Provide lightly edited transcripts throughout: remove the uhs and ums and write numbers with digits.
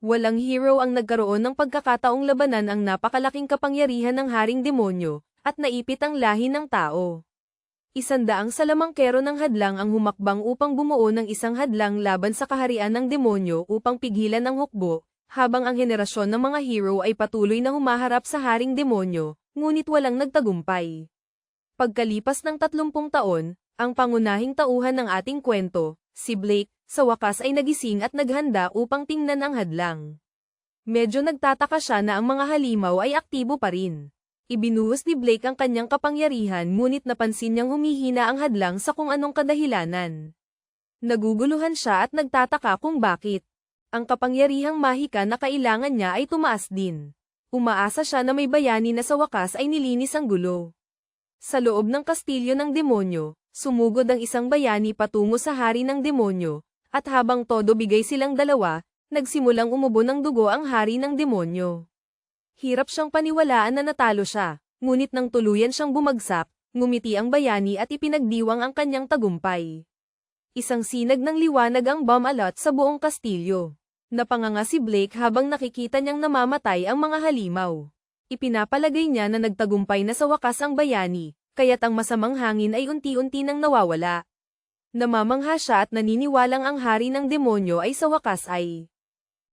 Walang hero ang nagkaroon ng pagkakataong labanan ang napakalaking kapangyarihan ng Haring Demonyo, at naipit ang lahi ng tao. 100 salamangkero ng hadlang ang humakbang upang bumuo ng isang hadlang laban sa kaharian ng demonyo upang pigilan ang hukbo, habang ang henerasyon ng mga hero ay patuloy na humaharap sa Haring Demonyo, ngunit walang nagtagumpay. Pagkalipas ng 30 taon, ang pangunahing tauhan ng ating kwento, si Blake, sa wakas ay nagising at naghanda upang tingnan ang hadlang. Medyo nagtataka siya na ang mga halimaw ay aktibo pa rin. Ibinuhos ni Blake ang kanyang kapangyarihan ngunit napansin niyang humihina ang hadlang sa kung anong kadahilanan. Naguguluhan siya at nagtataka kung bakit. Ang kapangyarihang mahika na kailangan niya ay tumaas din. Umaasa siya na may bayani na sa wakas ay nilinis ang gulo. Sa loob ng kastilyo ng demonyo, sumugod ang isang bayani patungo sa hari ng demonyo, at habang todo bigay silang dalawa, nagsimulang umubo ng dugo ang hari ng demonyo. Hirap siyang paniwalaan na natalo siya, ngunit nang tuluyan siyang bumagsak, ngumiti ang bayani at ipinagdiwang ang kanyang tagumpay. Isang sinag ng liwanag ang bumalot sa buong kastilyo. Napanganga si Blake habang nakikita niyang namamatay ang mga halimaw. Ipinapalagay niya na nagtagumpay na sa wakas ang bayani, kaya't ang masamang hangin ay unti-unti nang nawawala. Namamangha siya at naniniwalang ang hari ng demonyo ay sa wakas ay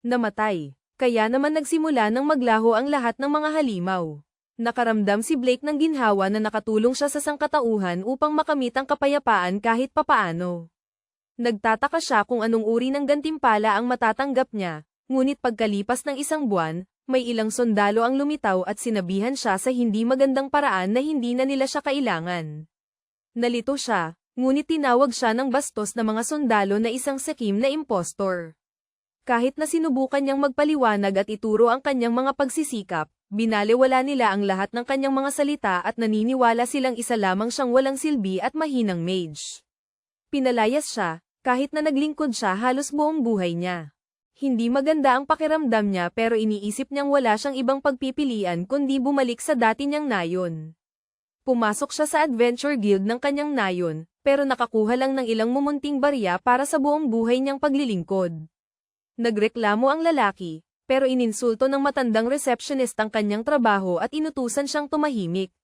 namatay. Kaya naman nagsimula ng maglaho ang lahat ng mga halimaw. Nakaramdam si Blake ng ginhawa na nakatulong siya sa sangkatauhan upang makamit ang kapayapaan kahit papaano. Nagtataka siya kung anong uri ng gantimpala ang matatanggap niya, ngunit pagkalipas ng isang buwan, may ilang sundalo ang lumitaw at sinabihan siya sa hindi magandang paraan na hindi na nila siya kailangan. Nalito siya, ngunit tinawag siya ng bastos na mga sundalo na isang sakim na impostor. Kahit na sinubukan niyang magpaliwanag at ituro ang kanyang mga pagsisikap, binaliwala nila ang lahat ng kanyang mga salita at naniniwala silang isa lamang siyang walang silbi at mahinang mage. Pinalayas siya, kahit na naglingkod siya halos buong buhay niya. Hindi maganda ang pakiramdam niya pero iniisip niyang wala siyang ibang pagpipilian kundi bumalik sa dati niyang nayon. Pumasok siya sa Adventure Guild ng kanyang nayon, pero nakakuha lang ng ilang mumunting barya para sa buong buhay niyang paglilingkod. Nagreklamo ang lalaki, pero ininsulto ng matandang receptionist ang kanyang trabaho at inutusan siyang tumahimik.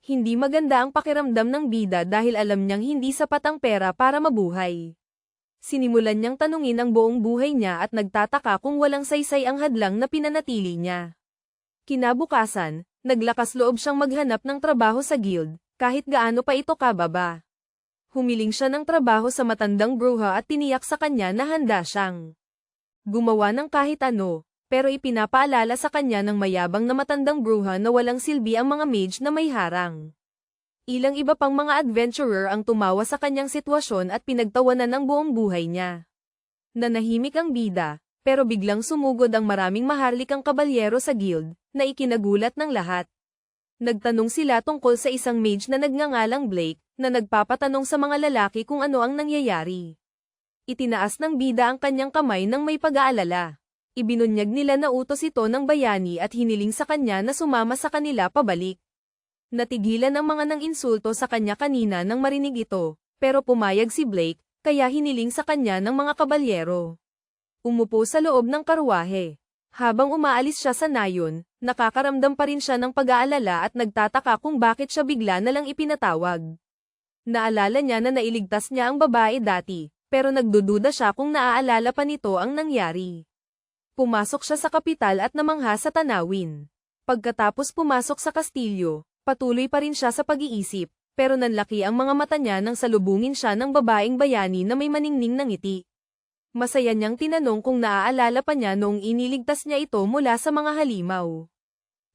Hindi maganda ang pakiramdam ng bida dahil alam niyang hindi sapat ang pera para mabuhay. Sinimulan niyang tanungin ang buong buhay niya at nagtataka kung walang saysay ang hadlang na pinanatili niya. Kinabukasan, naglakas loob siyang maghanap ng trabaho sa guild, kahit gaano pa ito kababa. Humiling siya ng trabaho sa matandang bruha at tiniyak sa kanya na handa siyang gumawa ng kahit ano, pero ipinapaalala sa kanya ng mayabang na matandang bruha na walang silbi ang mga mage na may harang. Ilang iba pang mga adventurer ang tumawa sa kanyang sitwasyon at pinagtawanan ng buong buhay niya. Nanahimik ang bida, pero biglang sumugod ang maraming maharlikang kabalyero sa guild, na ikinagulat ng lahat. Nagtanong sila tungkol sa isang mage na nagngangalang Blake, na nagpapatanong sa mga lalaki kung ano ang nangyayari. Itinaas ng bida ang kanyang kamay nang may pag-aalala. Ibinunyag nila na utos ito ng bayani at hiniling sa kanya na sumama sa kanila pabalik. Natigilan ang mga nang-insulto sa kanya kanina nang marinig ito, pero pumayag si Blake, kaya hiniling sa kanya ng mga kabalyero. Umupo sa loob ng karwahe. Habang umaalis siya sa nayon, nakakaramdam pa rin siya ng pag-aalala at nagtataka kung bakit siya bigla na lang ipinatawag. Naalala niya na nailigtas niya ang babae dati, pero nagdududa siya kung naaalala pa nito ang nangyari. Pumasok siya sa kapital at namangha sa tanawin. Pagkatapos pumasok sa kastilyo, patuloy pa rin siya sa pag-iisip, pero nanlaki ang mga mata niya nang salubungin siya ng babaeng bayani na may maningning na ngiti. Masaya niyang tinanong kung naaalala pa niya noong iniligtas niya ito mula sa mga halimaw.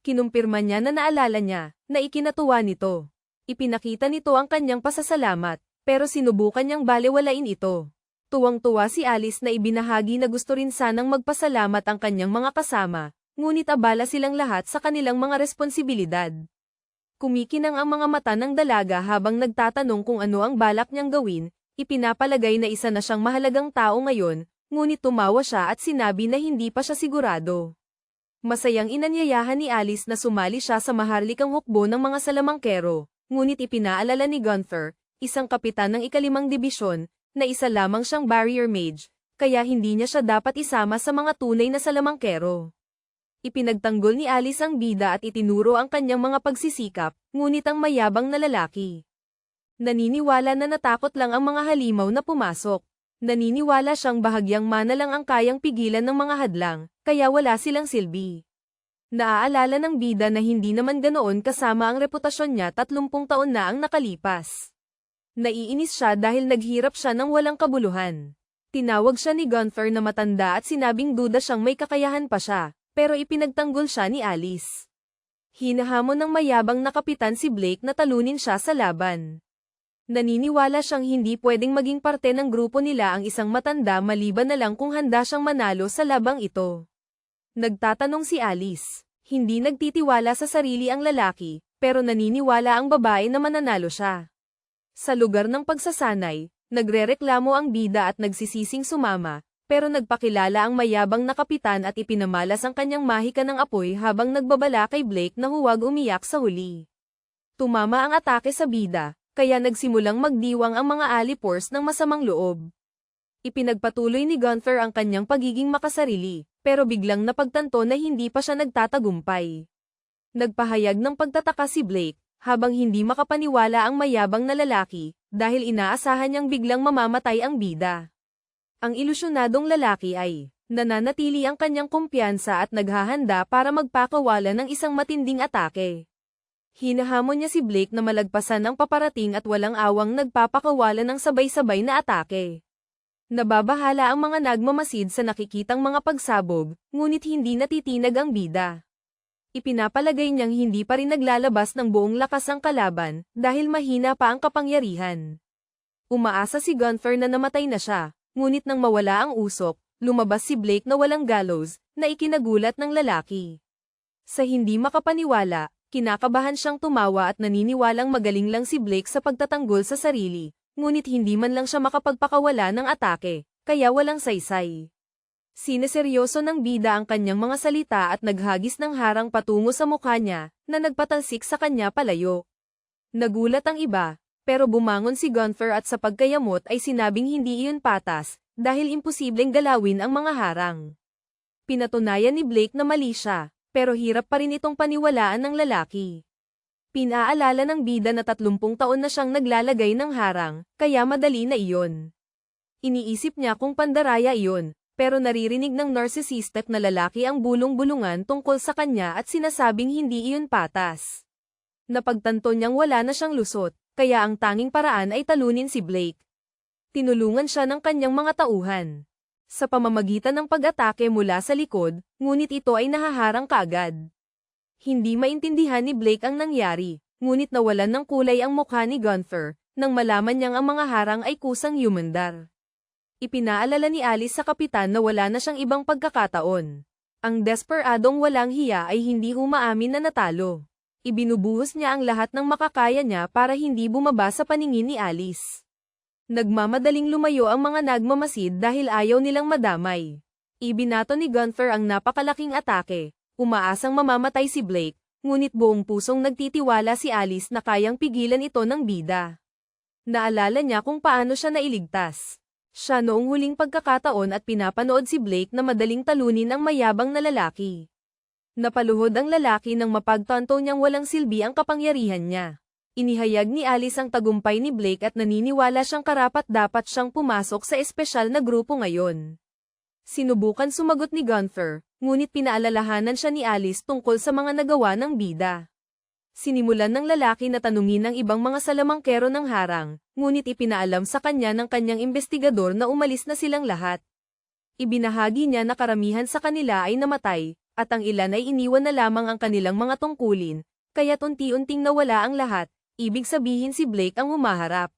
Kinumpirma niya na naalala niya, na ikinatuwa nito. Ipinakita nito ang kanyang pasasalamat, pero sinubukan niyang balewalain ito. Tuwang-tuwa si Alice na ibinahagi na gusto rin sanang magpasalamat ang kanyang mga kasama, ngunit abala silang lahat sa kanilang mga responsibilidad. Kumikinang ang mga mata ng dalaga habang nagtatanong kung ano ang balak niyang gawin, ipinapalagay na isa na siyang mahalagang tao ngayon, ngunit tumawa siya at sinabi na hindi pa siya sigurado. Masayang inanyayahan ni Alice na sumali siya sa maharlikang hukbo ng mga salamangkero, ngunit ipinaalala ni Gunther, isang kapitan ng ika-5 dibisyon, na isa lamang siyang barrier mage, kaya hindi niya siya dapat isama sa mga tunay na salamangkero. Ipinagtanggol ni Alice ang bida at itinuro ang kanyang mga pagsisikap, ngunit ang mayabang na lalaki. Naniniwala na natakot lang ang mga halimaw na pumasok. Naniniwala siyang bahagyang mana lang ang kayang pigilan ng mga hadlang, kaya wala silang silbi. Naaalala ng bida na hindi naman ganoon kasama ang reputasyon niya 30 taon na ang nakalipas. Naiinis siya dahil naghirap siya ng walang kabuluhan. Tinawag siya ni Gunther na matanda at sinabing duda siyang may kakayahan pa siya, pero ipinagtanggol siya ni Alice. Hinahamon ng mayabang na kapitan si Blake na talunin siya sa laban. Naniniwala siyang hindi pwedeng maging parte ng grupo nila ang isang matanda maliban na lang kung handa siyang manalo sa labang ito. Nagtatanong si Alice. Hindi nagtitiwala sa sarili ang lalaki, pero naniniwala ang babae na mananalo siya. Sa lugar ng pagsasanay, nagrereklamo ang bida at nagsisising sumama, pero nagpakilala ang mayabang na kapitan at ipinamalas ang kanyang mahika ng apoy habang nagbabala kay Blake na huwag umiyak sa huli. Tumama ang atake sa bida, kaya nagsimulang magdiwang ang mga alipors ng masamang loob. Ipinagpatuloy ni Gunther ang kanyang pagiging makasarili, pero biglang napagtanto na hindi pa siya nagtatagumpay. Nagpahayag ng pagtataka si Blake, habang hindi makapaniwala ang mayabang na lalaki, dahil inaasahan niyang biglang mamamatay ang bida. Ang ilusyonadong lalaki ay, nananatili ang kanyang kumpiyansa at naghahanda para magpakawala ng isang matinding atake. Hinahamon niya si Blake na malagpasan ang paparating at walang awang nagpapakawala ng sabay-sabay na atake. Nababahala ang mga nagmamasid sa nakikitang mga pagsabog, ngunit hindi natitinag ang bida. Ipinapalagay niyang hindi pa rin naglalabas ng buong lakas ang kalaban, dahil mahina pa ang kapangyarihan. Umaasa si Gunther na namatay na siya, ngunit nang mawala ang usok, lumabas si Blake na walang gallows, na ikinagulat ng lalaki. Sa hindi makapaniwala, kinakabahan siyang tumawa at naniniwalang magaling lang si Blake sa pagtatanggol sa sarili, ngunit hindi man lang siya makapagpakawala ng atake, kaya walang saysay. Sineseryoso ng bida ang kanyang mga salita at naghagis ng harang patungo sa mukha niya, na nagpatalsik sa kanya palayo. Nagulat ang iba, pero bumangon si Gunther at sa pagkayamot ay sinabing hindi iyon patas, dahil imposibleng galawin ang mga harang. Pinatunayan ni Blake na mali siya, pero hirap pa rin itong paniwalaan ng lalaki. Pinaalala ng bida na 30 taon na siyang naglalagay ng harang, kaya madali na iyon. Iniisip niya kung pandaraya iyon, pero naririnig ng narcissistic na lalaki ang bulong-bulungan tungkol sa kanya at sinasabing hindi iyon patas. Napagtanto niyang wala na siyang lusot, kaya ang tanging paraan ay talunin si Blake. Tinulungan siya ng kanyang mga tauhan. Sa pamamagitan ng pag-atake mula sa likod, ngunit ito ay nahaharang kaagad. Hindi maintindihan ni Blake ang nangyari, ngunit nawalan ng kulay ang mukha ni Gunther, nang malaman niyang ang mga harang ay kusang yumandar. Ipinaalala ni Alice sa kapitan na wala na siyang ibang pagkakataon. Ang desperadong walang hiya ay hindi umaamin na natalo. Ibinubuhos niya ang lahat ng makakaya niya para hindi bumaba sa paningin ni Alice. Nagmamadaling lumayo ang mga nagmamasid dahil ayaw nilang madamay. Ibinato ni Gunther ang napakalaking atake, umaasang mamamatay si Blake, ngunit buong pusong nagtitiwala si Alice na kayang pigilan ito ng bida. Naalala niya kung paano siya nailigtas. Siya noong huling pagkakataon at pinapanood si Blake na madaling talunin ang mayabang na lalaki. Napaluhod ang lalaki nang mapagtanto niyang walang silbi ang kapangyarihan niya. Inihayag ni Alice ang tagumpay ni Blake at naniniwala siyang karapat-dapat siyang pumasok sa espesyal na grupo ngayon. Sinubukan sumagot ni Gunther, ngunit pinaalalahanan siya ni Alice tungkol sa mga nagawa ng bida. Sinimulan ng lalaki na tanungin ang ibang mga salamangkero ng harang, ngunit ipinaalam sa kanya ng kanyang investigador na umalis na silang lahat. Ibinahagi niya na karamihan sa kanila ay namatay, at ang ilan ay iniwan na lamang ang kanilang mga tungkulin, kaya't unti-unting nawala ang lahat, ibig sabihin si Blake ang humaharap.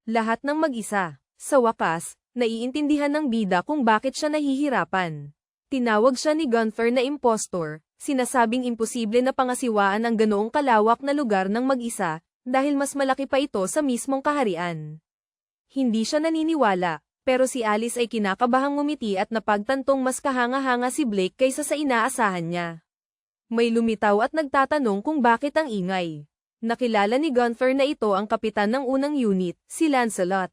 Lahat ng mag-isa. Sa wakas, naiintindihan ng bida kung bakit siya nahihirapan. Tinawag siya ni Gunther na impostor, sinasabing imposible na pangasiwaan ang ganoong kalawak na lugar ng mag-isa, dahil mas malaki pa ito sa mismong kaharian. Hindi siya naniniwala, pero si Alice ay kinakabahang ngumiti at napagtantong mas kahanga-hanga si Blake kaysa sa inaasahan niya. May lumitaw at nagtatanong kung bakit ang ingay. Nakilala ni Gunther na ito ang kapitan ng unang unit, si Lancelot.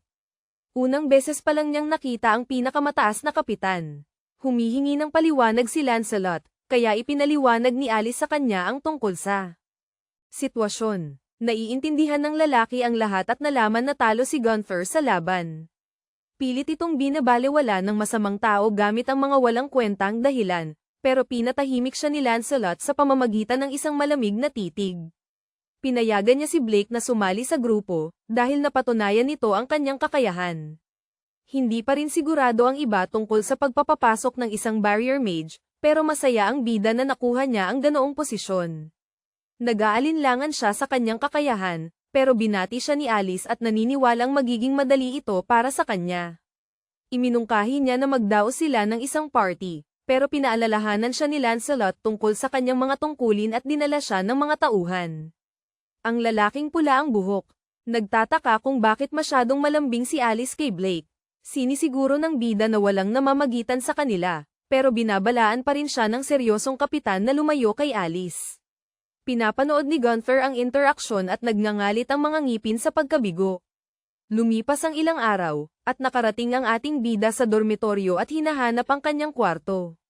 Unang beses pa lang niyang nakita ang pinakamataas na kapitan. Humihingi ng paliwanag si Lancelot, kaya ipinaliwanag ni Alice sa kanya ang tungkol sa sitwasyon. Naiintindihan ng lalaki ang lahat at nalaman na talo si Gunther sa laban. Pilit itong binabalewala ng masamang tao gamit ang mga walang kwentang dahilan, pero pinatahimik siya ni Lancelot sa pamamagitan ng isang malamig na titig. Pinayagan niya si Blake na sumali sa grupo, dahil napatunayan nito ang kanyang kakayahan. Hindi pa rin sigurado ang iba tungkol sa pagpapapasok ng isang barrier mage, pero masaya ang bida na nakuha niya ang ganoong posisyon. Nag-aalinlangan siya sa kanyang kakayahan, pero binati siya ni Alice at naniniwalang magiging madali ito para sa kanya. Iminungkahi niya na magdaos sila ng isang party, pero pinaalalahanan siya ni Lancelot tungkol sa kanyang mga tungkulin at dinala siya ng mga tauhan. Ang lalaking pula ang buhok. Nagtataka kung bakit masyadong malambing si Alice kay Blake. Sinisiguro ng bida na walang namamagitan sa kanila, pero binabalaan pa rin siya ng seryosong kapitan na lumayo kay Alice. Pinapanood ni Gunther ang interaksyon at nagngangalit ang mga ngipin sa pagkabigo. Lumipas ang ilang araw, at nakarating ang ating bida sa dormitoryo at hinahanap ang kanyang kwarto.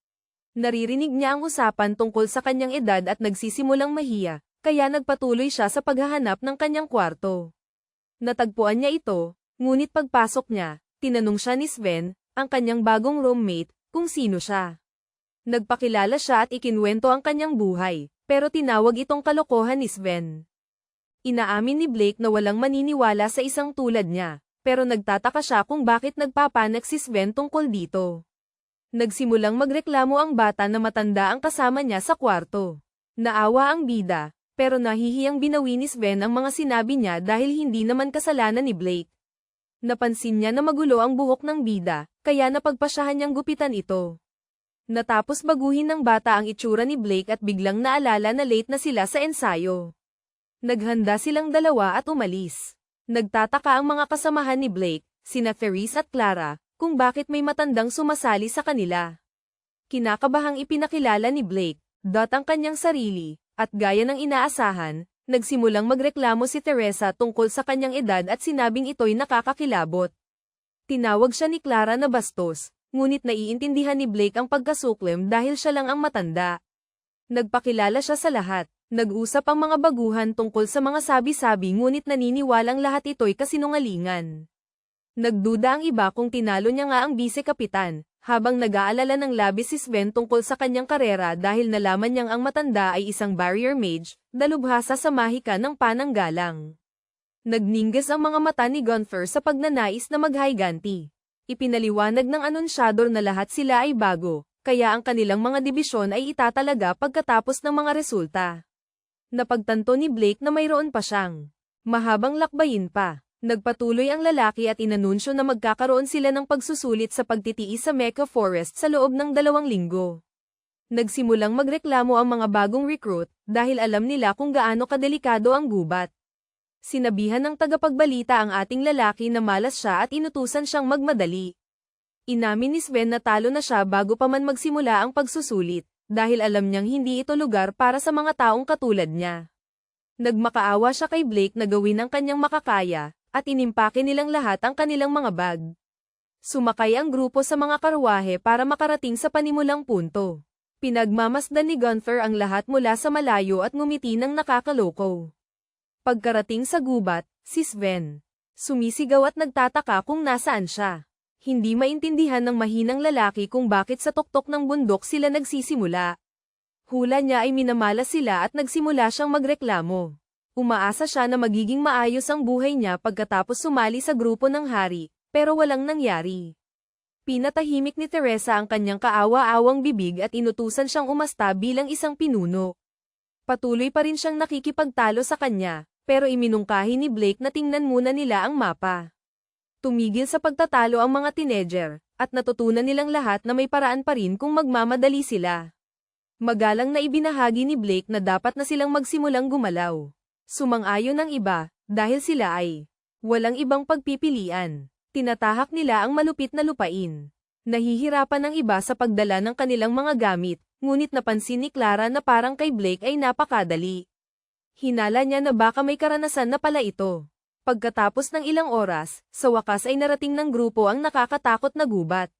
Naririnig niya ang usapan tungkol sa kanyang edad at nagsisimulang mahiya, kaya nagpatuloy siya sa paghahanap ng kanyang kwarto. Natagpuan niya ito, ngunit pagpasok niya, tinanong siya ni Sven, ang kanyang bagong roommate, kung sino siya. Nagpakilala siya at ikinwento ang kanyang buhay, pero tinawag itong kalokohan ni Sven. Inaamin ni Blake na walang maniniwala sa isang tulad niya, pero nagtataka siya kung bakit nagpapanak si Sven tungkol dito. Nagsimulang magreklamo ang bata na matanda ang kasama niya sa kwarto. Naawa ang bida, pero nahihiyang binawi ni Sven ang mga sinabi niya dahil hindi naman kasalanan ni Blake. Napansin niya na magulo ang buhok ng bida, kaya napagpasyahan niyang gupitan ito. Natapos baguhin ng bata ang itsura ni Blake at biglang naalala na late na sila sa ensayo. Naghanda silang dalawa at umalis. Nagtataka ang mga kasamahan ni Blake, sina Therese at Clara, kung bakit may matandang sumasali sa kanila. Kinakabahang ipinakilala ni Blake, ang kanyang sarili, at gaya ng inaasahan, nagsimulang magreklamo si Teresa tungkol sa kanyang edad at sinabing ito'y nakakakilabot. Tinawag siya ni Clara na bastos, ngunit naiintindihan ni Blake ang pagkasuklim dahil siya lang ang matanda. Nagpakilala siya sa lahat, nag-usap ang mga baguhan tungkol sa mga sabi-sabi ngunit naniniwalang lahat ito'y kasinungalingan. Nagduda ang iba kung tinalo niya nga ang bise-kapitan, habang nag-aalala ng labis si Sven tungkol sa kanyang karera dahil nalaman niyang ang matanda ay isang barrier mage, dalubhasa sa mahika ng pananggalang. Nagningas ang mga mata ni Gunther sa pagnanais na maghayganti. Ipinaliwanag ng anonsyador na lahat sila ay bago, kaya ang kanilang mga dibisyon ay itatalaga pagkatapos ng mga resulta. Napagtanto ni Blake na mayroon pa siyang mahabang lakbayin pa. Nagpatuloy ang lalaki at inanunsyo na magkakaroon sila ng pagsusulit sa pagtitiis sa Mecha Forest sa loob ng 2 linggo. Nagsimulang magreklamo ang mga bagong recruit dahil alam nila kung gaano kadelikado ang gubat. Sinabihan ng tagapagbalita ang ating lalaki na malas siya at inutusan siyang magmadali. Inamin ni Sven na talo na siya bago pa man magsimula ang pagsusulit, dahil alam niyang hindi ito lugar para sa mga taong katulad niya. Nagmakaawa siya kay Blake na gawin ang kanyang makakaya, at inimpake nilang lahat ang kanilang mga bag. Sumakay ang grupo sa mga karwahe para makarating sa panimulang punto. Pinagmamasdan ni Gunther ang lahat mula sa malayo at ngumiti ng nakakaloko. Pagkarating sa gubat, si Sven sumisigaw at nagtataka kung nasaan siya. Hindi maintindihan ng mahinang lalaki kung bakit sa tuktok ng bundok sila nagsisimula. Hula niya ay minamalas sila at nagsimula siyang magreklamo. Umaasa siya na magiging maayos ang buhay niya pagkatapos sumali sa grupo ng hari, pero walang nangyari. Pinatahimik ni Teresa ang kanyang kaawa-awang bibig at inutusan siyang umasta bilang isang pinuno. Patuloy pa rin siyang nakikipagtalo sa kanya, pero iminungkahi ni Blake na tingnan muna nila ang mapa. Tumigil sa pagtatalo ang mga teenager, at natutunan nilang lahat na may paraan pa rin kung magmamadali sila. Magalang na ibinahagi ni Blake na dapat na silang magsimulang gumalaw. Sumang-ayon ang iba, dahil sila ay walang ibang pagpipilian. Tinatahak nila ang malupit na lupain. Nahihirapan ang iba sa pagdala ng kanilang mga gamit, ngunit napansin ni Clara na parang kay Blake ay napakadali. Hinala niya na baka may karanasan na pala ito. Pagkatapos ng ilang oras, sa wakas ay narating ng grupo ang nakakatakot na gubat.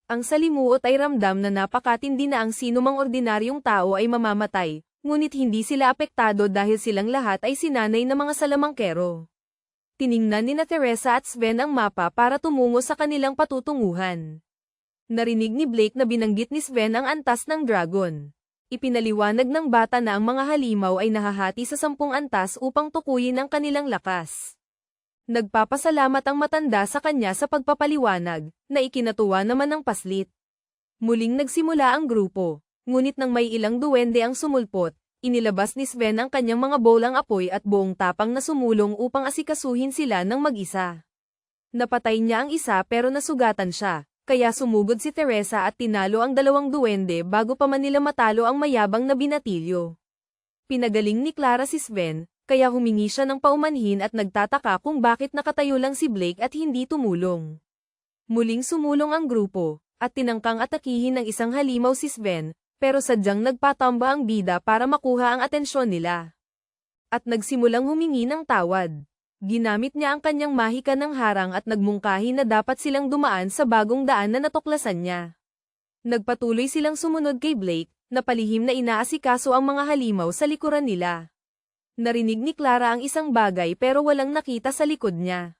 Ang salimuot ay ramdam na napakatindi na ang sinumang ordinaryong tao ay mamamatay, ngunit hindi sila apektado dahil silang lahat ay sinanay na mga salamangkero. Tiningnan ni Teresa at Sven ang mapa para tumungo sa kanilang patutunguhan. Narinig ni Blake na binanggit ni Sven ang antas ng dragon. Ipinaliwanag ng bata na ang mga halimaw ay nahahati sa 10 antas upang tukuyin ang kanilang lakas. Nagpapasalamat ang matanda sa kanya sa pagpapaliwanag, na ikinatuwa naman ng paslit. Muling nagsimula ang grupo, ngunit nang may ilang duwende ang sumulpot, inilabas ni Sven ang kanyang mga bolang apoy at buong tapang na sumulong upang asikasuhin sila ng mag-isa. Napatay niya ang isa pero nasugatan siya. Kaya sumugod si Teresa at tinalo ang 2 duwende bago pa man nila matalo ang mayabang na binatilyo. Pinagaling ni Clara si Sven, kaya humingi siya ng paumanhin at nagtataka kung bakit nakatayo lang si Blake at hindi tumulong. Muling sumulong ang grupo, at tinangkang atakihin ng isang halimaw si Sven, pero sadyang nagpatamba ang bida para makuha ang atensyon nila. At nagsimulang humingi ng tawad. Ginamit niya ang kanyang mahika ng harang at nagmungkahi na dapat silang dumaan sa bagong daan na natuklasan niya. Nagpatuloy silang sumunod kay Blake, na palihim na inaasikaso ang mga halimaw sa likuran nila. Narinig ni Clara ang isang bagay pero walang nakita sa likod niya.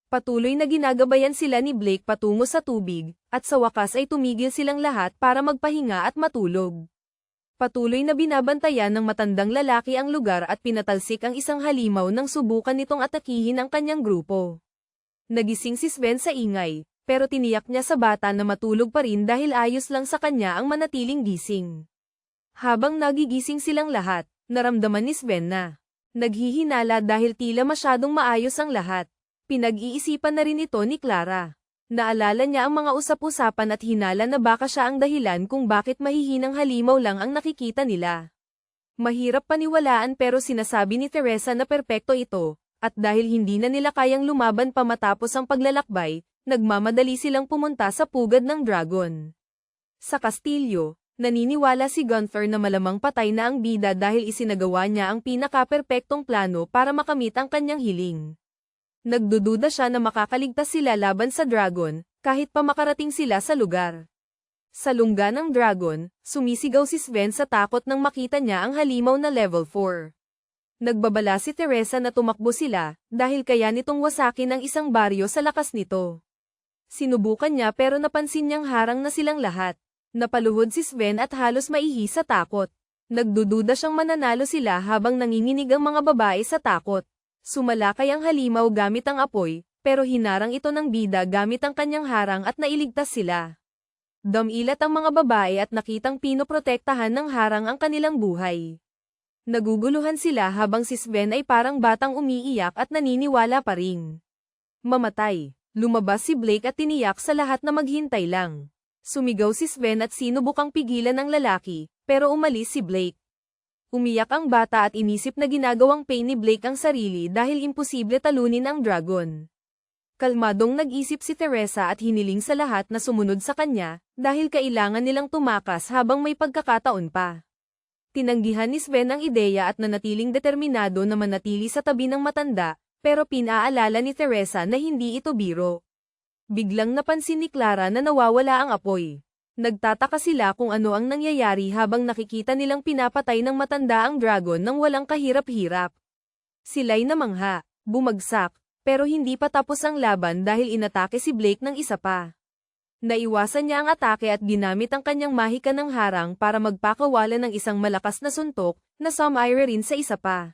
Patuloy na ginagabayan sila ni Blake patungo sa tubig, at sa wakas ay tumigil silang lahat para magpahinga at matulog. Patuloy na binabantayan ng matandang lalaki ang lugar at pinatalsik ang isang halimaw nang subukan nitong atakihin ang kanyang grupo. Nagising si Sven sa ingay, pero tiniyak niya sa bata na matulog pa rin dahil ayos lang sa kanya ang manatiling gising. Habang nagigising silang lahat, naramdaman ni Sven na naghihinala dahil tila masyadong maayos ang lahat. Pinag-iisipan na rin ito ni Clara. Naalala niya ang mga usap-usapan at hinala na baka siya ang dahilan kung bakit mahihinang halimaw lang ang nakikita nila. Mahirap paniwalaan pero sinasabi ni Teresa na perpekto ito, at dahil hindi na nila kayang lumaban pa matapos ang paglalakbay, nagmamadali silang pumunta sa pugad ng dragon. Sa kastilyo, naniniwala si Gunther na malamang patay na ang bida dahil isinagawa niya ang pinaka-perpektong plano para makamit ang kanyang hiling. Nagdududa siya na makakaligtas sila laban sa dragon, kahit pa makarating sila sa lugar. Sa lungga ng dragon, sumisigaw si Sven sa takot nang makita niya ang halimaw na level 4. Nagbabala si Teresa na tumakbo sila, dahil kaya nitong wasakin ang isang baryo sa lakas nito. Sinubukan niya pero napansin niyang harang na silang lahat. Napaluhod si Sven at halos maihi sa takot. Nagdududa siyang mananalo sila habang nanginginig ang mga babae sa takot. Sumalakay ang halimaw gamit ang apoy, pero hinarang ito ng bida gamit ang kanyang harang at nailigtas sila. Dumilat ang mga babae at nakitang pinoprotektahan ng harang ang kanilang buhay. Naguguluhan sila habang si Sven ay parang batang umiiyak at naniniwala pa rin. Mamatay. Lumabas si Blake at tiniyak sa lahat na maghintay lang. Sumigaw si Sven at sinubukang pigilan ng lalaki, pero umalis si Blake. Umiyak ang bata at inisip na ginagawang pain ni Blake ang sarili dahil imposible talunin ang dragon. Kalmadong nag-isip si Teresa at hiniling sa lahat na sumunod sa kanya, dahil kailangan nilang tumakas habang may pagkakataon pa. Tinanggihan ni Sven ang ideya at nanatiling determinado na manatili sa tabi ng matanda, pero pinaalala ni Teresa na hindi ito biro. Biglang napansin ni Clara na nawawala ang apoy. Nagtataka sila kung ano ang nangyayari habang nakikita nilang pinapatay ng matanda ang dragon nang walang kahirap-hirap. Sila'y namangha, bumagsak, pero hindi pa tapos ang laban dahil inatake si Blake ng isa pa. Naiwasan niya ang atake at ginamit ang kanyang mahika ng harang para magpakawalan ng isang malakas na suntok, na sumire rin sa isa pa.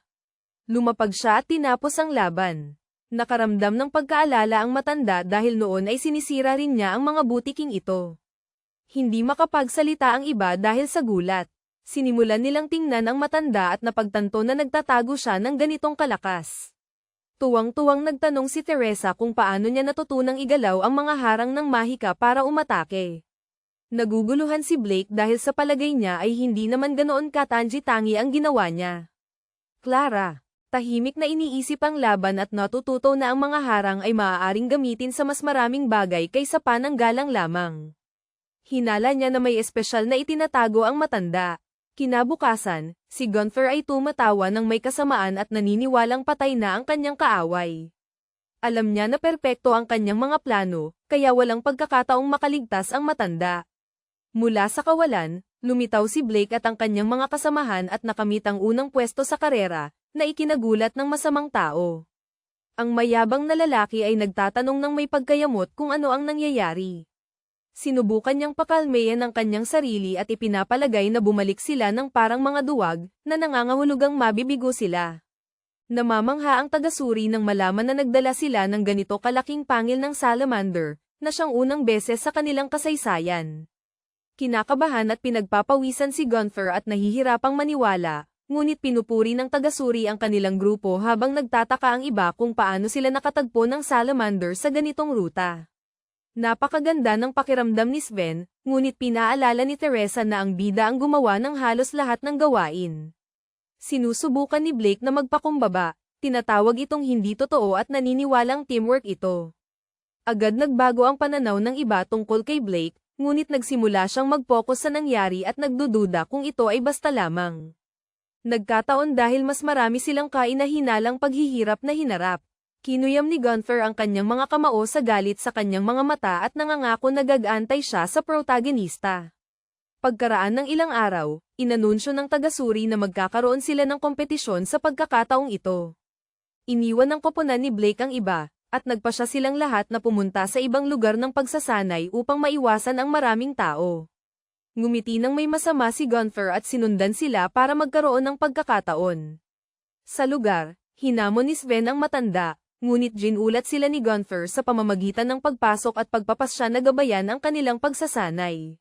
Lumapag siya at tinapos ang laban. Nakaramdam ng pagkaalala ang matanda dahil noon ay sinisira rin niya ang mga butiking ito. Hindi makapagsalita ang iba dahil sa gulat. Sinimulan nilang tingnan ang matanda at napagtanto na nagtatago siya ng ganitong kalakas. Tuwang-tuwang nagtanong si Teresa kung paano niya natutunang igalaw ang mga harang ng mahika para umatake. Naguguluhan si Blake dahil sa palagay niya ay hindi naman ganoon katangi-tangi ang ginawa niya. Clara, tahimik na iniisip ang laban at natututo na ang mga harang ay maaaring gamitin sa mas maraming bagay kaysa pananggalang lamang. Hinala niya na may espesyal na itinatago ang matanda. Kinabukasan, Si Gunther ay tumatawa ng may kasamaan at naniniwalang patay na ang kanyang kaaway. Alam niya na perpekto ang kanyang mga plano, kaya walang pagkakataong makaligtas ang matanda. Mula sa kawalan, lumitaw si Blake at ang kanyang mga kasamahan at nakamit ang unang pwesto sa karera, na ikinagulat ng masamang tao. Ang mayabang na lalaki ay nagtatanong ng may pagkayamot kung ano ang nangyayari. Sinubukan niyang pakalmayan ang kanyang sarili at ipinapalagay na bumalik sila ng parang mga duwag, na nangangahulugang mabibigo sila. Namamangha ang tagasuri nang malaman na nagdala sila ng ganito kalaking pangil ng salamander, na siyang unang beses sa kanilang kasaysayan. Kinakabahan at pinagpapawisan si Gunther at nahihirapang maniwala, ngunit pinupuri ng tagasuri ang kanilang grupo habang nagtataka ang iba kung paano sila nakatagpo ng salamander sa ganitong ruta. Napakaganda ng pakiramdam ni Sven, ngunit pinaalala ni Teresa na ang bida ang gumawa ng halos lahat ng gawain. Sinusubukan ni Blake na magpakumbaba, tinatawag itong hindi totoo at naniniwalang teamwork ito. Agad nagbago ang pananaw ng iba tungkol kay Blake, ngunit nagsimula siyang mag-focus sa nangyari at nagdududa kung ito ay basta lamang. Nagkataon dahil mas marami silang kainahinalang paghihirap na hinarap. Kinuyam ni Gunther ang kanyang mga kamao sa galit sa kanyang mga mata at nangangako na gag-antay siya sa protagonista. Pagkaraan ng ilang araw, inanunsyo ng tagasuri na magkakaroon sila ng kompetisyon sa pagkakataong ito. Iniwan ng koponan ni Blake ang iba, at nagpasya silang lahat na pumunta sa ibang lugar ng pagsasanay upang maiwasan ang maraming tao. Ngumiti ng may masama si Gunther at sinundan sila para magkaroon ng pagkakataon. Sa lugar, hinamon ni Sven ang matanda, ngunit ginulat sila ni Gunther sa pamamagitan ng pagpasok at pagpapasya na gabayan ang kanilang pagsasanay.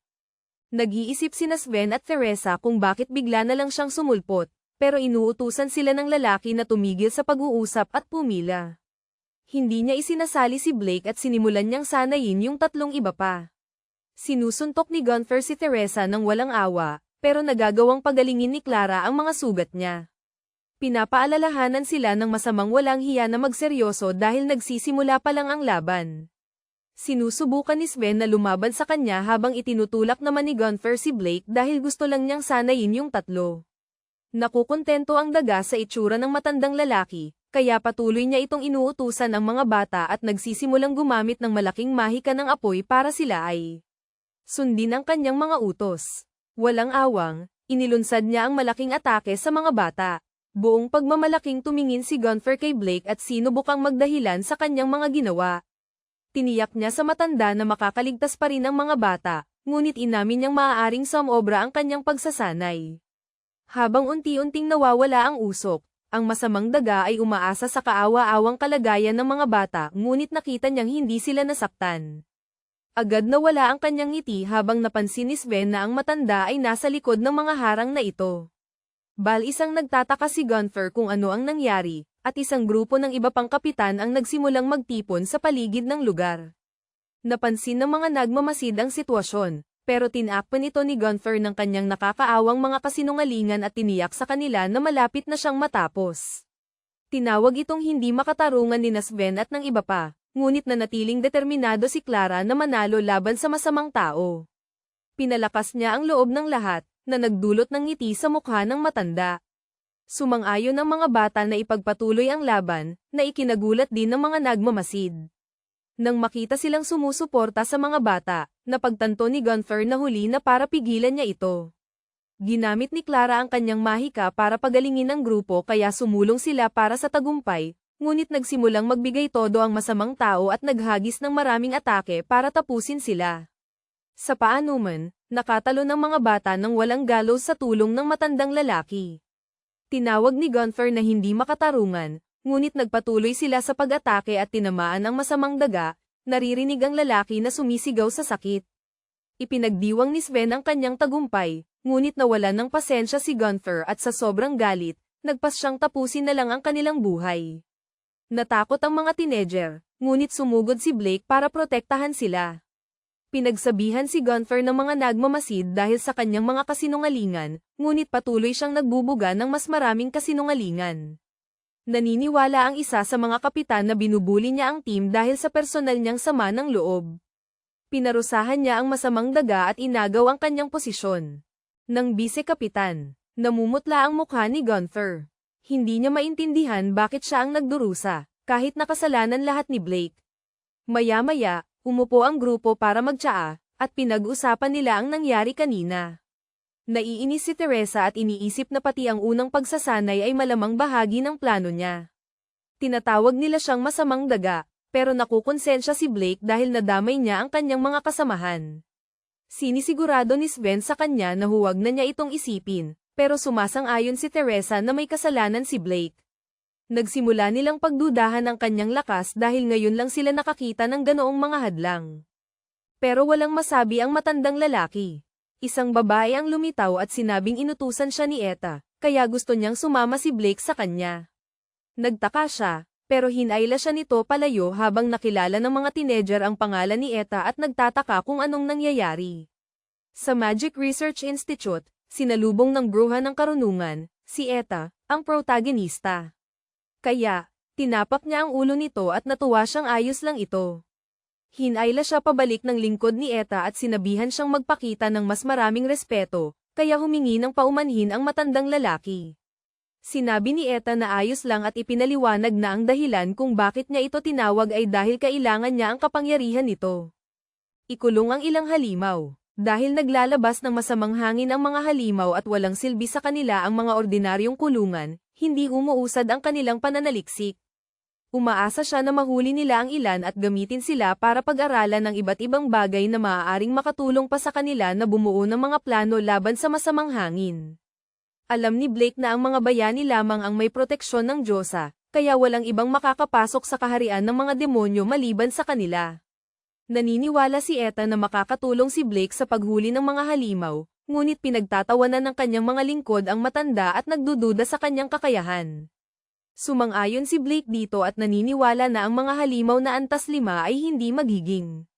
Nag-iisip sina Sven at Teresa kung bakit bigla na lang siyang sumulpot, pero inuutusan sila ng lalaki na tumigil sa pag-uusap at pumila. Hindi niya isinasali si Blake at sinimulan niyang sanayin yung tatlong iba pa. Sinusuntok ni Gunther si Teresa ng walang awa, pero nagagawang pagalingin ni Clara ang mga sugat niya. Pinapaalalahanan sila ng masamang walang hiya na magseryoso dahil nagsisimula pa lang ang laban. Sinusubukan ni Sven na lumaban sa kanya habang itinutulak naman ni Gunther si Blake dahil gusto lang niyang sanayin yung tatlo. Nakukontento ang daga sa itsura ng matandang lalaki, kaya patuloy niya itong inuutusan ang mga bata at nagsisimulang gumamit ng malaking mahika ng apoy para sila ay sundin ang kanyang mga utos. Walang awang, inilunsad niya ang malaking atake sa mga bata. Buong pagmamalaking tumingin si Gunther kay Blake at sinubukang magdahilan sa kanyang mga ginawa. Tiniyak niya sa matanda na makakaligtas pa rin ang mga bata, ngunit inamin niyang maaaring sumobra ang kanyang pagsasanay. Habang unti-unting nawawala ang usok, ang masamang daga ay umaasa sa kaawa-awang kalagayan ng mga bata ngunit nakita niyang hindi sila nasaktan. Agad nawala ang kanyang ngiti habang napansin ni Sven na ang matanda ay nasa likod ng mga harang na ito. Isang nagtataka si Gunther kung ano ang nangyari, at isang grupo ng iba pang kapitan ang nagsimulang magtipon sa paligid ng lugar. Napansin ng mga nagmamasid ang sitwasyon, pero tinakpan ito ni Gunther ng kanyang nakakaawang mga kasinungalingan at tiniyak sa kanila na malapit na siyang matapos. Tinawag itong hindi makatarungan ni Sven at ng iba pa, ngunit nanatiling determinado si Clara na manalo laban sa masamang tao. Pinalakas niya ang loob ng lahat, na nagdulot ng ngiti sa mukha ng matanda. Sumang-ayon ang mga bata na ipagpatuloy ang laban, na ikinagulat din ng mga nagmamasid. Nang makita silang sumusuporta sa mga bata, napagtanto ni Gunther na huli na para pigilan niya ito. Ginamit ni Clara ang kanyang mahika para pagalingin ang grupo kaya sumulong sila para sa tagumpay, ngunit nagsimulang magbigay todo ang masamang tao at naghagis ng maraming atake para tapusin sila. Sa paanuman, nakatalo ng mga bata ng walang galos sa tulong ng matandang lalaki. Tinawag ni Gunther na hindi makatarungan, ngunit nagpatuloy sila sa pag-atake at tinamaan ang masamang daga, naririnig ang lalaki na sumisigaw sa sakit. Ipinagdiwang ni Sven ang kanyang tagumpay, ngunit nawalan ng pasensya si Gunther at sa sobrang galit, nagpas siyang tapusin na lang ang kanilang buhay. Natakot ang mga teenager, ngunit sumugod si Blake para protektahan sila. Pinagsabihan si Gunther ng mga nagmamasid dahil sa kanyang mga kasinungalingan, ngunit patuloy siyang nagbubuga ng mas maraming kasinungalingan. Naniniwala ang isa sa mga kapitan na binubuli niya ang team dahil sa personal niyang sama ng loob. Pinarusahan niya ang masamang daga at inagaw ang kanyang posisyon ng bise-kapitan. Namumutla ang mukha ni Gunther. Hindi niya maintindihan bakit siya ang nagdurusa, kahit nakasalanan lahat ni Blake. Maya-maya, umupo ang grupo para magtsaa, at pinag-usapan nila ang nangyari kanina. Naiinis si Teresa at iniisip na pati ang unang pagsasanay ay malamang bahagi ng plano niya. Tinatawag nila siyang masamang daga, pero nakukonsensya si Blake dahil nadamay niya ang kanyang mga kasamahan. Sinisigurado ni Sven sa kanya na huwag na niya itong isipin, pero sumasang-ayon si Teresa na may kasalanan si Blake. Nagsimula nilang pagdudahan ang kanyang lakas dahil ngayon lang sila nakakita ng ganoong mga hadlang. Pero walang masabi ang matandang lalaki. Isang babae ang lumitaw at sinabing inutusan siya ni Eta, kaya gusto niyang sumama si Blake sa kanya. Nagtaka siya, pero hinayla siya nito palayo habang nakilala ng mga teenager ang pangalan ni Eta at nagtataka kung anong nangyayari. Sa Magic Research Institute, sinalubong ng bruha ng karunungan, si Eta, ang protagonista. Kaya, tinapak niya ang ulo nito at natuwa siyang ayos lang ito. Hinayla siya pabalik ng lingkod ni Eta at sinabihan siyang magpakita ng mas maraming respeto, kaya humingi ng paumanhin ang matandang lalaki. Sinabi ni Eta na ayos lang at ipinaliwanag na ang dahilan kung bakit niya ito tinawag ay dahil kailangan niya ang kapangyarihan nito. Ikulong ang ilang halimaw. Dahil naglalabas ng masamang hangin ang mga halimaw at walang silbi sa kanila ang mga ordinaryong kulungan, hindi umuusad ang kanilang pananaliksik. Umaasa siya na mahuli nila ang ilan at gamitin sila para pag-aralan ng iba't ibang bagay na maaaring makatulong pa sa kanila na bumuo ng mga plano laban sa masamang hangin. Alam ni Blake na ang mga bayani lamang ang may proteksyon ng Diyosa, kaya walang ibang makakapasok sa kaharian ng mga demonyo maliban sa kanila. Naniniwala si Eta na makakatulong si Blake sa paghuli ng mga halimaw, ngunit pinagtatawanan ng kanyang mga lingkod ang matanda at nagdududa sa kanyang kakayahan. Sumang-ayon si Blake dito at naniniwala na ang mga halimaw na antas 5 ay hindi magiging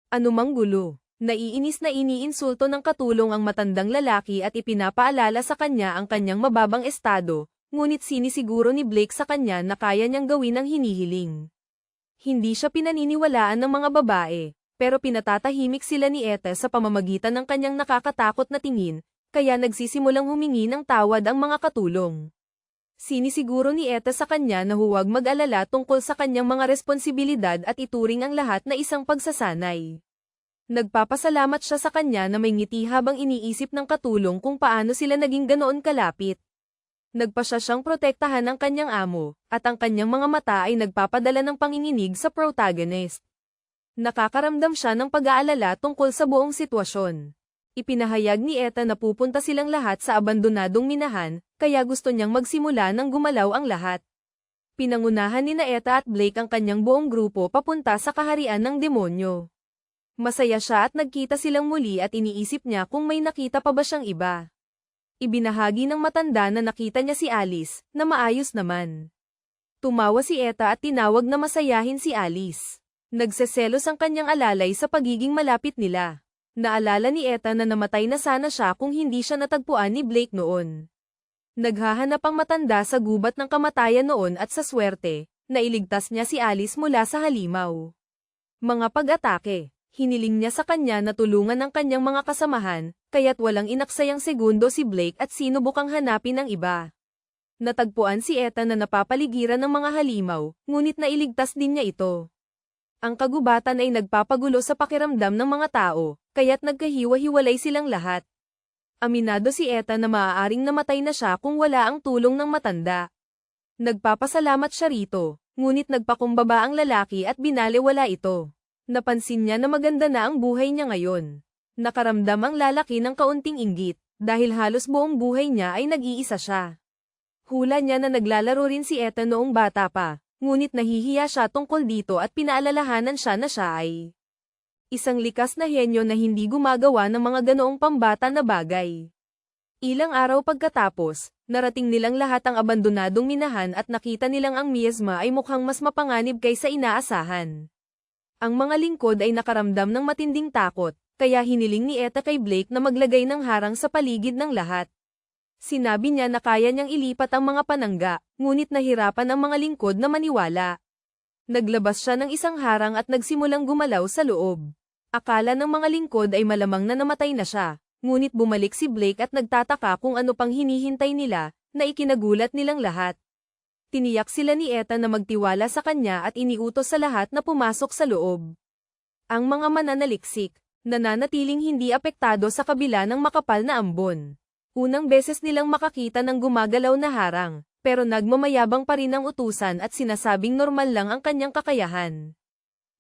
anumang gulo. Naiinis na iniinsulto ng katulong ang matandang lalaki at ipinapaalala sa kanya ang kanyang mababang estado, ngunit sinisiguro ni Blake sa kanya na kaya niyang gawin ang hinihiling. Hindi siya pinaniniwalaan ng mga babae, pero pinatatahimik sila ni Eta sa pamamagitan ng kanyang nakakatakot na tingin, kaya nagsisimulang humingi ng tawad ang mga katulong. Sinisiguro ni Eta sa kanya na huwag mag-alala tungkol sa kanyang mga responsibilidad at ituring ang lahat na isang pagsasanay. Nagpapasalamat siya sa kanya na may ngiti habang iniisip ng katulong kung paano sila naging ganoon kalapit. Nagpasya siyang protektahan ang kanyang amo, at ang kanyang mga mata ay nagpapadala ng panginginig sa protagonist. Nakakaramdam siya ng pag-aalala tungkol sa buong sitwasyon. Ipinahayag ni Eta na pupunta silang lahat sa abandonadong minahan, kaya gusto niyang magsimula ng gumalaw ang lahat. Pinangunahan ni Eta at Blake ang kanyang buong grupo papunta sa kaharian ng demonyo. Masaya siya at nagkita silang muli at iniisip niya kung may nakita pa ba siyang iba. Ibinahagi ng matanda na nakita niya si Alice, na maayos naman. Tumawa si Eta at tinawag na masayahin si Alice. Nagseselos ang kanyang alalay sa pagiging malapit nila. Naalala ni Eta na namatay na sana siya kung hindi siya natagpuan ni Blake noon. Naghahanap ang matanda sa gubat ng kamatayan noon at sa swerte, nailigtas niya si Alice mula sa halimaw. Mga pag-atake. Hiniling niya sa kanya na tulungan ang kanyang mga kasamahan, kaya't walang inaksayang segundo si Blake at sinubukang hanapin ang iba. Natagpuan si Eta na napapaligiran ng mga halimaw, ngunit nailigtas din niya ito. Ang kagubatan ay nagpapagulo sa pakiramdam ng mga tao, kaya't nagkahiwa-hiwalay silang lahat. Aminado si Eta na maaaring namatay na siya kung wala ang tulong ng matanda. Nagpapasalamat siya rito, ngunit nagpakumbaba ang lalaki at binalewala ito. Napansin niya na maganda na ang buhay niya ngayon. Nakaramdam ang lalaki ng kaunting inggit, dahil halos buong buhay niya ay nag-iisa siya. Hula niya na naglalaro rin si Eta noong bata pa, ngunit nahihiya siya tungkol dito at pinaalalahanan siya na siya ay isang likas na henyo na hindi gumagawa ng mga ganoong pambata na bagay. Ilang araw pagkatapos, narating nilang lahat ang abandonadong minahan at nakita nilang ang miasma ay mukhang mas mapanganib kaysa inaasahan. Ang mga lingkod ay nakaramdam ng matinding takot, kaya hiniling ni Eta kay Blake na maglagay ng harang sa paligid ng lahat. Sinabi niya na kaya niyang ilipat ang mga panangga, ngunit nahirapan ang mga lingkod na maniwala. Naglabas siya ng isang harang at nagsimulang gumalaw sa loob. Akala ng mga lingkod ay malamang na namatay na siya, ngunit bumalik si Blake at nagtataka kung ano pang hinihintay nila, na ikinagulat nilang lahat. Tiniyak sila ni Ethan na magtiwala sa kanya at iniutos sa lahat na pumasok sa loob. Ang mga mananaliksik, nananatiling hindi apektado sa kabila ng makapal na ambon. Unang beses nilang makakita ng gumagalaw na harang, pero nagmamayabang pa rin ang utusan at sinasabing normal lang ang kanyang kakayahan.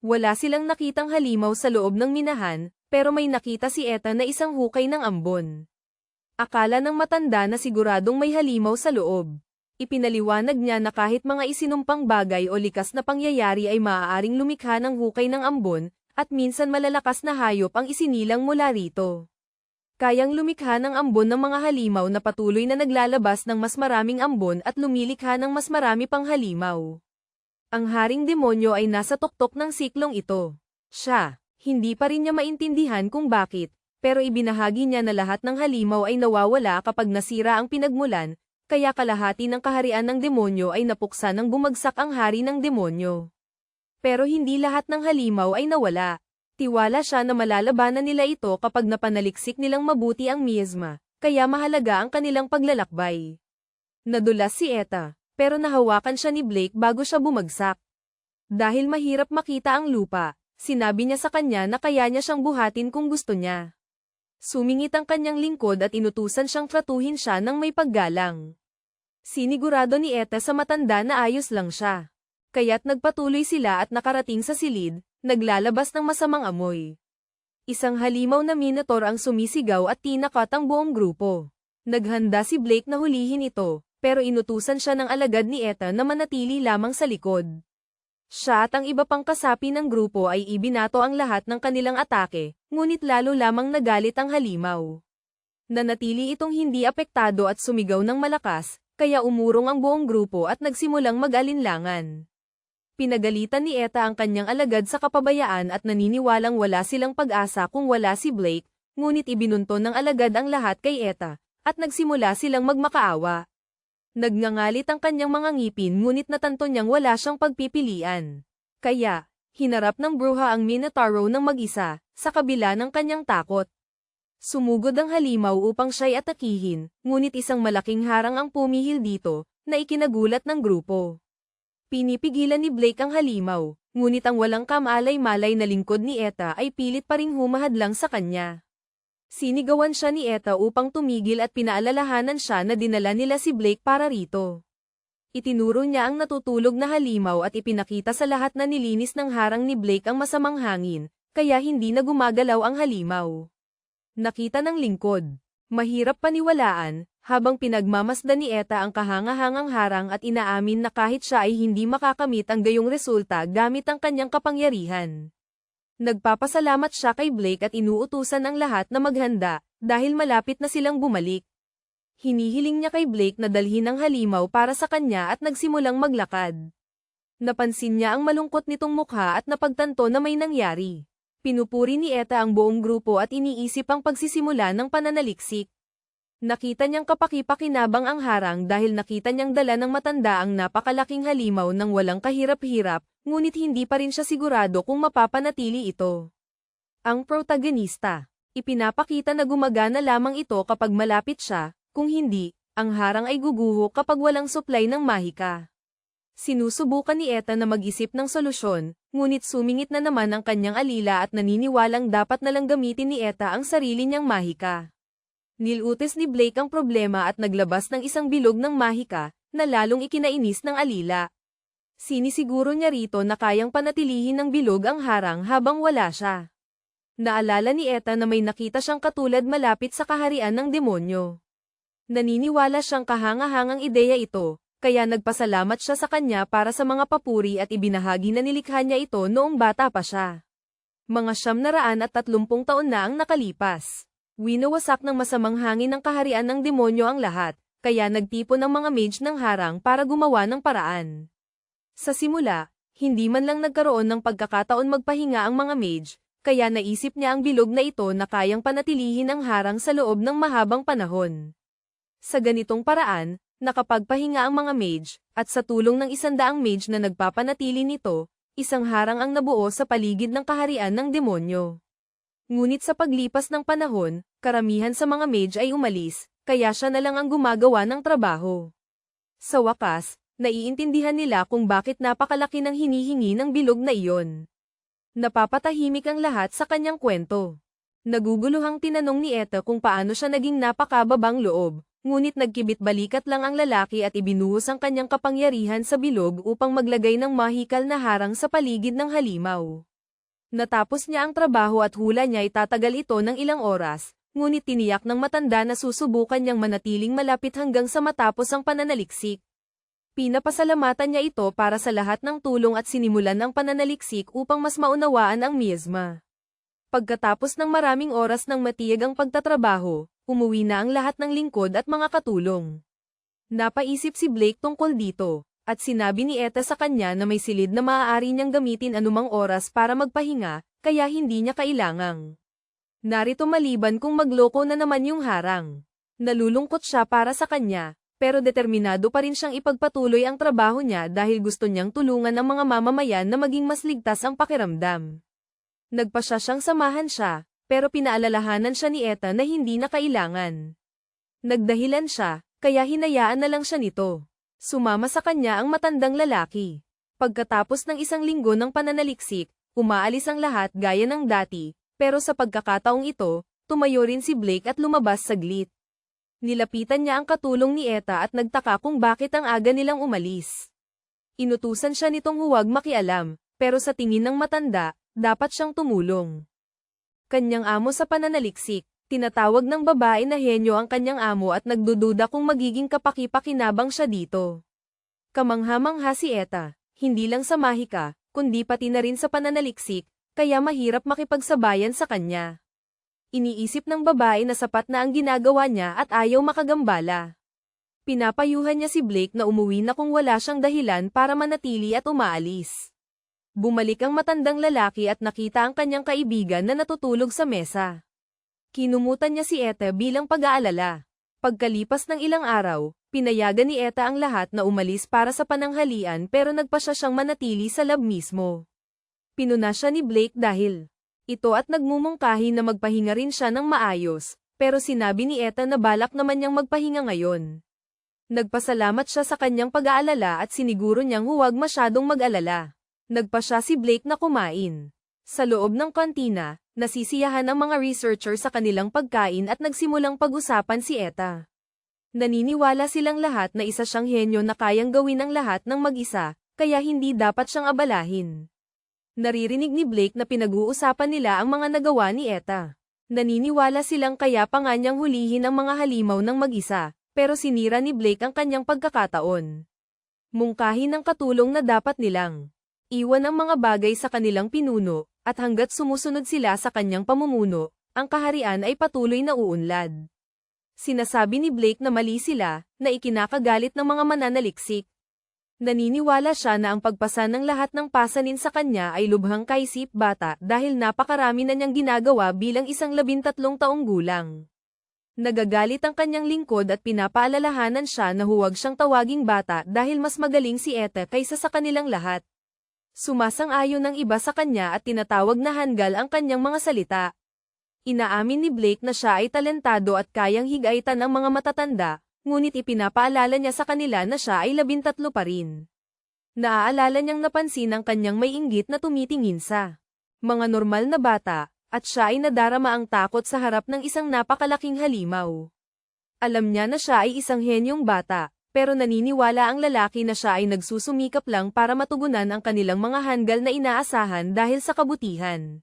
Wala silang nakitang halimaw sa loob ng minahan, pero may nakita si Ethan na isang hukay ng ambon. Akala ng matanda na siguradong may halimaw sa loob. Ipinaliwanag niya na kahit mga isinumpang bagay o likas na pangyayari ay maaaring lumikha ng hukay ng ambon, at minsan malalakas na hayop ang isinilang mula rito. Kayang lumikha ng ambon ng mga halimaw na patuloy na naglalabas ng mas maraming ambon at lumilikha ng mas marami pang halimaw. Ang haring demonyo ay nasa tuktok ng siklong ito. Siya, hindi pa rin niya maintindihan kung bakit, pero ibinahagi niya na lahat ng halimaw ay nawawala kapag nasira ang pinagmulan, kaya kalahati ng kaharian ng demonyo ay napuksa nang bumagsak ang hari ng demonyo. Pero hindi lahat ng halimaw ay nawala. Tiwala siya na malalabanan nila ito kapag napanaliksik nilang mabuti ang miasma, kaya mahalaga ang kanilang paglalakbay. Nadulas si Eta, pero nahawakan siya ni Blake bago siya bumagsak. Dahil mahirap makita ang lupa, sinabi niya sa kanya na kaya niya siyang buhatin kung gusto niya. Sumingit ang kanyang lingkod at inutusan siyang tratuhin siya ng may paggalang. Sinigurado ni Eta sa matanda na ayos lang siya. Kaya't nagpatuloy sila at nakarating sa silid, naglalabas ng masamang amoy. Isang halimaw na minotaur ang sumisigaw at tinakat ang buong grupo. Naghanda si Blake na hulihin ito, pero inutusan siya ng alagad ni Ethan na manatili lamang sa likod. Siya at ang iba pang kasapi ng grupo ay ibinato ang lahat ng kanilang atake, ngunit lalo lamang nagalit ang halimaw. Nanatili itong hindi apektado at sumigaw ng malakas, kaya umurong ang buong grupo at nagsimulang mag-alinlangan. Pinagalitan ni Eta ang kanyang alagad sa kapabayaan at naniniwalang wala silang pag-asa kung wala si Blake, ngunit ibinunton ng alagad ang lahat kay Eta, at nagsimula silang magmakaawa. Nagngangalit ang kanyang mga ngipin ngunit natanto niyang wala siyang pagpipilian. Kaya, hinarap ng bruha ang Minotauro ng mag-isa, sa kabila ng kanyang takot. Sumugod ang halimaw upang siya'y atakihin, ngunit isang malaking harang ang pumihil dito, na ikinagulat ng grupo. Pinipigilan ni Blake ang halimaw, ngunit ang walang kamalay-malay na lingkod ni Eta ay pilit pa ring humahadlang sa kanya. Sinigawan siya ni Eta upang tumigil at pinaalalahanan siya na dinala nila si Blake para rito. Itinuro niya ang natutulog na halimaw at ipinakita sa lahat na nilinis ng harang ni Blake ang masamang hangin, kaya hindi na gumagalaw ang halimaw. Nakita ng lingkod. Mahirap paniwalaan, habang pinagmamasdan ni Eta ang kahangahangang harang at inaamin na kahit siya ay hindi makakamit ang gayong resulta gamit ang kanyang kapangyarihan. Nagpapasalamat siya kay Blake at inuutusan ang lahat na maghanda, dahil malapit na silang bumalik. Hinihiling niya kay Blake na dalhin ang halimaw para sa kanya at nagsimulang maglakad. Napansin niya ang malungkot nitong mukha at napagtanto na may nangyari. Pinupuri ni Eta ang buong grupo at iniisip ang pagsisimula ng pananaliksik. Nakita niyang kapaki-pakinabang ang harang dahil nakita niyang dala ng matanda ang napakalaking halimaw ng walang kahirap-hirap, ngunit hindi pa rin siya sigurado kung mapapanatili ito. Ang protagonista. Ipinapakita na gumagana lamang ito kapag malapit siya, kung hindi, ang harang ay guguho kapag walang supply ng mahika. Sinusubukan ni Eta na mag-isip ng solusyon, ngunit sumingit na naman ang kanyang alila at naniniwalang dapat na lang gamitin ni Eta ang sarili niyang mahika. Nilutis ni Blake ang problema at naglabas ng isang bilog ng mahika, na lalong ikinainis ng alila. Sinisiguro niya rito na kayang panatilihin ng bilog ang harang habang wala siya. Naalala ni Eta na may nakita siyang katulad malapit sa kaharian ng demonyo. Naniniwala siyang kahangahangang ideya ito, kaya nagpasalamat siya sa kanya para sa mga papuri at ibinahagi na nilikha niya ito noong bata pa siya. Mga 930 taon na ang nakalipas. Winawasak ng masamang hangin ng kaharian ng demonyo ang lahat, kaya nagtipon ang mga mage ng harang para gumawa ng paraan. Sa simula, hindi man lang nagkaroon ng pagkakataon magpahinga ang mga mage, kaya naisip niya ang bilog na ito na kayang panatilihin ang harang sa loob ng mahabang panahon. Sa ganitong paraan, nakapagpahinga ang mga mage, at sa tulong ng 100 mage na nagpapanatili nito, isang harang ang nabuo sa paligid ng kaharian ng demonyo. Ngunit sa paglipas ng panahon, Karamihan sa mga mage ay umalis, kaya siya na lang ang gumagawa ng trabaho. Sa wakas, naiintindihan nila kung bakit napakalaki ng hinihingi ng bilog na iyon. Napapatahimik ang lahat sa kanyang kwento. Naguguluhang tinanong ni Eta kung paano siya naging napakababang loob, ngunit nagkibit-balikat lang ang lalaki at ibinuhos ang kanyang kapangyarihan sa bilog upang maglagay ng mahikal na harang sa paligid ng halimaw. Natapos niya ang trabaho at hula niya ay tatagal ito ng ilang oras, ngunit tiniyak ng matanda na susubukan niyang manatiling malapit hanggang sa matapos ang pananaliksik. Pinapasalamatan niya ito para sa lahat ng tulong at sinimulan ang pananaliksik upang mas maunawaan ang miasma. Pagkatapos ng maraming oras ng matiyagang pagtatrabaho, umuwi na ang lahat ng lingkod at mga katulong. Napaisip si Blake tungkol dito, at sinabi ni Eta sa kanya na may silid na maaari niyang gamitin anumang oras para magpahinga, kaya hindi niya kailangang. Narito maliban kung magloko na naman yung harang. Nalulungkot siya para sa kanya, pero determinado pa rin siyang ipagpatuloy ang trabaho niya dahil gusto niyang tulungan ang mga mamamayan na maging mas ligtas ang pakiramdam. Nagpasya siyang samahan siya, pero pinaalalahanan siya ni Eta na hindi na kailangan. Nagdahilan siya, kaya hinayaan na lang siya nito. Sumama sa kanya ang matandang lalaki. Pagkatapos ng isang linggo ng pananaliksik, umaalis ang lahat gaya ng dati, pero sa pagkakataong ito, tumayo rin si Blake at lumabas saglit. Nilapitan niya ang katulong ni Eta at nagtaka kung bakit ang aga nilang umalis. Inutusan siya nitong huwag makialam, pero sa tingin ng matanda, dapat siyang tumulong. Kanyang amo sa pananaliksik, tinatawag ng babae na henyo ang kanyang amo at nagdududa kung magiging kapaki-pakinabang siya dito. Kamangha-mangha si Eta, hindi lang sa mahika, kundi pati na rin sa pananaliksik, kaya mahirap makipagsabayan sa kanya. Iniisip ng babae na sapat na ang ginagawa niya at ayaw makagambala. Pinapayuhan niya si Blake na umuwi na kung wala siyang dahilan para manatili at umaalis. Bumalik ang matandang lalaki at nakita ang kanyang kaibigan na natutulog sa mesa. Kinumutan niya si Eta bilang pag-aalala. Pagkalipas ng ilang araw, pinayagan ni Eta ang lahat na umalis para sa pananghalian pero nagpasya siyang manatili sa lab mismo. Pinuna siya ni Blake dahil ito at nagmumungkahi na magpahinga rin siya ng maayos, pero sinabi ni Eta na balak naman niyang magpahinga ngayon. Nagpasalamat siya sa kanyang pag-aalala at siniguro niyang huwag masyadong mag-alala. Nagpasya si Blake na kumain. Sa loob ng kantina, nasisiyahan ang mga researcher sa kanilang pagkain at nagsimulang pag-usapan si Eta. Naniniwala silang lahat na isa siyang henyo na kayang gawin ang lahat ng mag-isa, kaya hindi dapat siyang abalahin. Naririnig ni Blake na pinag-uusapan nila ang mga nagawa ni Eta. Naniniwala silang kaya pa nga niyang hulihin ang mga halimaw ng mag-isa, pero sinira ni Blake ang kanyang pagkakataon. Mungkahin ng katulong na dapat nilang iwan ang mga bagay sa kanilang pinuno, at hanggat sumusunod sila sa kanyang pamumuno, ang kaharian ay patuloy na uunlad. Sinasabi ni Blake na mali sila, na ikinakagalit ng mga mananaliksik. Naniniwala siya na ang pagpasa ng lahat ng pasanin sa kanya ay lubhang kaisip bata dahil napakarami na niyang ginagawa bilang isang 13 taong gulang. Nagagalit ang kanyang lingkod at pinapaalalahanan siya na huwag siyang tawaging bata dahil mas magaling si Eta kaysa sa kanilang lahat. Sumasang-ayon ng iba sa kanya at tinatawag na hanggal ang kanyang mga salita. Inaamin ni Blake na siya ay talentado at kayang higaitan ang mga matatanda, ngunit ipinapaalala niya sa kanila na siya ay 13 pa rin. Naaalala niyang napansin ang kanyang may inggit na tumitingin sa mga normal na bata, at siya ay nadarama ang takot sa harap ng isang napakalaking halimaw. Alam niya na siya ay isang henyong bata, pero naniniwala ang lalaki na siya ay nagsusumikap lang para matugunan ang kanilang mga hanggal na inaasahan dahil sa kabutihan.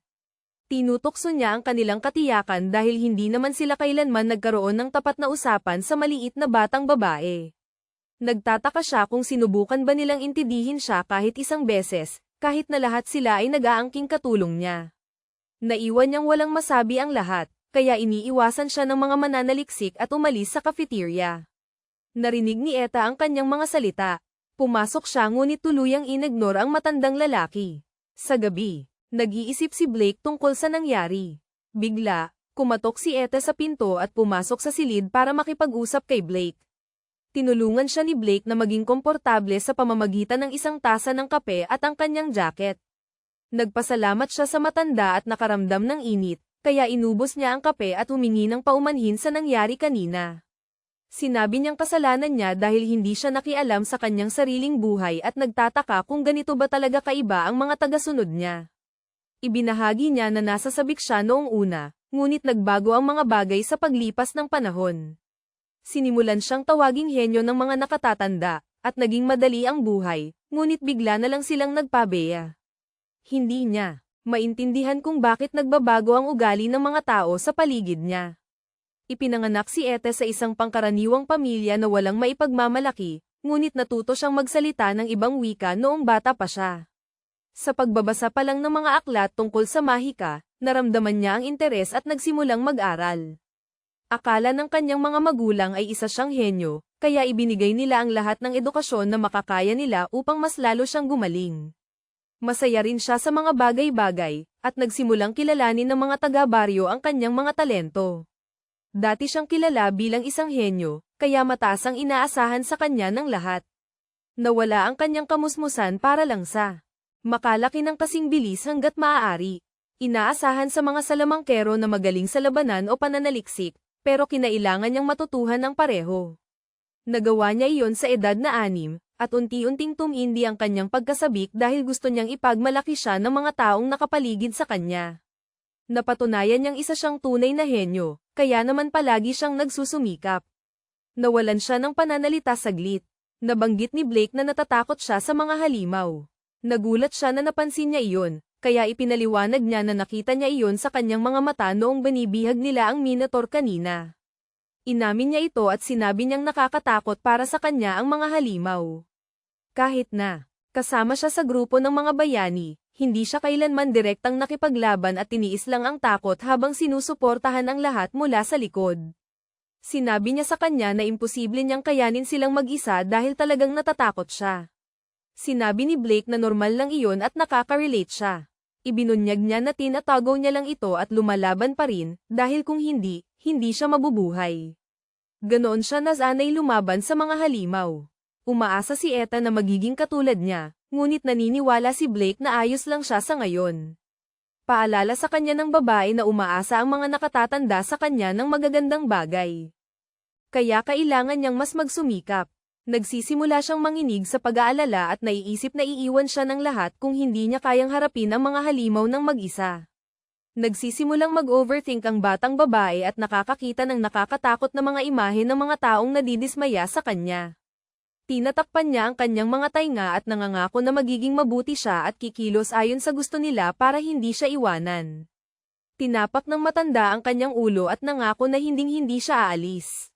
Tinutokso niya ang kanilang katiyakan dahil hindi naman sila kailanman nagkaroon ng tapat na usapan sa maliit na batang babae. Nagtataka siya kung sinubukan ba nilang intindihin siya kahit isang beses, kahit na lahat sila ay nag-aangking katulong niya. Naiwan niyang walang masabi ang lahat, kaya iniiwasan siya ng mga mananaliksik at umalis sa cafeteria. Narinig ni Eta ang kanyang mga salita. Pumasok siya ngunit tuluyang inignore ang matandang lalaki. Sa gabi, nag-iisip si Blake tungkol sa nangyari. Bigla, kumatok si Eta sa pinto at pumasok sa silid para makipag-usap kay Blake. Tinulungan siya ni Blake na maging komportable sa pamamagitan ng isang tasa ng kape at ang kanyang jacket. Nagpasalamat siya sa matanda at nakaramdam ng init, kaya inubos niya ang kape at humingi ng paumanhin sa nangyari kanina. Sinabi niyang kasalanan niya dahil hindi siya nakialam sa kanyang sariling buhay at nagtataka kung ganito ba talaga kaiba ang mga tagasunod niya. Ibinahagi niya na nasa sabik siya noong una, ngunit nagbago ang mga bagay sa paglipas ng panahon. Sinimulan siyang tawaging henyo ng mga nakatatanda, at naging madali ang buhay, ngunit bigla na lang silang nagpabeya. Hindi niya maintindihan kung bakit nagbabago ang ugali ng mga tao sa paligid niya. Ipinanganak si Ete sa isang pangkaraniwang pamilya na walang maipagmamalaki, ngunit natuto siyang magsalita ng ibang wika noong bata pa siya. Sa pagbabasa pa lang ng mga aklat tungkol sa mahika, naramdaman niya ang interes at nagsimulang mag-aral. Akala ng kanyang mga magulang ay isa siyang henyo, kaya ibinigay nila ang lahat ng edukasyon na makakaya nila upang mas lalo siyang gumaling. Masaya rin siya sa mga bagay-bagay, at nagsimulang kilalanin ng mga taga-baryo ang kanyang mga talento. Dati siyang kilala bilang isang henyo, kaya mataas ang inaasahan sa kanya ng lahat. Nawala ang kanyang kamusmusan para lang sa makalaki ng kasing bilis hanggat maaari. Inaasahan sa mga salamangkero na magaling sa labanan o pananaliksik, pero kinailangan niyang matutuhan ang pareho. Nagawa niya iyon sa edad na 6, at unti-unting tumindi ang kanyang pagkasabik dahil gusto niyang ipagmalaki siya ng mga taong nakapaligid sa kanya. Napatunayan niyang isa siyang tunay na henyo, kaya naman palagi siyang nagsusumikap. Nawalan siya ng pananalita saglit. Nabanggit ni Blake na natatakot siya sa mga halimaw. Nagulat siya na napansin niya iyon, kaya ipinaliwanag niya na nakita niya iyon sa kanyang mga mata noong binibihag nila ang Minotaur kanina. Inamin niya ito at sinabi niyang nakakatakot para sa kanya ang mga halimaw. Kahit na kasama siya sa grupo ng mga bayani, hindi siya kailanman direktang nakipaglaban at tiniis lang ang takot habang sinusuportahan ang lahat mula sa likod. Sinabi niya sa kanya na imposible niyang kayanin silang mag-isa dahil talagang natatakot siya. Sinabi ni Blake na normal lang iyon at nakaka-relate siya. Ibinunyag niya na tinatago niya lang ito at lumalaban pa rin, dahil kung hindi, hindi siya mabubuhay. Ganoon siya nasanay lumaban sa mga halimaw. Umaasa si Eta na magiging katulad niya, ngunit naniniwala si Blake na ayos lang siya sa ngayon. Paalala sa kanya ng babae na umaasa ang mga nakatatanda sa kanya ng magagandang bagay. Kaya kailangan niyang mas magsumikap. Nagsisimula siyang manginig sa pag-aalala at naiisip na iiwan siya ng lahat kung hindi niya kayang harapin ang mga halimaw ng mag-isa. Nagsisimulang mag-overthink ang batang babae at nakakakita ng nakakatakot na mga imahe ng mga taong nadidismaya sa kanya. Tinatakpan niya ang kanyang mga tainga at nangangako na magiging mabuti siya at kikilos ayon sa gusto nila para hindi siya iwanan. Tinapak ng matanda ang kanyang ulo at nangako na hinding-hindi siya aalis.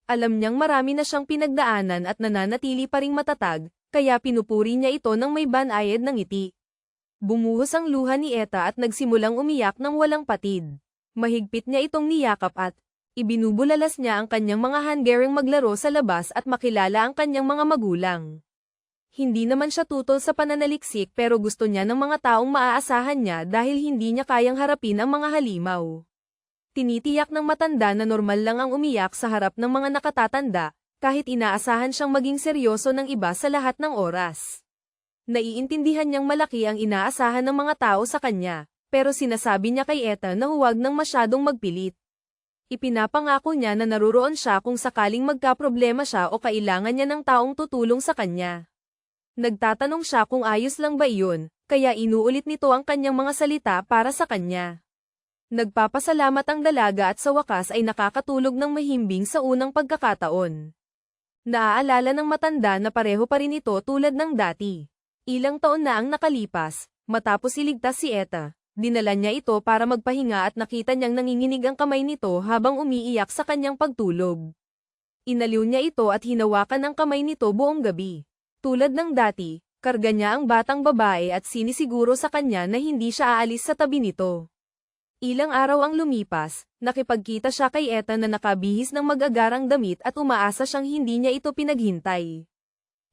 Alam niyang marami na siyang pinagdaanan at nananatili pa ring matatag, kaya pinupuri niya ito ng may banayad ng ngiti. Bumuhos ang luha ni Eta at nagsimulang umiyak ng walang patid. Mahigpit niya itong niyakap at ibinubulalas niya ang kanyang mga handgereng maglaro sa labas at makilala ang kanyang mga magulang. Hindi naman siya tutol sa pananaliksik pero gusto niya ng mga taong maaasahan niya dahil hindi niya kayang harapin ang mga halimaw. Tinitiyak ng matanda na normal lang ang umiyak sa harap ng mga nakatatanda, kahit inaasahan siyang maging seryoso ng iba sa lahat ng oras. Naiintindihan niyang malaki ang inaasahan ng mga tao sa kanya, pero sinasabi niya kay Eta na huwag nang masyadong magpilit. Ipinapangako niya na naruroon siya kung sakaling magkaproblema siya o kailangan niya ng taong tutulong sa kanya. Nagtatanong siya kung ayos lang ba iyon, kaya inuulit nito ang kanyang mga salita para sa kanya. Nagpapasalamat ang dalaga at sa wakas ay nakakatulog ng mahimbing sa unang pagkakataon. Naaalala ng matanda na pareho pa rin ito tulad ng dati. Ilang taon na ang nakalipas, matapos iligtas si Eta. Dinala niya ito para magpahinga at nakita niyang nanginginig ang kamay nito habang umiiyak sa kanyang pagtulog. Inaliw niya ito at hinawakan ang kamay nito buong gabi. Tulad ng dati, karga niya ang batang babae at sinisiguro sa kanya na hindi siya aalis sa tabi nito. Ilang araw ang lumipas, nakipagkita siya kay Eta na nakabihis ng mag-agarang damit at umaasa siyang hindi niya ito pinaghintay.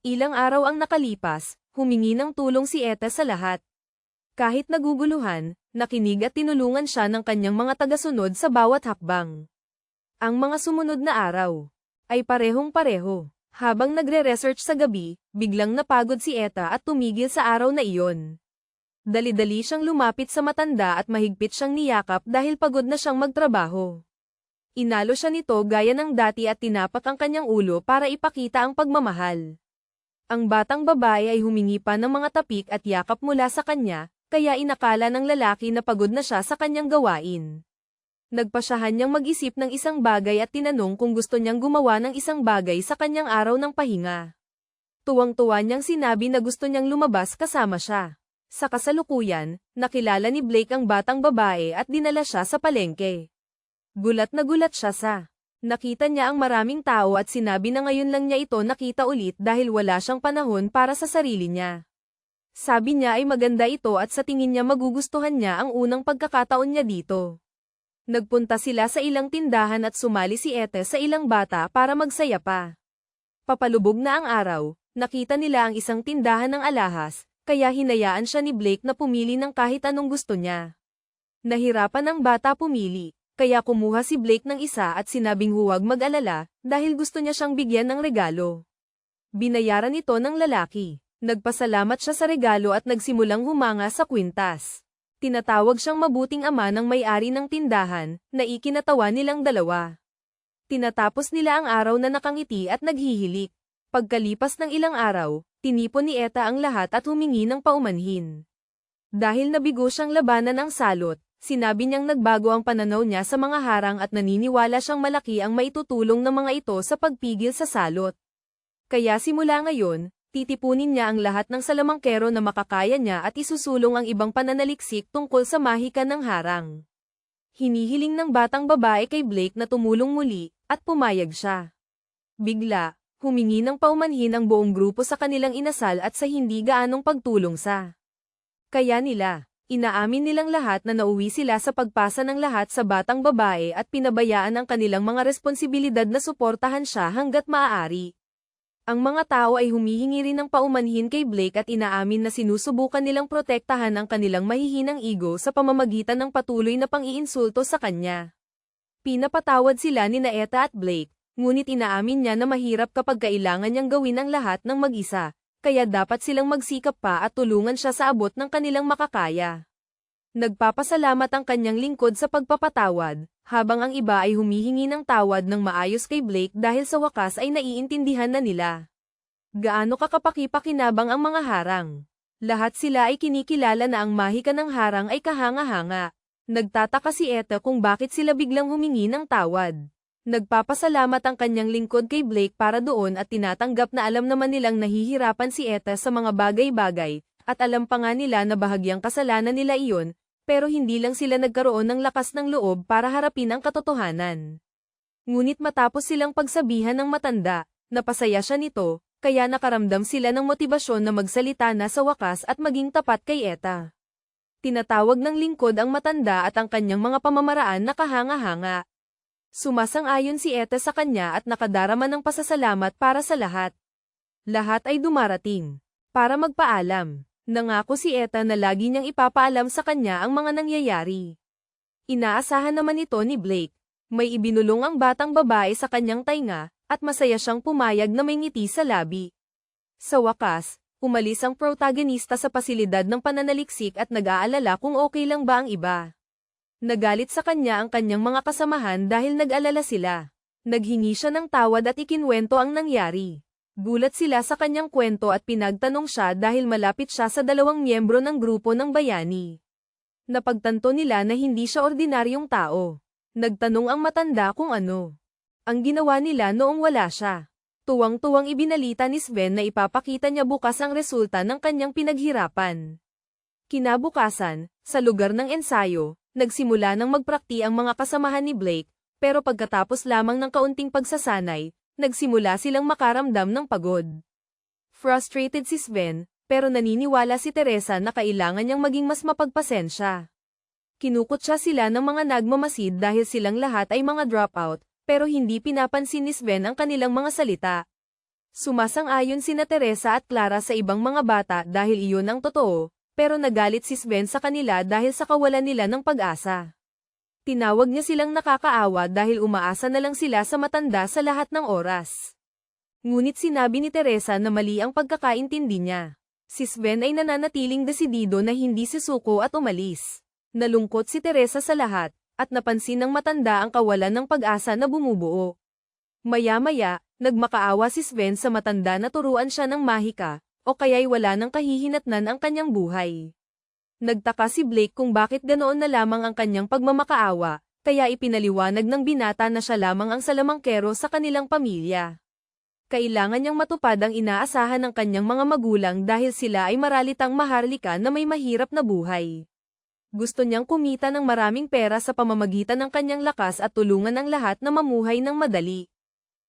Ilang araw ang nakalipas, humingi ng tulong si Eta sa lahat. Kahit naguguluhan, nakinig at tinulungan siya ng kanyang mga tagasunod sa bawat hakbang. Ang mga sumunod na araw ay parehong-pareho. Habang nagre-research sa gabi, biglang napagod si Eta at tumigil sa araw na iyon. Dali-dali siyang lumapit sa matanda at mahigpit siyang niyakap dahil pagod na siyang magtrabaho. Inalo siya nito gaya ng dati at tinapak ang kanyang ulo para ipakita ang pagmamahal. Ang batang babae ay humingi pa ng mga tapik at yakap mula sa kanya, kaya inakala ng lalaki na pagod na siya sa kanyang gawain. Nagpasyahan niyang mag-isip ng isang bagay at tinanong kung gusto niyang gumawa ng isang bagay sa kanyang araw ng pahinga. Tuwang-tuwa niyang sinabi na gusto niyang lumabas kasama siya. Sa kasalukuyan, nakilala ni Blake ang batang babae at dinala siya sa palengke. Gulat na gulat siya sa nakita niya ang maraming tao at sinabi na ngayon lang niya ito nakita ulit dahil wala siyang panahon para sa sarili niya. Sabi niya ay maganda ito at sa tingin niya magugustuhan niya ang unang pagkakataon niya dito. Nagpunta sila sa ilang tindahan at sumali si Ete sa ilang bata para magsaya pa. Papalubog na ang araw, nakita nila ang isang tindahan ng alahas, kaya hinayaan siya ni Blake na pumili ng kahit anong gusto niya. Nahirapan ang bata pumili, kaya kumuha si Blake ng isa at sinabing huwag mag-alala, dahil gusto niya siyang bigyan ng regalo. Binayaran ito ng lalaki. Nagpasalamat siya sa regalo at nagsimulang humanga sa kwintas. Tinatawag siyang mabuting ama ng may-ari ng tindahan, na ikinatawa nilang dalawa. Tinatapos nila ang araw na nakangiti at naghihilik. Pagkalipas ng ilang araw, tinipon ni Eta ang lahat at humingi ng paumanhin. Dahil nabigo siyang labanan ang salot, sinabi niyang nagbago ang pananaw niya sa mga harang at naniniwala siyang malaki ang maitutulong ng mga ito sa pagpigil sa salot. Kaya simula ngayon, titipunin niya ang lahat ng salamangkero na makakaya niya at isusulong ang ibang pananaliksik tungkol sa mahika ng harang. Hinihiling ng batang babae kay Blake na tumulong muli, at pumayag siya. Bigla, humingi ng paumanhin ang buong grupo sa kanilang inasal at sa hindi gaanong pagtulong sa. Kaya nila, inaamin nilang lahat na nauwi sila sa pagpasa ng lahat sa batang babae at pinabayaan ang kanilang mga responsibilidad na suportahan siya hanggat maaari. Ang mga tao ay humihingi rin ng paumanhin kay Blake at inaamin na sinusubukan nilang protektahan ang kanilang mahihinang ego sa pamamagitan ng patuloy na pang-iinsulto sa kanya. Pinapatawad sila ni Eta at Blake, ngunit inaamin niya na mahirap kapag kailangan niyang gawin ang lahat ng mag-isa, kaya dapat silang magsikap pa at tulungan siya sa abot ng kanilang makakaya. Nagpapasalamat ang kanyang lingkod sa pagpapatawad, habang ang iba ay humihingi ng tawad ng maayos kay Blake dahil sa wakas ay naiintindihan na nila. Gaano kakapaki-pakinabang ang mga harang. Lahat sila ay kinikilala na ang mahika ng harang ay kahanga-hanga. Nagtataka si Eta kung bakit sila biglang humingi ng tawad. Nagpapasalamat ang kanyang lingkod kay Blake para doon at tinatanggap na alam naman nilang nahihirapan si Eta sa mga bagay-bagay, at alam pa nga nila na bahagyang kasalanan nila iyon, pero hindi lang sila nagkaroon ng lakas ng loob para harapin ang katotohanan. Ngunit matapos silang pagsabihan ng matanda, napasaya siya nito, kaya nakaramdam sila ng motibasyon na magsalita na sa wakas at maging tapat kay Eta. Tinatawag ng lingkod ang matanda at ang kanyang mga pamamaraan na kahanga-hanga. Sumasang-ayon si Eta sa kanya at nakadarama ng pasasalamat para sa lahat. Lahat ay dumarating para magpaalam. Nangako si Eta na lagi niyang ipapaalam sa kanya ang mga nangyayari. Inaasahan naman ito ni Blake. May ibinulong ang batang babae sa kanyang tainga, at masaya siyang pumayag na may ngiti sa labi. Sa wakas, umalis ang protagonista sa pasilidad ng pananaliksik at nag-aalala kung okay lang ba ang iba. Nagalit sa kanya ang kanyang mga kasamahan dahil nag-alala sila. Naghingi siya ng tawad at ikinwento ang nangyari. Gulat sila sa kanyang kwento at pinagtanong siya dahil malapit siya sa dalawang miyembro ng grupo ng bayani. Napagtanto nila na hindi siya ordinaryong tao. Nagtanong ang matanda kung ano ang ginawa nila noong wala siya. Tuwang-tuwang ibinalita ni Sven na ipapakita niya bukas ang resulta ng kanyang pinaghirapan. Kinabukasan, sa lugar ng ensayo, nagsimula ng magprakti ang mga kasamahan ni Blake, pero pagkatapos lamang ng kaunting pagsasanay, nagsimula silang makaramdam ng pagod. Frustrated si Sven, pero naniniwala si Teresa na kailangan niyang maging mas mapagpasensya. Kinukutsa sila ng mga nagmamasid dahil silang lahat ay mga dropout, pero hindi pinapansin ni Sven ang kanilang mga salita. Sumasang-ayon sina Teresa at Clara sa ibang mga bata dahil iyon ang totoo, pero nagalit si Sven sa kanila dahil sa kawalan nila ng pag-asa. Tinawag niya silang nakakaawa dahil umaasa na lang sila sa matanda sa lahat ng oras. Ngunit sinabi ni Teresa na mali ang pagkakaintindi niya. Si Sven ay nananatiling desidido na hindi sisuko at umalis. Nalungkot si Teresa sa lahat, at napansin ng matanda ang kawalan ng pag-asa na bumubuo. Maya-maya, nagmakaawa si Sven sa matanda na turuan siya ng mahika, o kaya'y wala ng kahihinatnan ang kanyang buhay. Nagtaka si Blake kung bakit ganoon na lamang ang kanyang pagmamakaawa, kaya ipinaliwanag ng binata na siya lamang ang salamangkero sa kanilang pamilya. Kailangan niyang matupad ang inaasahan ng kanyang mga magulang dahil sila ay maralitang maharlika na may mahirap na buhay. Gusto niyang kumita ng maraming pera sa pamamagitan ng kanyang lakas at tulungan ang lahat na mamuhay ng madali.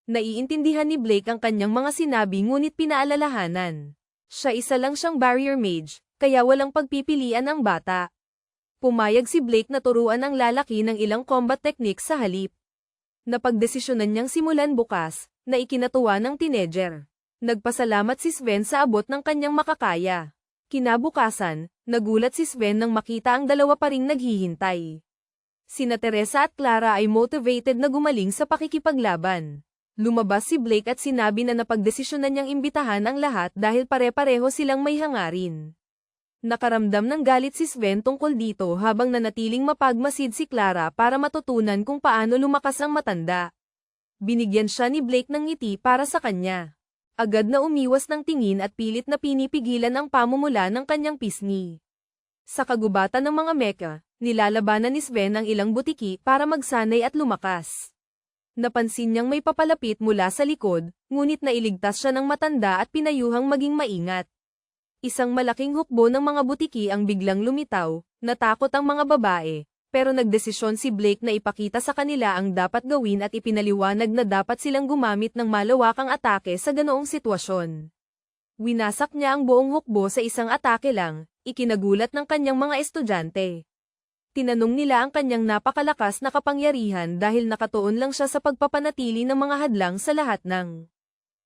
Naiintindihan ni Blake ang kanyang mga sinabi ngunit pinaalalahanan. Siya isa lang siyang barrier mage, kaya walang pagpipilian ang bata. Pumayag si Blake na turuan ang lalaki ng ilang combat techniques sa halip. Napagdesisyonan niyang simulan bukas, na ikinatuwa ng teenager. Nagpasalamat si Sven sa abot ng kanyang makakaya. Kinabukasan, nagulat si Sven nang makita ang dalawa pa ring naghihintay. Sina Teresa at Clara ay motivated na gumaling sa pakikipaglaban. Lumabas si Blake at sinabi na napagdesisyonan niyang imbitahan ang lahat dahil pare-pareho silang may hangarin. Nakaramdam ng galit si Sven tungkol dito habang nanatiling mapagmasid si Clara para matutunan kung paano lumakas ang matanda. Binigyan siya ni Blake ng ngiti para sa kanya. Agad na umiwas ng tingin at pilit na pinipigilan ang pamumula ng kanyang pisngi. Sa kagubatan ng mga mecha, nilalabanan ni Sven ang ilang butiki para magsanay at lumakas. Napansin niyang may papalapit mula sa likod, ngunit nailigtas siya ng matanda at pinayuhang maging maingat. Isang malaking hukbo ng mga butiki ang biglang lumitaw, natakot ang mga babae, pero nagdesisyon si Blake na ipakita sa kanila ang dapat gawin at ipinaliwanag na dapat silang gumamit ng malawakang atake sa ganoong sitwasyon. Winasak niya ang buong hukbo sa isang atake lang, ikinagulat ng kanyang mga estudyante. Tinanong nila ang kanyang napakalakas na kapangyarihan dahil nakatuon lang siya sa pagpapanatili ng mga hadlang sa lahat ng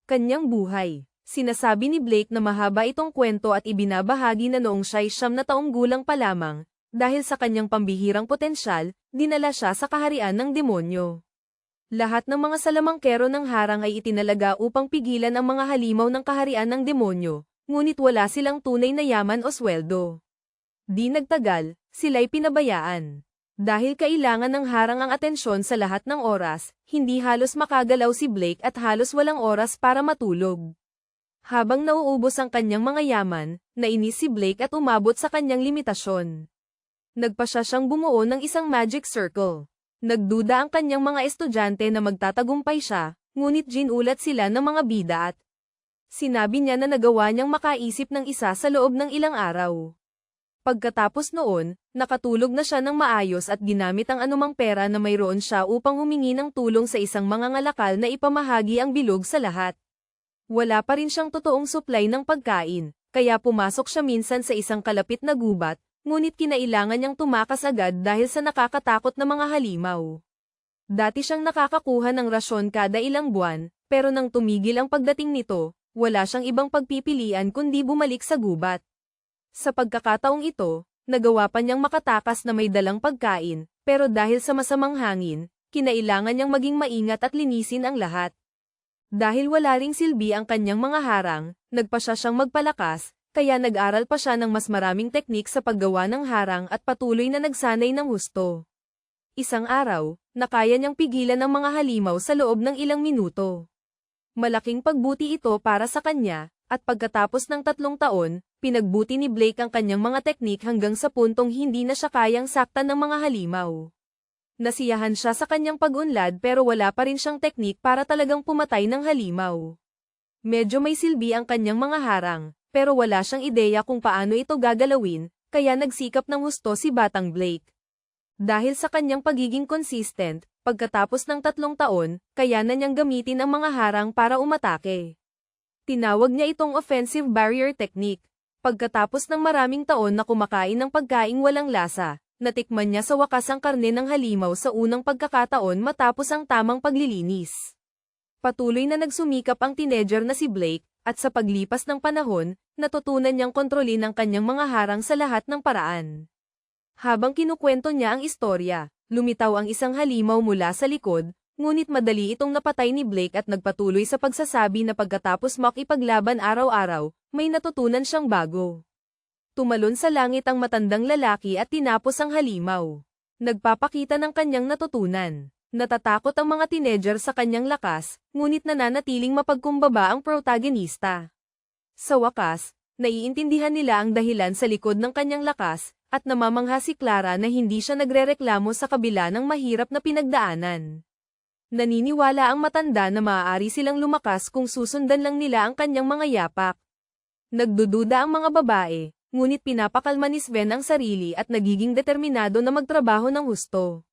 kanyang buhay. Sinasabi ni Blake na mahaba itong kwento at ibinabahagi na noong siya'y 9 na taong gulang pa lamang, dahil sa kanyang pambihirang potensyal, dinala siya sa kaharian ng demonyo. Lahat ng mga salamangkero ng harang ay itinalaga upang pigilan ang mga halimaw ng kaharian ng demonyo, ngunit wala silang tunay na yaman o sweldo. Di nagtagal, sila'y pinabayaan. Dahil kailangan ng harang ang atensyon sa lahat ng oras, hindi halos makagalaw si Blake at halos walang oras para matulog. Habang nauubos ang kanyang mga yaman, nainis si Blake at umabot sa kanyang limitasyon. Nagpasya siyang bumuo ng isang magic circle. Nagduda ang kanyang mga estudyante na magtatagumpay siya, ngunit ginulat sila ng mga bida at sinabi niya na nagawa niyang makaisip ng isa sa loob ng ilang araw. Pagkatapos noon, nakatulog na siya ng maayos at ginamit ang anumang pera na mayroon siya upang humingi ng tulong sa isang mangangalakal na ipamahagi ang bilog sa lahat. Wala pa rin siyang totoong supply ng pagkain, kaya pumasok siya minsan sa isang kalapit na gubat, ngunit kinailangan niyang tumakas agad dahil sa nakakatakot na mga halimaw. Dati siyang nakakakuha ng rasyon kada ilang buwan, pero nang tumigil ang pagdating nito, wala siyang ibang pagpipilian kundi bumalik sa gubat. Sa pagkakataong ito, nagawa pa niyang makatakas na may dalang pagkain, pero dahil sa masamang hangin, kinailangan niyang maging maingat at linisin ang lahat. Dahil wala ring silbi ang kanyang mga harang, nagpasya siyang magpalakas, kaya nag-aral pa siya ng mas maraming teknik sa paggawa ng harang at patuloy na nagsanay ng husto. Isang araw, nakaya niyang pigilan ang mga halimaw sa loob ng ilang minuto. Malaking pagbuti ito para sa kanya, at pagkatapos ng 3 taon, pinagbuti ni Blake ang kanyang mga teknik hanggang sa puntong hindi na siya kayang saktan ng mga halimaw. Nasiyahan siya sa kanyang pag-unlad pero wala pa rin siyang teknik para talagang pumatay ng halimaw. Medyo may silbi ang kanyang mga harang, pero wala siyang ideya kung paano ito gagalawin, kaya nagsikap ng husto si Batang Blake. Dahil sa kanyang pagiging consistent, pagkatapos ng 3 taon, kaya na niyang gamitin ang mga harang para umatake. Tinawag niya itong offensive barrier technique. Pagkatapos ng maraming taon na kumakain ng pagkaing walang lasa, natikman niya sa wakas ang karne ng halimaw sa unang pagkakataon matapos ang tamang paglilinis. Patuloy na nagsumikap ang teenager na si Blake, at sa paglipas ng panahon, natutunan niyang kontrolin ang kanyang mga harang sa lahat ng paraan. Habang kinukwento niya ang istorya, lumitaw ang isang halimaw mula sa likod, ngunit madali itong napatay ni Blake at nagpatuloy sa pagsasabi na pagkatapos makipaglaban araw-araw, may natutunan siyang bago. Tumalon sa langit ang matandang lalaki at tinapos ang halimaw. Nagpapakita ng kanyang natutunan. Natatakot ang mga teenager sa kanyang lakas, ngunit nananatiling mapagkumbaba ang protagonista. Sa wakas, naiintindihan nila ang dahilan sa likod ng kanyang lakas, at namamangha si Clara na hindi siya nagrereklamo sa kabila ng mahirap na pinagdaanan. Naniniwala ang matanda na maaari silang lumakas kung susundan lang nila ang kanyang mga yapak. Nagdududa ang mga babae, ngunit pinapakalma ni Sven ang sarili at nagiging determinado na magtrabaho ng husto.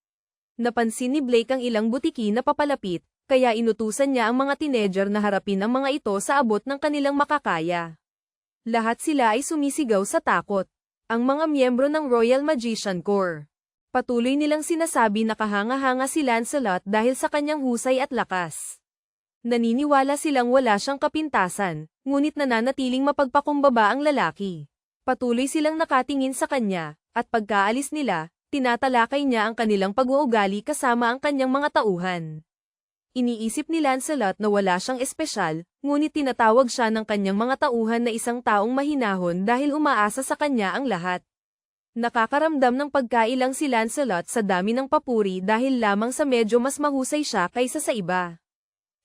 Napansin ni Blake ang ilang butiki na papalapit, kaya inutusan niya ang mga teenager na harapin ang mga ito sa abot ng kanilang makakaya. Lahat sila ay sumisigaw sa takot. Ang mga miyembro ng Royal Magician Corps. Patuloy nilang sinasabi na kahanga-hanga si Lancelot dahil sa kanyang husay at lakas. Naniniwala silang wala siyang kapintasan, ngunit nananatiling mapagpakumbaba ang lalaki. Patuloy silang nakatingin sa kanya, at pagkaalis nila, tinatalakay niya ang kanilang pag-uugali kasama ang kanyang mga tauhan. Iniisip ni Lancelot na wala siyang espesyal, ngunit tinatawag siya ng kanyang mga tauhan na isang taong mahinahon dahil umaasa sa kanya ang lahat. Nakakaramdam ng pagkailang si Lancelot sa dami ng papuri dahil lamang sa medyo mas mahusay siya kaysa sa iba.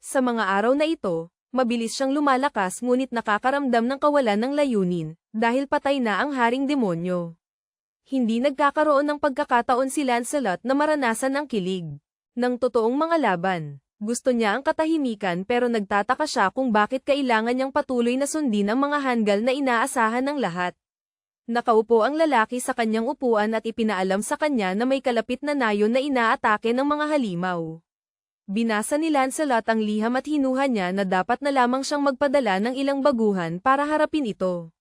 Sa mga araw na ito, mabilis siyang lumalakas ngunit nakakaramdam ng kawalan ng layunin, dahil patay na ang haring demonyo. Hindi nagkakaroon ng pagkakataon si Lancelot na maranasan ang kilig ng totoong mga laban. Gusto niya ang katahimikan pero nagtataka siya kung bakit kailangan niyang patuloy na sundin ang mga hanggal na inaasahan ng lahat. Nakaupo ang lalaki sa kanyang upuan at ipinaalam sa kanya na may kalapit na nayon na inaatake ng mga halimaw. Binasa ni Lancelot ang liham at hinuha niya na dapat na lamang siyang magpadala ng ilang baguhan para harapin ito.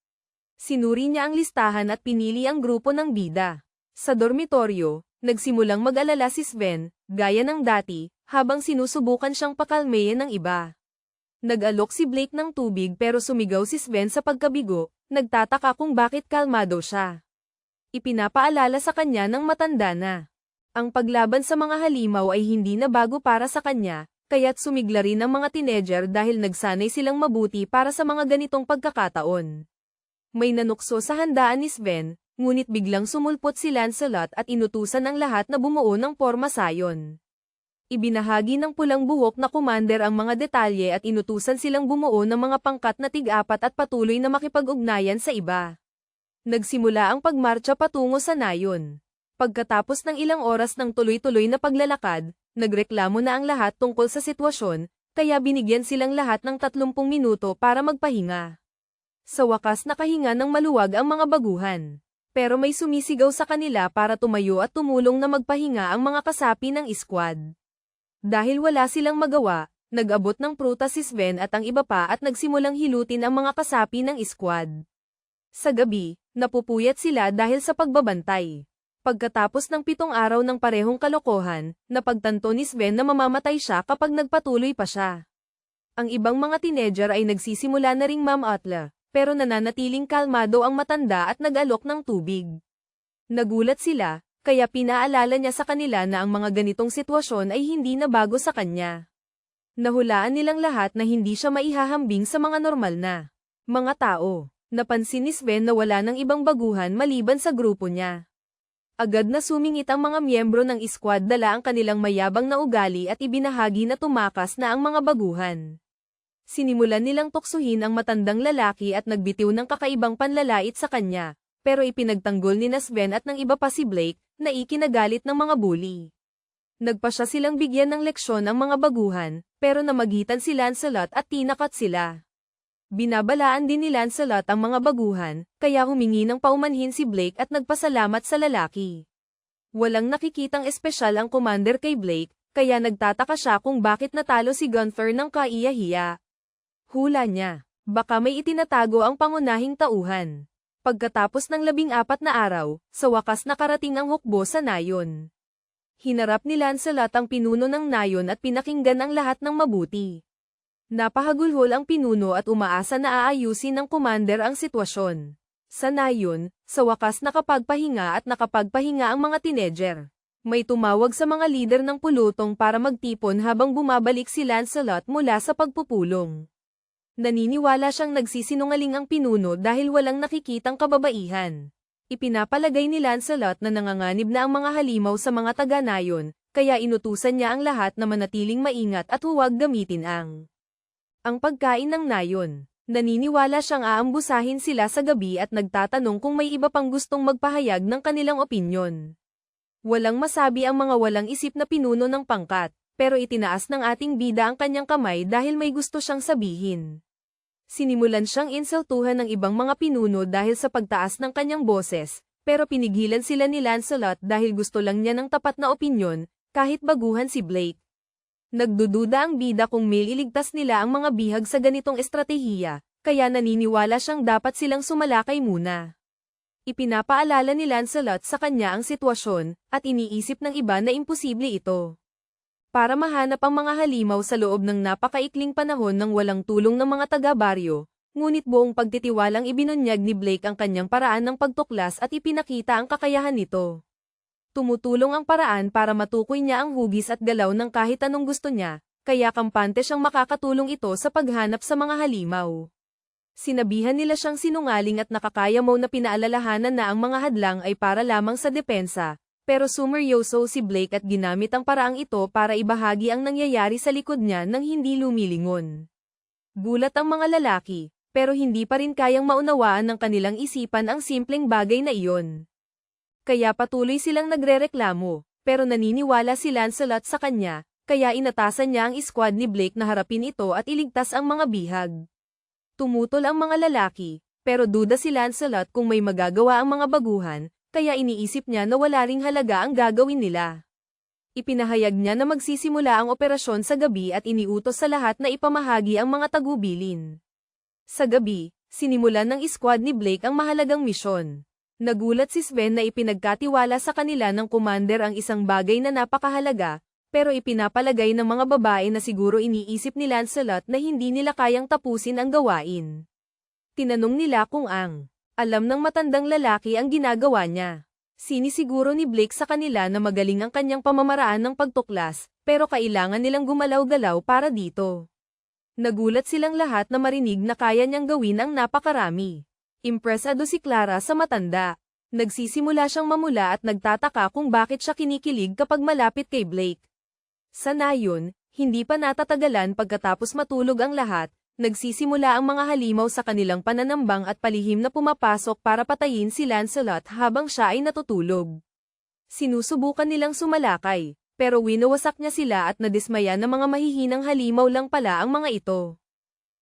Sinuri niya ang listahan at pinili ang grupo ng bida. Sa dormitoryo, nagsimulang mag-alala si Sven, gaya ng dati, habang sinusubukan siyang pakalmayin ng iba. Nag-alok si Blake ng tubig pero sumigaw si Sven sa pagkabigo, nagtataka kung bakit kalmado siya. Ipinapaalala sa kanya ng matanda na ang paglaban sa mga halimaw ay hindi na bago para sa kanya, kaya't sumigla rin ang mga teenager dahil nagsanay silang mabuti para sa mga ganitong pagkakataon. May nanukso sa handaan ni Sven, ngunit biglang sumulpot si Lancelot at inutusan ang lahat na bumuo ng porma sayon. Ibinahagi ng pulang buhok na commander ang mga detalye at inutusan silang bumuo ng mga pangkat na tig-apat at patuloy na makipag-ugnayan sa iba. Nagsimula ang pagmarcha patungo sa nayon. Pagkatapos ng ilang oras ng tuloy-tuloy na paglalakad, nagreklamo na ang lahat tungkol sa sitwasyon, kaya binigyan silang lahat ng 30 minuto para magpahinga. Sa wakas nakahinga ng maluwag ang mga baguhan. Pero may sumisigaw sa kanila para tumayo at tumulong na magpahinga ang mga kasapi ng squad. Dahil wala silang magawa, nag-abot ng prutas si Sven at ang iba pa at nagsimulang hilutin ang mga kasapi ng squad. Sa gabi, napupuyat sila dahil sa pagbabantay. Pagkatapos ng 7 araw ng parehong kalokohan, napagtanto ni Sven na mamamatay siya kapag nagpatuloy pa siya. Ang ibang mga teenager ay nagsisimula na ring mamatla, pero nananatiling kalmado ang matanda at nag-alok ng tubig. Nagulat sila, kaya pinaalala niya sa kanila na ang mga ganitong sitwasyon ay hindi na bago sa kanya. Nahulaan nilang lahat na hindi siya maihahambing sa mga normal na mga tao. Napansin ni Sven na wala ng ibang baguhan maliban sa grupo niya. Agad na sumingit ang mga miyembro ng squad dala ang kanilang mayabang na ugali at ibinahagi na tumakas na ang mga baguhan. Sinimulan nilang tuksuhin ang matandang lalaki at nagbitiw ng kakaibang panlalait sa kanya, pero ipinagtanggol ni Sven at ng iba pa si Blake, na ikinagalit ng mga bully. Nagpasya silang bigyan ng leksyon ang mga baguhan, pero namagitan si Lancelot at tinakat sila. Binabalaan din ni Lancelot ang mga baguhan, kaya humingi ng paumanhin si Blake at nagpasalamat sa lalaki. Walang nakikitang espesyal ang commander kay Blake, kaya nagtataka siya kung bakit natalo si Gunther ng kaiya-hiya. Hula niya, baka may itinatago ang pangunahing tauhan. Pagkatapos ng 14 na araw, sa wakas nakarating ang hukbo sa nayon. Hinarap ni Lancelot ang pinuno ng nayon at pinakinggan ang lahat ng mabuti. Napahagulhol ang pinuno at umaasa na aayusin ng commander ang sitwasyon. Sa nayon, sa wakas nakapagpahinga ang mga teenager. May tumawag sa mga lider ng pulutong para magtipon habang bumabalik si Lancelot mula sa pagpupulong. Naniniwala siyang nagsisinungaling ang pinuno dahil walang nakikitang kababaihan. Ipinapalagay ni Lancelot na nanganganib na ang mga halimaw sa mga taga-nayon, kaya inutusan niya ang lahat na manatiling maingat at huwag gamitin ang pagkain ng nayon. Naniniwala siyang aambusahin sila sa gabi at nagtatanong kung may iba pang gustong magpahayag ng kanilang opinyon. Walang masabi ang mga walang isip na pinuno ng pangkat, pero itinaas ng ating bida ang kanyang kamay dahil may gusto siyang sabihin. Sinimulan siyang insultuhan ng ibang mga pinuno dahil sa pagtaas ng kanyang boses, pero pinigilan sila ni Lancelot dahil gusto lang niya ng tapat na opinyon, kahit baguhan si Blake. Nagdududa ang bida kung mailigtas nila ang mga bihag sa ganitong estratehiya, kaya naniniwala siyang dapat silang sumalakay muna. Ipinapaalala ni Lancelot sa kanya ang sitwasyon, at iniisip ng iba na imposible ito. Para mahanap ang mga halimaw sa loob ng napakaikling panahon ng walang tulong ng mga taga-baryo, ngunit buong pagtitiwalang ibinunyag ni Blake ang kanyang paraan ng pagtuklas at ipinakita ang kakayahan nito. Tumutulong ang paraan para matukoy niya ang hugis at galaw ng kahit anong gusto niya, kaya kampante siyang makakatulong ito sa paghanap sa mga halimaw. Sinabihan nila siyang sinungaling at nakakayamaw na pinaalalahanan na ang mga hadlang ay para lamang sa depensa, pero sumeryoso si Blake at ginamit ang paraang ito para ibahagi ang nangyayari sa likod niya nang hindi lumilingon. Gulat ang mga lalaki, pero hindi pa rin kayang maunawaan ng kanilang isipan ang simpleng bagay na iyon. Kaya patuloy silang nagrereklamo, pero naniniwala si Lancelot sa kanya, kaya inatasan niya ang squad ni Blake na harapin ito at iligtas ang mga bihag. Tumutol ang mga lalaki, pero duda si Lancelot kung may magagawa ang mga baguhan, kaya iniisip niya na wala ring halaga ang gagawin nila. Ipinahayag niya na magsisimula ang operasyon sa gabi at iniutos sa lahat na ipamahagi ang mga tagubilin. Sa gabi, sinimulan ng squad ni Blake ang mahalagang misyon. Nagulat si Sven na ipinagkatiwala sa kanila ng commander ang isang bagay na napakahalaga, pero ipinapalagay ng mga babae na siguro iniisip ni Lancelot na hindi nila kayang tapusin ang gawain. Tinanong nila kung alam ng matandang lalaki ang ginagawa niya. Sinisiguro ni Blake sa kanila na magaling ang kanyang pamamaraan ng pagtuklas, pero kailangan nilang gumalaw-galaw para dito. Nagulat silang lahat na marinig na kaya niyang gawin ang napakarami. Impresado si Clara sa matanda. Nagsisimula siyang mamula at nagtataka kung bakit siya kinikilig kapag malapit kay Blake. Sa nayon, hindi pa natatagalan pagkatapos matulog ang lahat, nagsisimula ang mga halimaw sa kanilang pananambang at palihim na pumapasok para patayin si Lancelot habang siya ay natutulog. Sinusubukan nilang sumalakay, pero winawasak niya sila at nadismaya na mga mahihinang halimaw lang pala ang mga ito.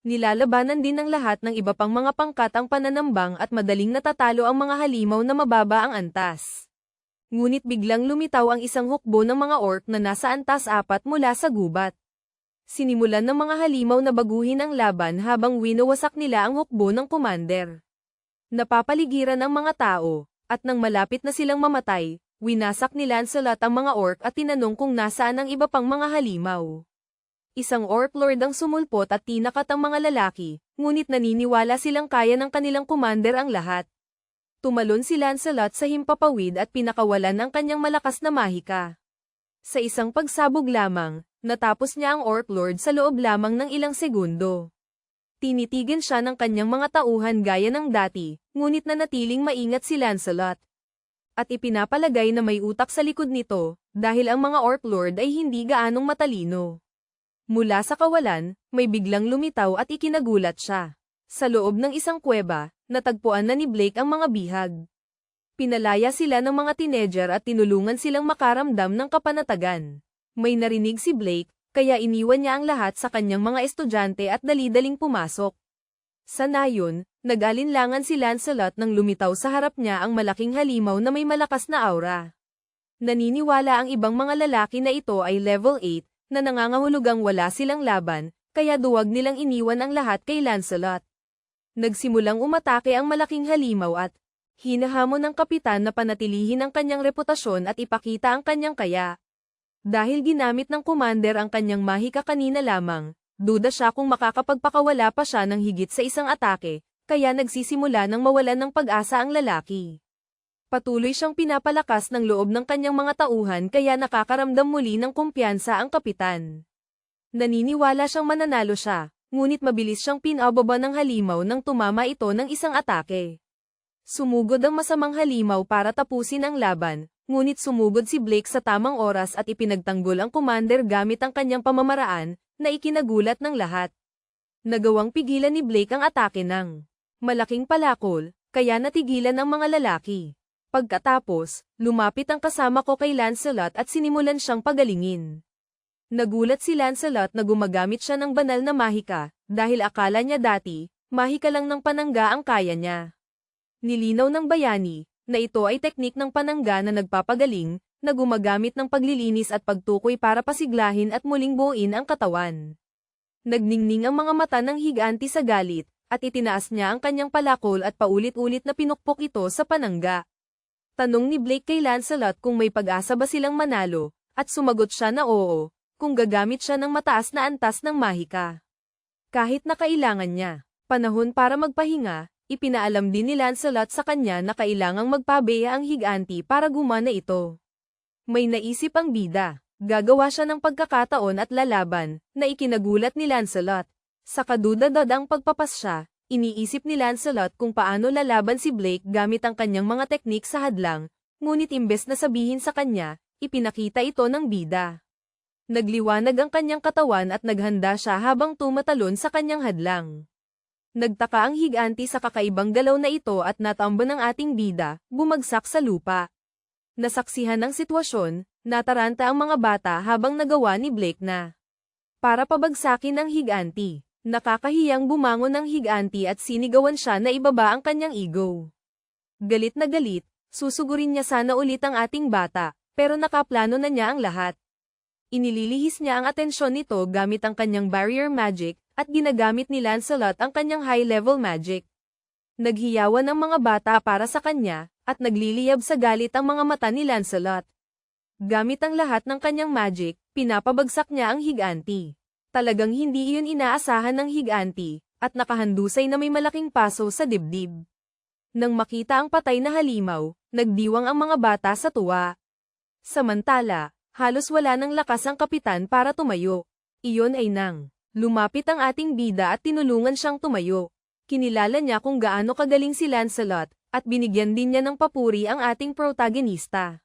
Nilalabanan din ng lahat ng iba pang mga pangkat ang pananambang at madaling natatalo ang mga halimaw na mababa ang antas. Ngunit biglang lumitaw ang isang hukbo ng mga orc na nasa antas 4 mula sa gubat. Sinimulan ng mga halimaw na baguhin ang laban habang winawasak nila ang hukbo ng commander. Napapaligiran ang mga tao, at nang malapit na silang mamatay, winasak ni Lancelot ang mga orc at tinanong kung nasaan ang iba pang mga halimaw. Isang orc lord ang sumulpot at tinakat ang mga lalaki, ngunit naniniwala silang kaya ng kanilang commander ang lahat. Tumalon si Lancelot sa himpapawid at pinakawalan ang kanyang malakas na mahika. Sa isang pagsabog lamang, natapos niya ang orc lord sa loob lamang ng ilang segundo. Tinitigan siya ng kanyang mga tauhan gaya ng dati, ngunit nanatiling maingat si Lancelot. At ipinapalagay na may utak sa likod nito, dahil ang mga orc lord ay hindi gaanong matalino. Mula sa kawalan, may biglang lumitaw at ikinagulat siya. Sa loob ng isang kuweba, natagpuan na ni Blake ang mga bihag. Pinalaya sila ng mga teenager at tinulungan silang makaramdam ng kapanatagan. May narinig si Blake, kaya iniwan niya ang lahat sa kanyang mga estudyante at dali-daling pumasok. Sa nayon, nag-alinlangan si Lancelot nang lumitaw sa harap niya ang malaking halimaw na may malakas na aura. Naniniwala ang ibang mga lalaki na ito ay level 8, na nangangahulugang wala silang laban, kaya duwag nilang iniwan ang lahat kay Lancelot. Nagsimulang umatake ang malaking halimaw at hinahamon ng kapitan na panatilihin ang kanyang reputasyon at ipakita ang kanyang kaya. Dahil ginamit ng commander ang kanyang mahika kanina lamang, duda siya kung makakapagpakawala pa siya ng higit sa isang atake, kaya nagsisimula ng mawalan ng pag-asa ang lalaki. Patuloy siyang pinapalakas ng loob ng kanyang mga tauhan kaya nakakaramdam muli ng kumpiyansa ang kapitan. Naniniwala siyang mananalo siya, ngunit mabilis siyang pinababa ng halimaw nang tumama ito ng isang atake. Sumugod ang masamang halimaw para tapusin ang laban, ngunit sumugod si Blake sa tamang oras at ipinagtanggol ang commander gamit ang kanyang pamamaraan, na ikinagulat ng lahat. Nagawang pigilan ni Blake ang atake ng malaking palakol, kaya natigilan ang mga lalaki. Pagkatapos, lumapit ang kasama ko kay Lancelot at sinimulan siyang pagalingin. Nagulat si Lancelot na gumagamit siya ng banal na mahika, dahil akala niya dati, mahika lang ng panangga ang kaya niya. Nilinaw ng bayani, na ito ay teknik ng panangga na nagpapagaling, na gumagamit ng paglilinis at pagtukoy para pasiglahin at muling buuin ang katawan. Nagningning ang mga mata ng higanti sa galit, at itinaas niya ang kanyang palakol at paulit-ulit na pinukpok ito sa panangga. Tanong ni Blake kay Lancelot kung may pag-asa ba silang manalo, at sumagot siya na oo, kung gagamit siya ng mataas na antas ng mahika. Kahit na kailangan niya panahon para magpahinga, ipinaalam din ni Lancelot sa kanya na kailangang magpabeya ang higanti para gumana ito. May naisip ang bida. Gagawa siya ng pagkakataon at lalaban, na ikinagulat ni Lancelot. Sa kadudadadang pagpapasya, iniisip ni Lancelot kung paano lalaban si Blake gamit ang kanyang mga teknik sa hadlang, ngunit imbes na sabihin sa kanya, ipinakita ito ng bida. Nagliwanag ang kanyang katawan at naghanda siya habang tumatalon sa kanyang hadlang. Nagtaka ang higanti sa kakaibang galaw na ito at natamba ng ating bida, bumagsak sa lupa. Nasaksihan ng sitwasyon, nataranta ang mga bata habang nagawa ni Blake na para pabagsakin ang higanti. Nakakahiyang bumangon ang higanti at sinigawan siya na ibaba ang kanyang ego. Galit na galit, susugurin niya sana ulit ang ating bata, pero nakaplano na niya ang lahat. Inililihis niya ang atensyon nito gamit ang kanyang barrier magic, at ginagamit ni Lancelot ang kanyang high-level magic. Naghiyawan ang mga bata para sa kanya, at nagliliyab sa galit ang mga mata ni Lancelot. Gamit ang lahat ng kanyang magic, pinapabagsak niya ang higanti. Talagang hindi iyon inaasahan ng higanti, at nakahandusay na may malaking paso sa dibdib. Nang makita ang patay na halimaw, nagdiwang ang mga bata sa tuwa. Samantala, halos wala ng lakas ang kapitan para tumayo. Iyon ay nang lumapit ang ating bida at tinulungan siyang tumayo. Kinilala niya kung gaano kagaling si Lancelot, at binigyan din niya ng papuri ang ating protagonista.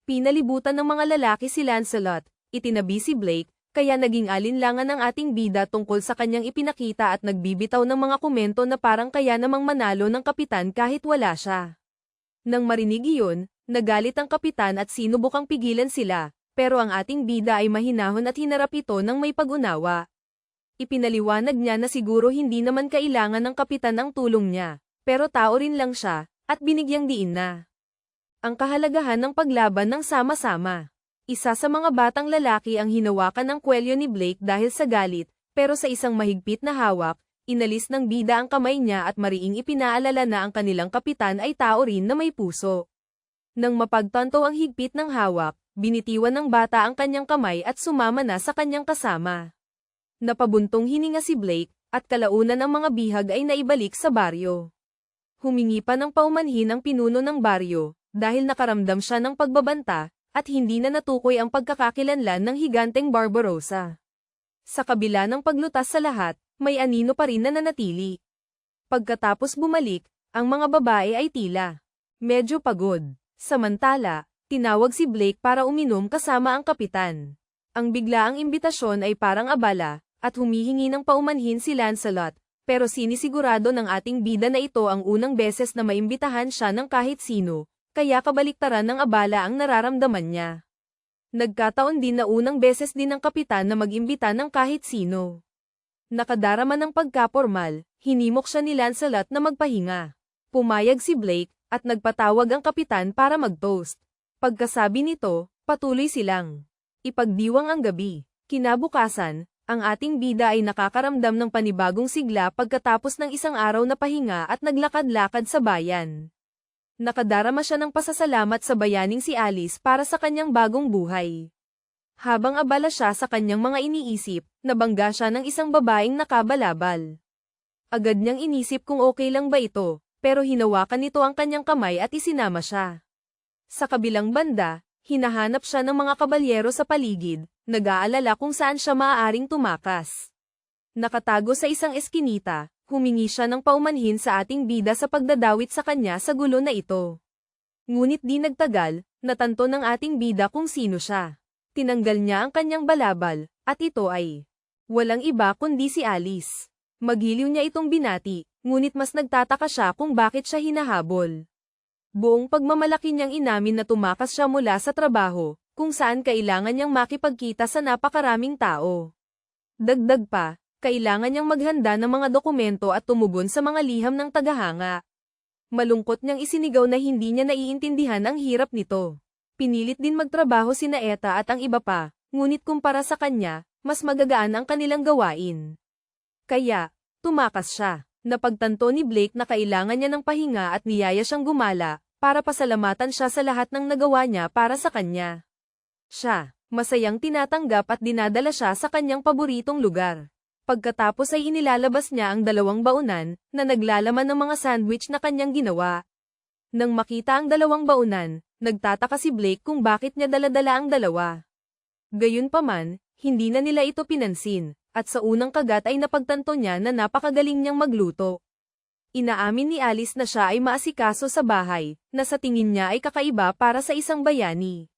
Pinalibutan ng mga lalaki si Lancelot, itinabi si Blake, kaya naging alinlangan ang ating bida tungkol sa kanyang ipinakita at nagbibitaw ng mga komento na parang kaya namang manalo ng kapitan kahit wala siya. Nang marinig iyon, nagalit ang kapitan at sinubukang pigilan sila, pero ang ating bida ay mahinahon at hinarap ito ng may pag-unawa. Ipinaliwanag niya na siguro hindi naman kailangan ng kapitan ang tulong niya, pero tao rin lang siya, at binigyang diin na ang kahalagahan ng paglaban ng sama-sama. Isa sa mga batang lalaki ang hinawakan ng kwelyo ni Blake dahil sa galit, pero sa isang mahigpit na hawak, inalis ng bida ang kamay niya at mariing ipinaalala na ang kanilang kapitan ay tao rin na may puso. Nang mapagtanto ang higpit ng hawak, binitiwan ng bata ang kanyang kamay at sumama na sa kanyang kasama. Napabuntong hininga si Blake, at kalaunan ang mga bihag ay naibalik sa baryo. Humingi pa ng paumanhin ang pinuno ng baryo, dahil nakaramdam siya ng pagbabanta, at hindi na natukoy ang pagkakakilanlan ng higanteng Barbarossa. Sa kabila ng paglutas sa lahat, may anino pa rin na nanatili. Pagkatapos bumalik, ang mga babae ay tila medyo pagod. Samantala, tinawag si Blake para uminom kasama ang kapitan. Ang biglaang imbitasyon ay parang abala, at humihingi ng paumanhin si Lancelot, pero sinisigurado ng ating bida na ito ang unang beses na maimbitahan siya ng kahit sino, kaya kabaliktaran ng abala ang nararamdaman niya. Nagkataon din na unang beses din ng kapitan na mag-imbita ng kahit sino. Nakadarama ng pagkapormal, hinimok siya ni Lancelot na magpahinga. Pumayag si Blake, at nagpatawag ang kapitan para mag-toast. Pagkasabi nito, patuloy silang ipagdiwang ang gabi. Kinabukasan, ang ating bida ay nakakaramdam ng panibagong sigla pagkatapos ng isang araw na pahinga at naglakad-lakad sa bayan. Nakadarama siya ng pasasalamat sa bayaning si Alice para sa kanyang bagong buhay. Habang abala siya sa kanyang mga iniisip, nabangga siya ng isang babaeng nakabalabal. Agad niyang inisip kung okay lang ba ito, pero hinawakan nito ang kanyang kamay at isinama siya. Sa kabilang banda, hinahanap siya ng mga kabalyero sa paligid, nag-aalala kung saan siya maaaring tumakas. Nakatago sa isang eskinita, humingi siya ng paumanhin sa ating bida sa pagdadawit sa kanya sa gulo na ito. Ngunit di nagtagal, natanto ng ating bida kung sino siya. Tinanggal niya ang kanyang balabal, at ito ay walang iba kundi si Alice. Magiliw niya itong binati, ngunit mas nagtataka siya kung bakit siya hinahabol. Buong pagmamalaki niyang inamin na tumakas siya mula sa trabaho, kung saan kailangan niyang makipagkita sa napakaraming tao. Dagdag pa, kailangan niyang maghanda ng mga dokumento at tumugon sa mga liham ng tagahanga. Malungkot niyang isinigaw na hindi niya naiintindihan ang hirap nito. Pinilit din magtrabaho sina Eta at ang iba pa, ngunit kumpara sa kanya, mas magagaan ang kanilang gawain. Kaya, tumakas siya. Napagtanto ni Blake na kailangan niya ng pahinga at niyaya siyang gumala, para pasalamatan siya sa lahat ng nagawa niya para sa kanya. Siya, masayang tinatanggap at dinadala siya sa kanyang paboritong lugar. Pagkatapos ay inilalabas niya ang 2 baunan, na naglalaman ng mga sandwich na kanyang ginawa. Nang makita ang 2 baunan, nagtataka si Blake kung bakit niya daladala ang 2. Gayunpaman, hindi na nila ito pinansin, at sa unang kagat ay napagtanto niya na napakagaling niyang magluto. Inaamin ni Alice na siya ay maasikaso sa bahay, na sa tingin niya ay kakaiba para sa isang bayani.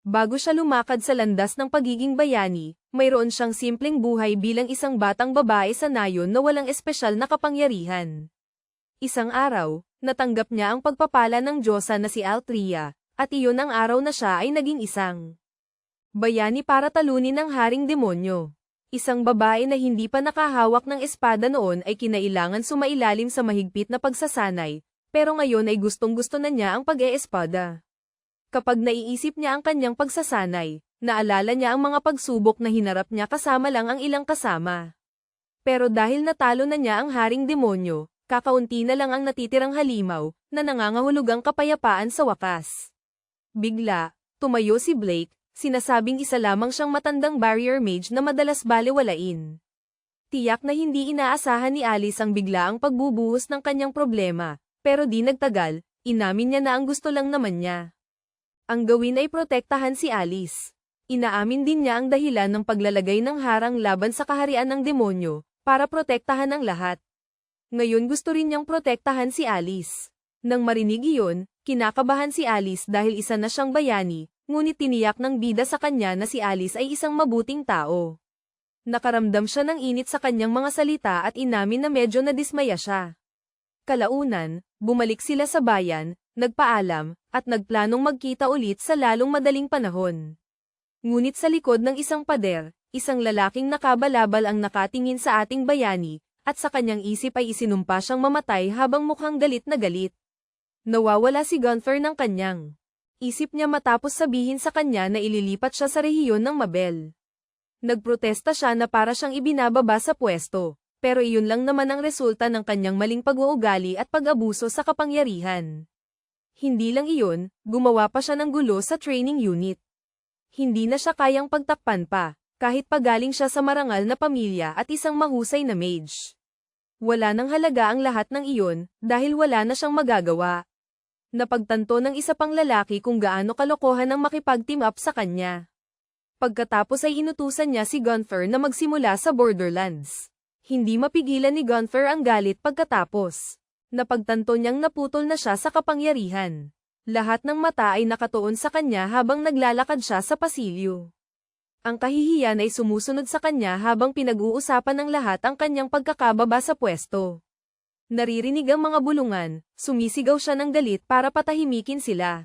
Bago siya lumakad sa landas ng pagiging bayani, mayroon siyang simpleng buhay bilang isang batang babae sa nayon na walang espesyal na kapangyarihan. Isang araw, natanggap niya ang pagpapala ng Diyosa na si Altria, at iyon ang araw na siya ay naging isang bayani para talunin ang haring demonyo. Isang babae na hindi pa nakahawak ng espada noon ay kinailangan sumailalim sa mahigpit na pagsasanay, pero ngayon ay gustong-gusto na niya ang pag-eespada. Kapag naiisip niya ang kanyang pagsasanay, naalala niya ang mga pagsubok na hinarap niya kasama lang ang ilang kasama. Pero dahil natalo na niya ang haring demonyo, kakaunti na lang ang natitirang halimaw, na nangangahulugang kapayapaan sa wakas. Bigla, tumayo si Blake, sinasabing isa lamang siyang matandang barrier mage na madalas balewalain. Tiyak na hindi inaasahan ni Alice ang biglaang pagbubuhos ng kanyang problema, pero di nagtagal, inamin niya na ang gusto lang naman niya. Ang gawin ay protektahan si Alice. Inaamin din niya ang dahilan ng paglalagay ng harang laban sa kaharian ng demonyo, para protektahan ang lahat. Ngayon gusto rin niyang protektahan si Alice. Nang marinig iyon, kinakabahan si Alice dahil isa na siyang bayani, ngunit tiniyak ng bida sa kanya na si Alice ay isang mabuting tao. Nakaramdam siya ng init sa kanyang mga salita at inamin na medyo nadismaya siya. Kalaunan, bumalik sila sa bayan, nagpaalam, at nagplanong magkita ulit sa lalong madaling panahon. Ngunit sa likod ng isang pader, isang lalaking nakabalabal ang nakatingin sa ating bayani, at sa kanyang isip ay isinumpa siyang mamatay habang mukhang galit na galit. Nawawala si Gunther ng kanyang isip niya matapos sabihin sa kanya na ililipat siya sa rehiyon ng Mabel. Nagprotesta siya na para siyang ibinababa sa pwesto, pero iyon lang naman ang resulta ng kanyang maling pag-uugali at pag-abuso sa kapangyarihan. Hindi lang iyon, gumawa pa siya ng gulo sa training unit. Hindi na siya kayang pagtakpan pa, kahit pagaling siya sa marangal na pamilya at isang mahusay na mage. Wala nang halaga ang lahat ng iyon, dahil wala na siyang magagawa. Napagtanto ng isa pang lalaki kung gaano kalokohan ang makipag-team up sa kanya. Pagkatapos ay inutusan niya si Gunther na magsimula sa Borderlands. Hindi mapigilan ni Gunther ang galit pagkatapos. Napagtanto niyang naputol na siya sa kapangyarihan. Lahat ng mata ay nakatuon sa kanya habang naglalakad siya sa pasilyo. Ang kahihiyan ay sumusunod sa kanya habang pinag-uusapan ng lahat ang kanyang pagkakababa sa pwesto. Naririnig ang mga bulungan, sumisigaw siya ng galit para patahimikin sila.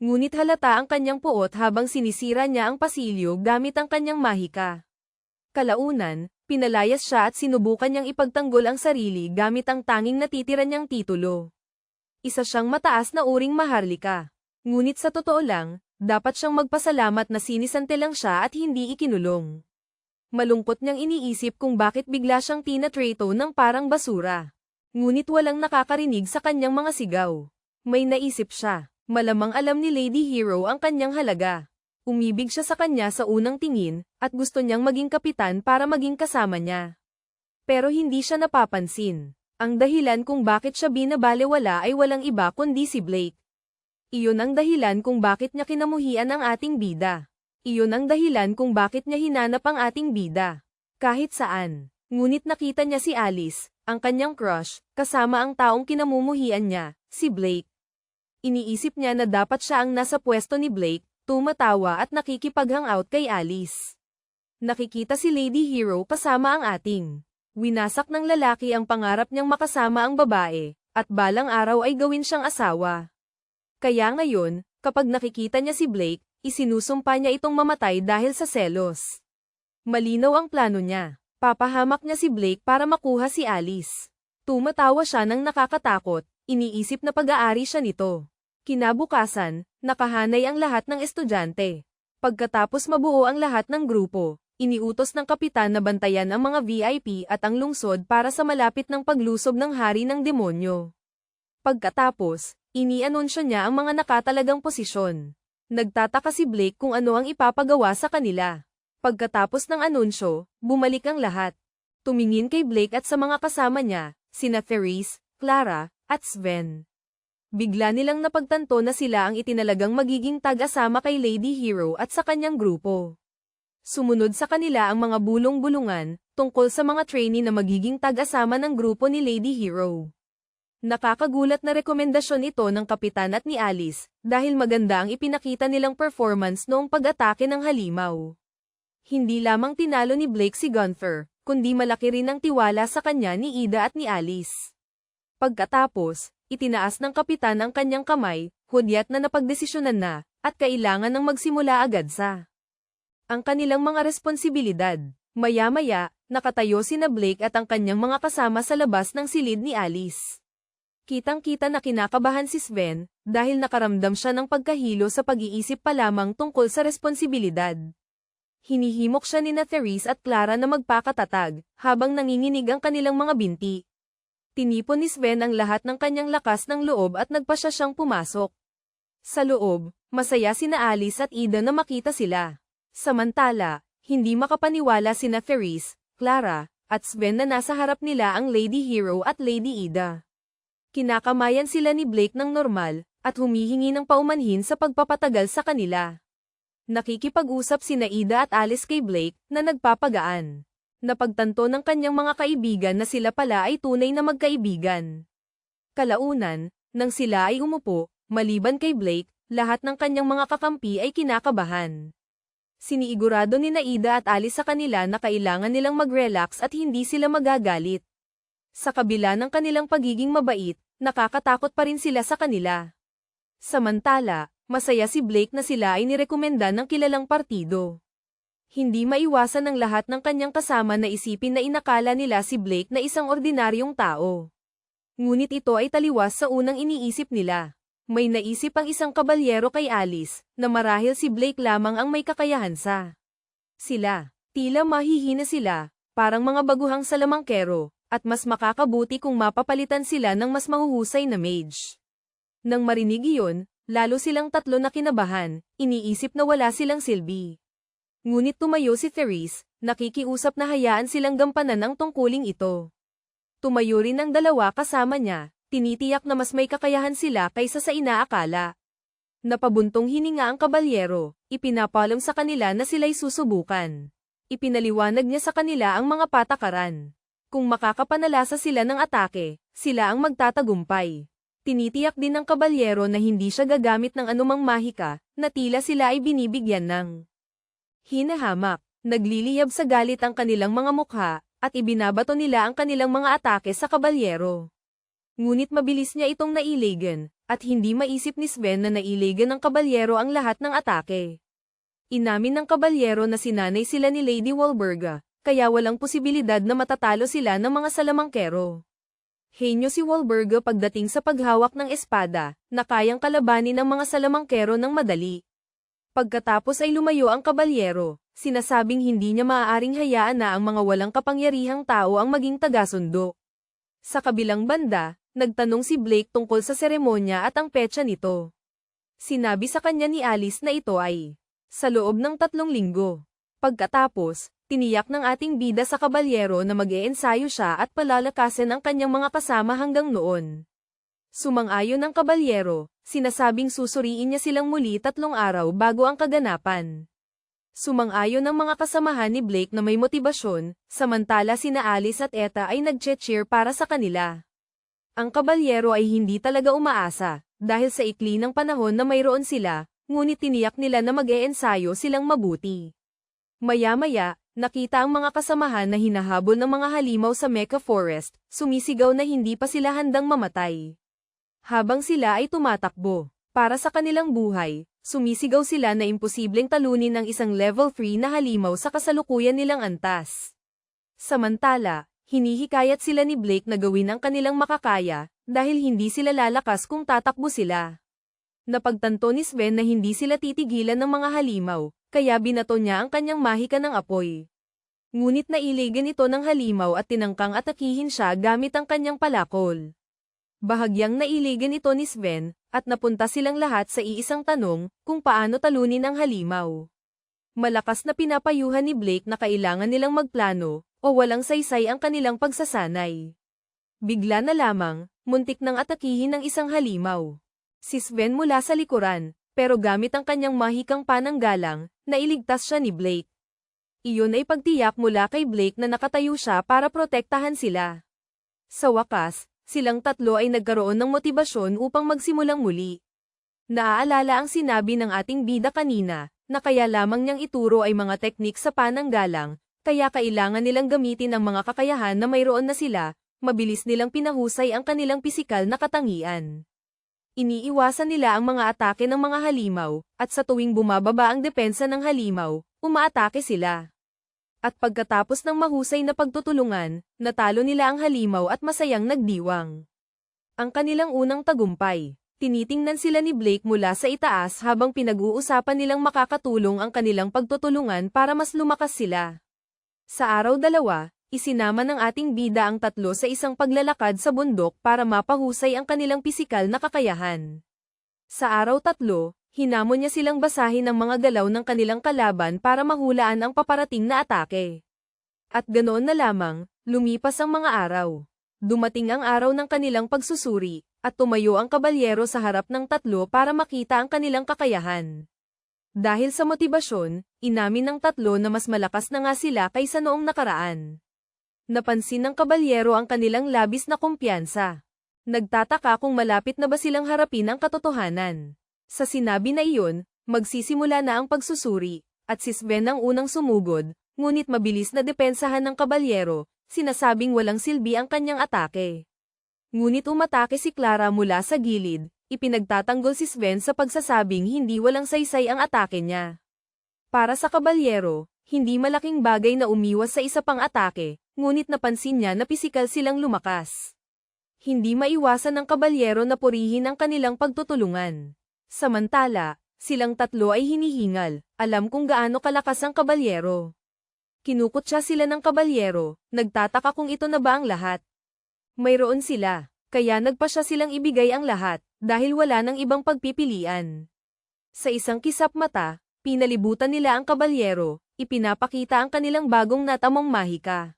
Ngunit halata ang kanyang puot habang sinisira niya ang pasilyo gamit ang kanyang mahika. Kalaunan, pinalayas siya at sinubukan niyang ipagtanggol ang sarili gamit ang tanging natitira niyang titulo. Isa siyang mataas na uring maharlika. Ngunit sa totoo lang, dapat siyang magpasalamat na sinisante lang siya at hindi ikinulong. Malungkot niyang iniisip kung bakit bigla siyang tinatrato ng parang basura. Ngunit walang nakakarinig sa kanyang mga sigaw. May naisip siya, malamang alam ni Lady Hero ang kanyang halaga. Umibig siya sa kanya sa unang tingin, at gusto niyang maging kapitan para maging kasama niya. Pero hindi siya napapansin. Ang dahilan kung bakit siya binabalewala ay walang iba kundi si Blake. Iyon ang dahilan kung bakit niya kinamuhian ang ating bida. Iyon ang dahilan kung bakit niya hinanap ang ating bida. Kahit saan. Ngunit nakita niya si Alice, ang kanyang crush, kasama ang taong kinamumuhian niya, si Blake. Iniisip niya na dapat siya ang nasa pwesto ni Blake, tumatawa at nakikipag-hangout kay Alice. Nakikita si Lady Hero kasama ang ating. Winasak ng lalaki ang pangarap niyang makasama ang babae, at balang araw ay gawin siyang asawa. Kaya ngayon, kapag nakikita niya si Blake, isinusumpa niya itong mamatay dahil sa selos. Malinaw ang plano niya. Papahamak niya si Blake para makuha si Alice. Tumatawa siya ng nakakatakot, iniisip na pag-aari siya nito. Kinabukasan, nakahanay ang lahat ng estudyante. Pagkatapos mabuo ang lahat ng grupo, iniutos ng kapitan na bantayan ang mga VIP at ang lungsod para sa malapit ng paglusob ng hari ng demonyo. Pagkatapos, inianunsyo niya ang mga nakatalagang posisyon. Nagtataka si Blake kung ano ang ipapagawa sa kanila. Pagkatapos ng anunsyo, bumalik ang lahat. Tumingin kay Blake at sa mga kasama niya, sina Therese, Clara, at Sven. Bigla nilang napagtanto na sila ang itinalagang magiging tag-asama kay Lady Hero at sa kanyang grupo. Sumunod sa kanila ang mga bulong-bulungan, tungkol sa mga trainee na magiging tag-asama ng grupo ni Lady Hero. Nakakagulat na rekomendasyon ito ng kapitan at ni Alice, dahil maganda ang ipinakita nilang performance noong pag-atake ng halimaw. Hindi lamang tinalo ni Blake si Gunther, kundi malaki rin ang tiwala sa kanya ni Ida at ni Alice. Pagkatapos, itinaas ng kapitan ang kanyang kamay, hudyat na napagdesisyonan na, at kailangan ng magsimula agad sa ang kanilang mga responsibilidad. Maya-maya, nakatayo sina Blake at ang kanyang mga kasama sa labas ng silid ni Alice. Kitang-kita na kinakabahan si Sven, dahil nakaramdam siya ng pagkahilo sa pag-iisip pa lamang tungkol sa responsibilidad. Hinihimok siya ni Therese at Clara na magpakatatag, habang nanginginig ang kanilang mga binti. Tinipon ni Sven ang lahat ng kanyang lakas ng loob at nagpasya siyang pumasok. Sa loob, masaya sina Alice at Ida na makita sila. Samantala, hindi makapaniwala sina Therese, Clara, at Sven na nasa harap nila ang Lady Hero at Lady Ida. Kinakamayan sila ni Blake ng normal, at humihingi ng paumanhin sa pagpapatagal sa kanila. Nakikipag-usap sina Ida at Alice kay Blake, na nagpapagaan. Napagtanto ng kanyang mga kaibigan na sila pala ay tunay na magkaibigan. Kalaunan, nang sila ay umupo, maliban kay Blake, lahat ng kanyang mga kakampi ay kinakabahan. Siniigurado ni Ida at Alice sa kanila na kailangan nilang mag-relax at hindi sila magagalit. Sa kabila ng kanilang pagiging mabait, nakakatakot pa rin sila sa kanila. Samantala, masaya si Blake na sila ay nirekomenda ng kilalang partido. Hindi maiwasan ng lahat ng kanyang kasama na isipin na inakala nila si Blake na isang ordinaryong tao. Ngunit ito ay taliwas sa unang iniisip nila. May naisip ang isang kabalyero kay Alice, na marahil si Blake lamang ang may kakayahan sa sila. Tila mahihina sila, parang mga baguhang salamangkero, at mas makakabuti kung mapapalitan sila ng mas mahuhusay na mage. Nang marinig iyon, lalo silang tatlo na kinabahan, iniisip na wala silang silbi. Ngunit tumayo si Therese, nakikiusap na hayaan silang gampanan ang tungkuling ito. Tumayo rin ang dalawa kasama niya, tinitiyak na mas may kakayahan sila kaysa sa inaakala. Napabuntong hininga ang kabalyero, ipinapalam sa kanila na sila'y susubukan. Ipinaliwanag niya sa kanila ang mga patakaran. Kung makakapanalasa sila ng atake, sila ang magtatagumpay. Tinitiyak din ng kabalyero na hindi siya gagamit ng anumang mahika, na tila sila ay binibigyan ng hinahamak. Nagliliyab sa galit ang kanilang mga mukha, at ibinabato nila ang kanilang mga atake sa kabalyero. Ngunit mabilis niya itong nailagan, at hindi maisip ni Sven na nailagan ng kabalyero ang lahat ng atake. Inamin ng kabalyero na sinanay sila ni Lady Walburga, kaya walang posibilidad na matatalo sila ng mga salamangkero. Henyo si Walburga pagdating sa paghawak ng espada, na kayang kalabanin ng mga salamangkero ng madali. Pagkatapos ay lumayo ang kabalyero, sinasabing hindi niya maaaring hayaan na ang mga walang kapangyarihang tao ang maging tagasundo. Sa kabilang banda, nagtanong si Blake tungkol sa seremonya at ang petsa nito. Sinabi sa kanya ni Alice na ito ay sa loob ng 3 linggo. Pagkatapos, Tiniyak ng ating bida sa kabalyero na mag-eensayo siya at palalakasin ang kanyang mga kasama hanggang noon. Sumang-ayon ang kabalyero, sinasabing susuriin niya silang muli 3 araw bago ang kaganapan. Sumang-ayon ang mga kasamahan ni Blake na may motibasyon, samantala sina Alice at Etta ay nag-cheer para sa kanila. Ang kabalyero ay hindi talaga umaasa, dahil sa ikli ng panahon na mayroon sila, ngunit tiniyak nila na mag-eensayo silang mabuti. Maya-maya, nakita ang mga kasamahan na hinahabol ng mga halimaw sa Mecha Forest, sumisigaw na hindi pa sila handang mamatay. Habang sila ay tumatakbo, para sa kanilang buhay, sumisigaw sila na imposibleng talunin ang isang level 3 na halimaw sa kasalukuyan nilang antas. Samantala, hinihikayat sila ni Blake na gawin ang kanilang makakaya, dahil hindi sila lalakas kung tatakbo sila. Napagtanto ni Sven na hindi sila titigilan ng mga halimaw, kaya binato niya ang kanyang mahika ng apoy. Ngunit nailigan ito ng halimaw at tinangkang atakihin siya gamit ang kanyang palakol. Bahagyang nailigan ito ni Sven, at napunta silang lahat sa iisang tanong, kung paano talunin ang halimaw. Malakas na pinapayuhan ni Blake na kailangan nilang magplano, o walang saysay ang kanilang pagsasanay. Bigla na lamang, muntik nang atakihin ng isang halimaw. Si Sven mula sa likuran, pero gamit ang kanyang mahikang pananggalang, nailigtas siya ni Blake. Iyon ay pagtiyak mula kay Blake na nakatayo siya para protektahan sila. Sa wakas, silang tatlo ay nagkaroon ng motibasyon upang magsimulang muli. Naaalala ang sinabi ng ating bida kanina, na kaya lamang niyang ituro ay mga teknik sa pananggalang, kaya kailangan nilang gamitin ang mga kakayahan na mayroon na sila, mabilis nilang pinahusay ang kanilang pisikal na katangian. Iniiwasan nila ang mga atake ng mga halimaw, at sa tuwing bumababa ang depensa ng halimaw, umaatake sila. At pagkatapos ng mahusay na pagtutulungan, natalo nila ang halimaw at masayang nagdiwang. Ang kanilang unang tagumpay, tinitingnan sila ni Blake mula sa itaas habang pinag-uusapan nilang makakatulong ang kanilang pagtutulungan para mas lumakas sila. Sa araw 2, isinama ng ating bida ang tatlo sa isang paglalakad sa bundok para mapahusay ang kanilang pisikal na kakayahan. Sa araw 3, hinamon niya silang basahin ang mga galaw ng kanilang kalaban para mahulaan ang paparating na atake. At ganoon na lamang, lumipas ang mga araw. Dumating ang araw ng kanilang pagsusuri, at tumayo ang kabalyero sa harap ng tatlo para makita ang kanilang kakayahan. Dahil sa motibasyon, inamin ng tatlo na mas malakas na nga sila kaysa noong nakaraan. Napansin ng kabalyero ang kanilang labis na kumpiyansa. Nagtataka kung malapit na ba silang harapin ang katotohanan. Sa sinabi na iyon, magsisimula na ang pagsusuri, at si Sven ang unang sumugod, ngunit mabilis na depensahan ng kabalyero, sinasabing walang silbi ang kanyang atake. Ngunit umatake si Clara mula sa gilid, ipinagtatanggol si Sven sa pagsasabing hindi walang saysay ang atake niya. Para sa kabalyero, hindi malaking bagay na umiwas sa isa pang atake, ngunit napansin niya na pisikal silang lumakas. Hindi maiwasan ng kabalyero na purihin ang kanilang pagtutulungan. Samantala, silang tatlo ay hinihingal, alam kung gaano kalakas ang kabalyero. Kinukutya sila ng kabalyero, nagtataka kung ito na ba ang lahat. Mayroon sila, kaya nagpasya silang ibigay ang lahat, dahil wala nang ibang pagpipilian. Sa isang kisap mata, pinalibutan nila ang kabalyero, ipinapakita ang kanilang bagong natamong mahika.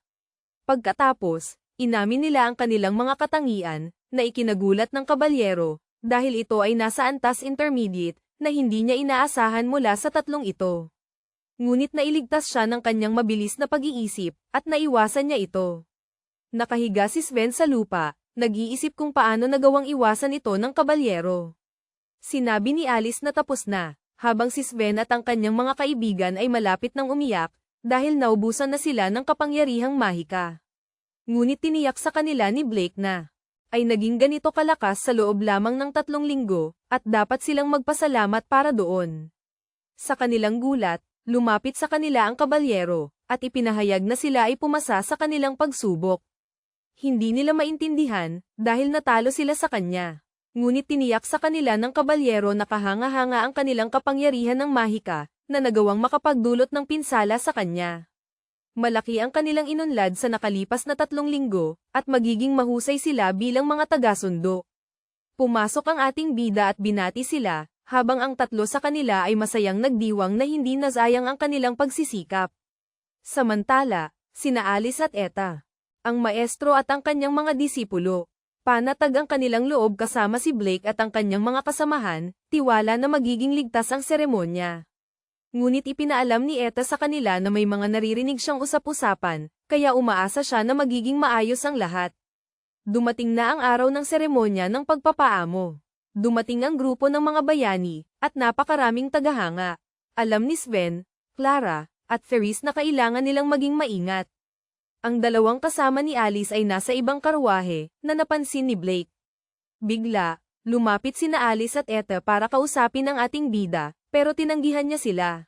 Pagkatapos, inamin nila ang kanilang mga katangian, na ikinagulat ng kabalyero, dahil ito ay nasa antas intermediate, na hindi niya inaasahan mula sa tatlong ito. Ngunit nailigtas siya ng kanyang mabilis na pag-iisip, at naiwasan niya ito. Nakahiga si Sven sa lupa, nag-iisip kung paano nagawang iwasan ito ng kabalyero. Sinabi ni Alice na tapos na, habang si Sven at ang kanyang mga kaibigan ay malapit nang umiyak, dahil naubusan na sila ng kapangyarihang mahika. Ngunit tiniyak sa kanila ni Blake na, ay naging ganito kalakas sa loob lamang ng 3 linggo, at dapat silang magpasalamat para doon. Sa kanilang gulat, lumapit sa kanila ang kabalyero, at ipinahayag na sila ay pumasa sa kanilang pagsubok. Hindi nila maintindihan, dahil natalo sila sa kanya. Ngunit tiniyak sa kanila ng kabalyero na kahanga-hanga ang kanilang kapangyarihan ng mahika, na nagawang makapagdulot ng pinsala sa kanya. Malaki ang kanilang inunlad sa nakalipas na 3 linggo, at magiging mahusay sila bilang mga taga-sundo. Pumasok ang ating bida at binati sila, habang ang tatlo sa kanila ay masayang nagdiwang na hindi nasayang ang kanilang pagsisikap. Samantala, sina Alice at Etta, ang maestro at ang kanyang mga disipulo, panatag ang kanilang loob kasama si Blake at ang kanyang mga kasamahan, tiwala na magiging ligtas ang seremonya. Ngunit ipinaalam ni Etta sa kanila na may mga naririnig siyang usap-usapan, kaya umaasa siya na magiging maayos ang lahat. Dumating na ang araw ng seremonya ng pagpapaamo. Dumating ang grupo ng mga bayani, at napakaraming tagahanga. Alam ni Sven, Clara, at Therese na kailangan nilang maging maingat. Ang dalawang kasama ni Alice ay nasa ibang karwahe, na napansin ni Blake. Bigla, lumapit sina Alice at Etta para kausapin ang ating bida, pero tinanggihan niya sila.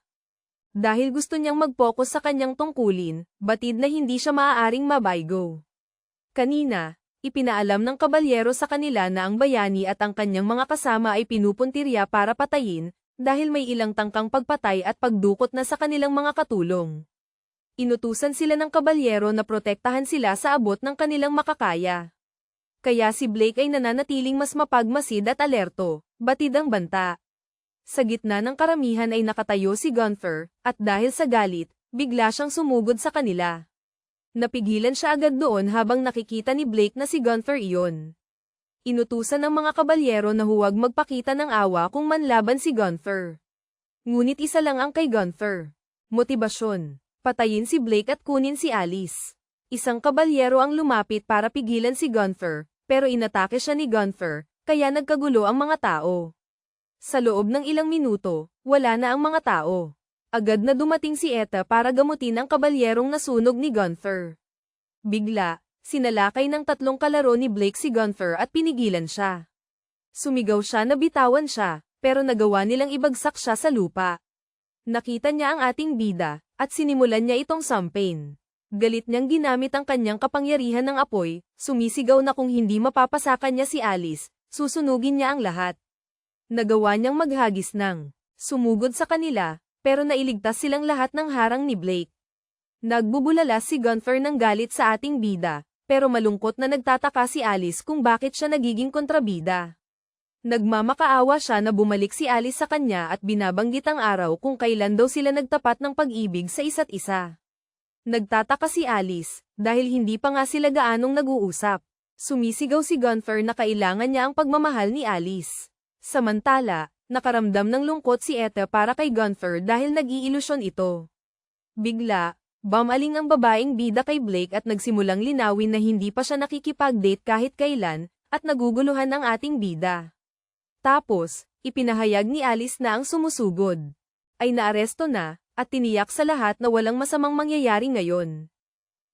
Dahil gusto niyang mag-focus sa kanyang tungkulin, batid na hindi siya maaaring mabaygo. Kanina, ipinaalam ng kabalyero sa kanila na ang bayani at ang kanyang mga kasama ay pinupuntirya para patayin, dahil may ilang tangkang pagpatay at pagdukot na sa kanilang mga katulong. Inutusan sila ng kabalyero na protektahan sila sa abot ng kanilang makakaya. Kaya si Blake ay nananatiling mas mapagmasid at alerto, batid ang banta. Sa gitna ng karamihan ay nakatayo si Gunther, at dahil sa galit, bigla siyang sumugod sa kanila. Napigilan siya agad doon habang nakikita ni Blake na si Gunther iyon. Inutusan ng mga kabalyero na huwag magpakita ng awa kung manlaban si Gunther. Ngunit isa lang ang kay Gunther. Motibasyon. Patayin si Blake at kunin si Alice. Isang kabalyero ang lumapit para pigilan si Gunther, pero inatake siya ni Gunther, kaya nagkagulo ang mga tao. Sa loob ng ilang minuto, wala na ang mga tao. Agad na dumating si Etta para gamutin ang kabalyerong nasunog ni Gunther. Bigla, sinalakay ng tatlong kalaro ni Blake si Gunther at pinigilan siya. Sumigaw siya na bitawan siya, pero nagawa nilang ibagsak siya sa lupa. Nakita niya ang ating bida, at sinimulan niya itong sampain. Galit niyang ginamit ang kanyang kapangyarihan ng apoy, sumisigaw na kung hindi mapapasakan niya si Alice, susunugin niya ang lahat. Nagawa niyang maghagis ng sumugod sa kanila, pero nailigtas silang lahat ng harang ni Blake. Nagbubulala si Gunther ng galit sa ating bida, pero malungkot na nagtataka si Alice kung bakit siya nagiging kontrabida. Nagmamakaawa siya na bumalik si Alice sa kanya at binabanggit ang araw kung kailan daw sila nagtapat ng pag-ibig sa isa't isa. Nagtataka si Alice, dahil hindi pa nga sila gaanong nag-uusap. Sumisigaw si Gunther na kailangan niya ang pagmamahal ni Alice. Samantala, nakaramdam ng lungkot si Etta para kay Gunther dahil nag-iilusyon ito. Bigla, bumaling ang babaeng bida kay Blake at nagsimulang linawin na hindi pa siya nakikipag-date kahit kailan, at naguguluhan ang ating bida. Tapos, ipinahayag ni Alice na ang sumusugod ay naaresto na, at tiniyak sa lahat na walang masamang mangyayari ngayon.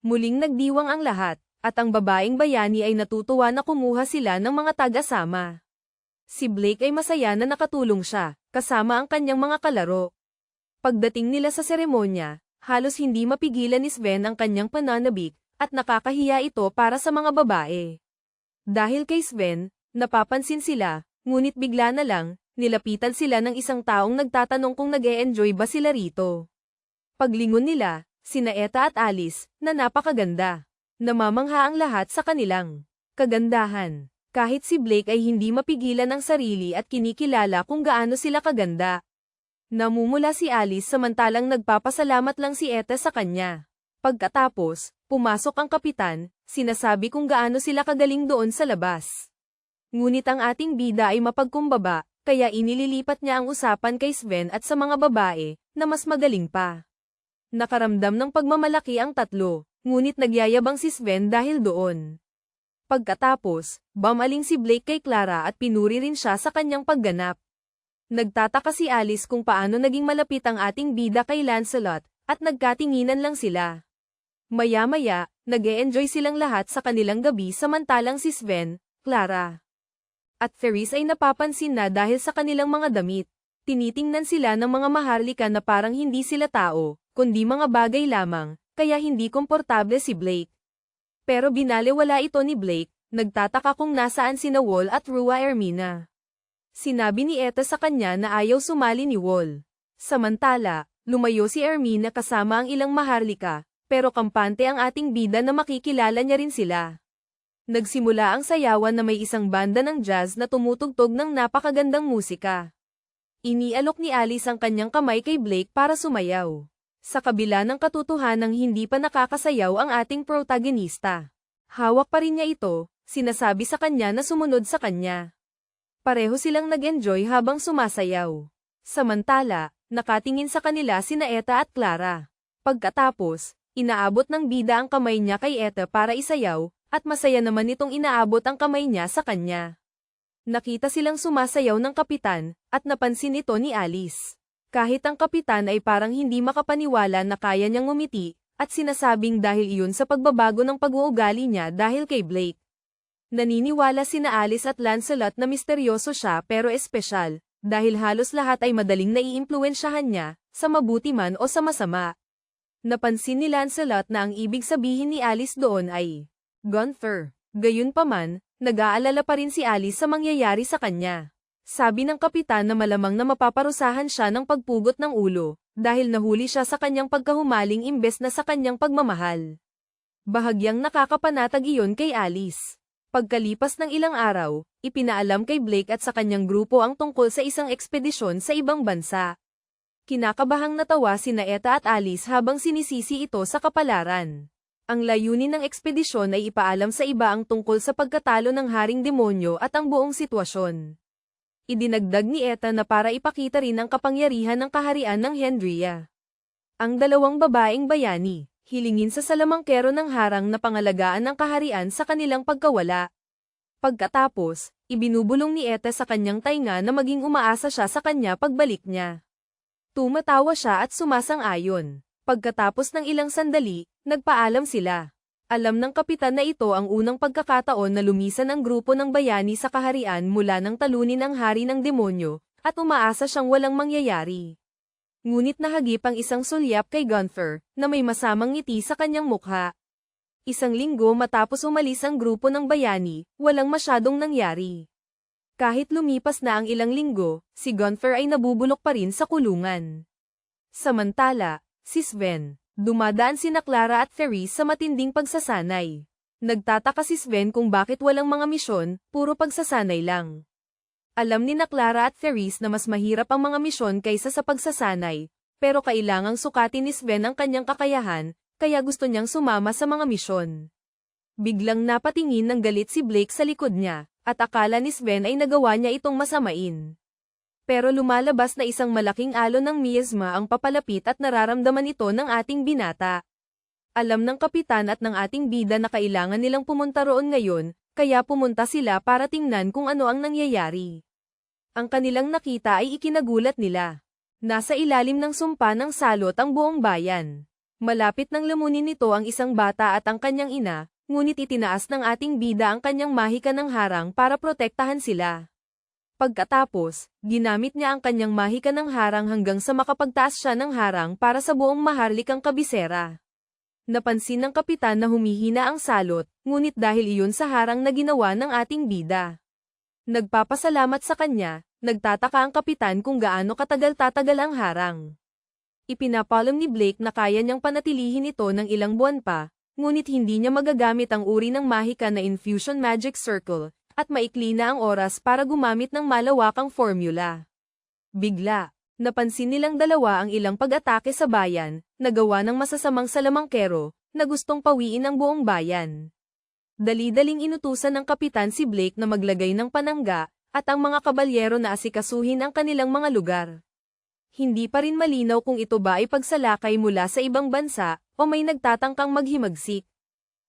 Muling nagdiwang ang lahat, at ang babaeng bayani ay natutuwa na kumuha sila ng mga taga-sama. Si Blake ay masaya na nakatulong siya, kasama ang kanyang mga kalaro. Pagdating nila sa seremonya, halos hindi mapigilan ni Sven ang kanyang pananabik, at nakakahiya ito para sa mga babae. Dahil kay Sven, napapansin sila, ngunit bigla na lang, nilapitan sila ng isang taong nagtatanong kung nag-e-enjoy ba sila rito. Paglingon nila, sina Etta at Alice, na napakaganda. Namamangha ang lahat sa kanilang kagandahan. Kahit si Blake ay hindi mapigilan ang sarili at kinikilala kung gaano sila kaganda. Namumula si Alice samantalang nagpapasalamat lang si Etta sa kanya. Pagkatapos, pumasok ang kapitan, sinasabi kung gaano sila kagaling doon sa labas. Ngunit ang ating bida ay mapagkumbaba, kaya inililipat niya ang usapan kay Sven at sa mga babae, na mas magaling pa. Nakaramdam ng pagmamalaki ang tatlo, ngunit nagyayabang si Sven dahil doon. Pagkatapos, bumaling si Blake kay Clara at pinuri rin siya sa kanyang pagganap. Nagtataka si Alice kung paano naging malapit ang ating bida kay Lancelot, at nagkatinginan lang sila. Maya-maya, nag-e-enjoy silang lahat sa kanilang gabi samantalang si Sven, Clara, at Therese ay napapansin na dahil sa kanilang mga damit. Tinitingnan sila ng mga maharlika na parang hindi sila tao, kundi mga bagay lamang, kaya hindi komportable si Blake. Pero binalewala ito ni Blake, nagtataka kung nasaan sina Wall at Rua Ermina. Sinabi ni Etta sa kanya na ayaw sumali ni Wall. Samantala, lumayo si Ermina kasama ang ilang maharlika, pero kampante ang ating bida na makikilala niya rin sila. Nagsimula ang sayawan na may isang banda ng jazz na tumutugtog ng napakagandang musika. Inialok ni Alice ang kanyang kamay kay Blake para sumayaw. Sa kabila ng katotohanang hindi pa nakakasayaw ang ating protagonista. Hawak pa rin niya ito, sinasabi sa kanya na sumunod sa kanya. Pareho silang nag-enjoy habang sumasayaw. Samantala, nakatingin sa kanila sina Eta at Clara. Pagkatapos, inaabot ng bida ang kamay niya kay Eta para isayaw, at masaya naman itong inaabot ang kamay niya sa kanya. Nakita silang sumasayaw ng kapitan, at napansin ito ni Alice. Kahit ang kapitan ay parang hindi makapaniwala na kaya niyang ngumiti, at sinasabing dahil iyon sa pagbabago ng pag-uugali niya dahil kay Blake. Naniniwala sina Alice at Lancelot na misteryoso siya pero espesyal, dahil halos lahat ay madaling naiimpluwensyahan niya, sa mabuti man o sa masama. Napansin ni Lancelot na ang ibig sabihin ni Alice doon ay Gunther. Gayunpaman, nag-aalala pa rin si Alice sa mangyayari sa kanya. Sabi ng kapitan na malamang na mapaparusahan siya ng pagpugot ng ulo, dahil nahuli siya sa kanyang pagkahumaling imbes na sa kanyang pagmamahal. Bahagyang nakakapanatag iyon kay Alice. Pagkalipas ng ilang araw, ipinaalam kay Blake at sa kanyang grupo ang tungkol sa isang ekspedisyon sa ibang bansa. Kinakabahang natawa sina Eta at Alice habang sinisisi ito sa kapalaran. Ang layunin ng ekspedisyon ay ipaalam sa iba ang tungkol sa pagkatalo ng Haring Demonyo at ang buong sitwasyon. Idinagdag ni Eta na para ipakita rin ang kapangyarihan ng kaharian ng Hendria. Ang dalawang babaeng bayani, hilingin sa salamangkero ng harang na pangalagaan ng kaharian sa kanilang pagkawala. Pagkatapos, ibinubulong ni Eta sa kanyang tainga na maging umaasa siya sa kanya pagbalik niya. Tumatawa siya at sumasang-ayon. Pagkatapos ng ilang sandali, nagpaalam sila. Alam ng kapitan na ito ang unang pagkakataon na lumisan ang grupo ng bayani sa kaharian mula nang talunin ang hari ng demonyo, at umaasa siyang walang mangyayari. Ngunit nahagip ang isang sulyap kay Gunther, na may masamang ngiti sa kanyang mukha. Isang linggo matapos umalis ang grupo ng bayani, walang masyadong nangyari. Kahit lumipas na ang ilang linggo, si Gunther ay nabubulok pa rin sa kulungan. Samantala, si Sven, dumadaan sina Clara at Therese sa matinding pagsasanay. Nagtataka si Sven kung bakit walang mga misyon, puro pagsasanay lang. Alam ni Clara at Therese na mas mahirap ang mga misyon kaysa sa pagsasanay, pero kailangang sukatin ni Sven ang kanyang kakayahan, kaya gusto niyang sumama sa mga misyon. Biglang napatingin ng galit si Blake sa likod niya, at akala ni Sven ay nagawa niya itong masamain. Pero lumalabas na isang malaking alon ng miasma ang papalapit at nararamdaman ito ng ating binata. Alam ng kapitan at ng ating bida na kailangan nilang pumunta roon ngayon, kaya pumunta sila para tingnan kung ano ang nangyayari. Ang kanilang nakita ay ikinagulat nila. Nasa ilalim ng sumpa ng salot ang buong bayan. Malapit nang lamunin nito ang isang bata at ang kanyang ina, ngunit itinaas ng ating bida ang kanyang mahika ng harang para protektahan sila. Pagkatapos, ginamit niya ang kanyang mahika ng harang hanggang sa makapagtaas siya ng harang para sa buong maharlikang kabisera. Napansin ng kapitan na humihina ang salot, ngunit dahil iyon sa harang na ginawa ng ating bida. Nagpapasalamat sa kanya, nagtataka ang kapitan kung gaano katagal-tatagal ang harang. Ipinapalam ni Blake na kaya niyang panatilihin ito ng ilang buwan pa, ngunit hindi niya magagamit ang uri ng mahika na Infusion Magic Circle, at maikli na ang oras para gumamit ng malawakang formula. Bigla, napansin nilang dalawa ang ilang pag-atake sa bayan, nagawa ng masasamang salamangkero, na gustong pawiin ang buong bayan. Dali-daling inutusan ng kapitan si Blake na maglagay ng panangga, at ang mga kabalyero na asikasuhin ang kanilang mga lugar. Hindi pa rin malinaw kung ito ba ay pagsalakay mula sa ibang bansa, o may nagtatangkang maghimagsik.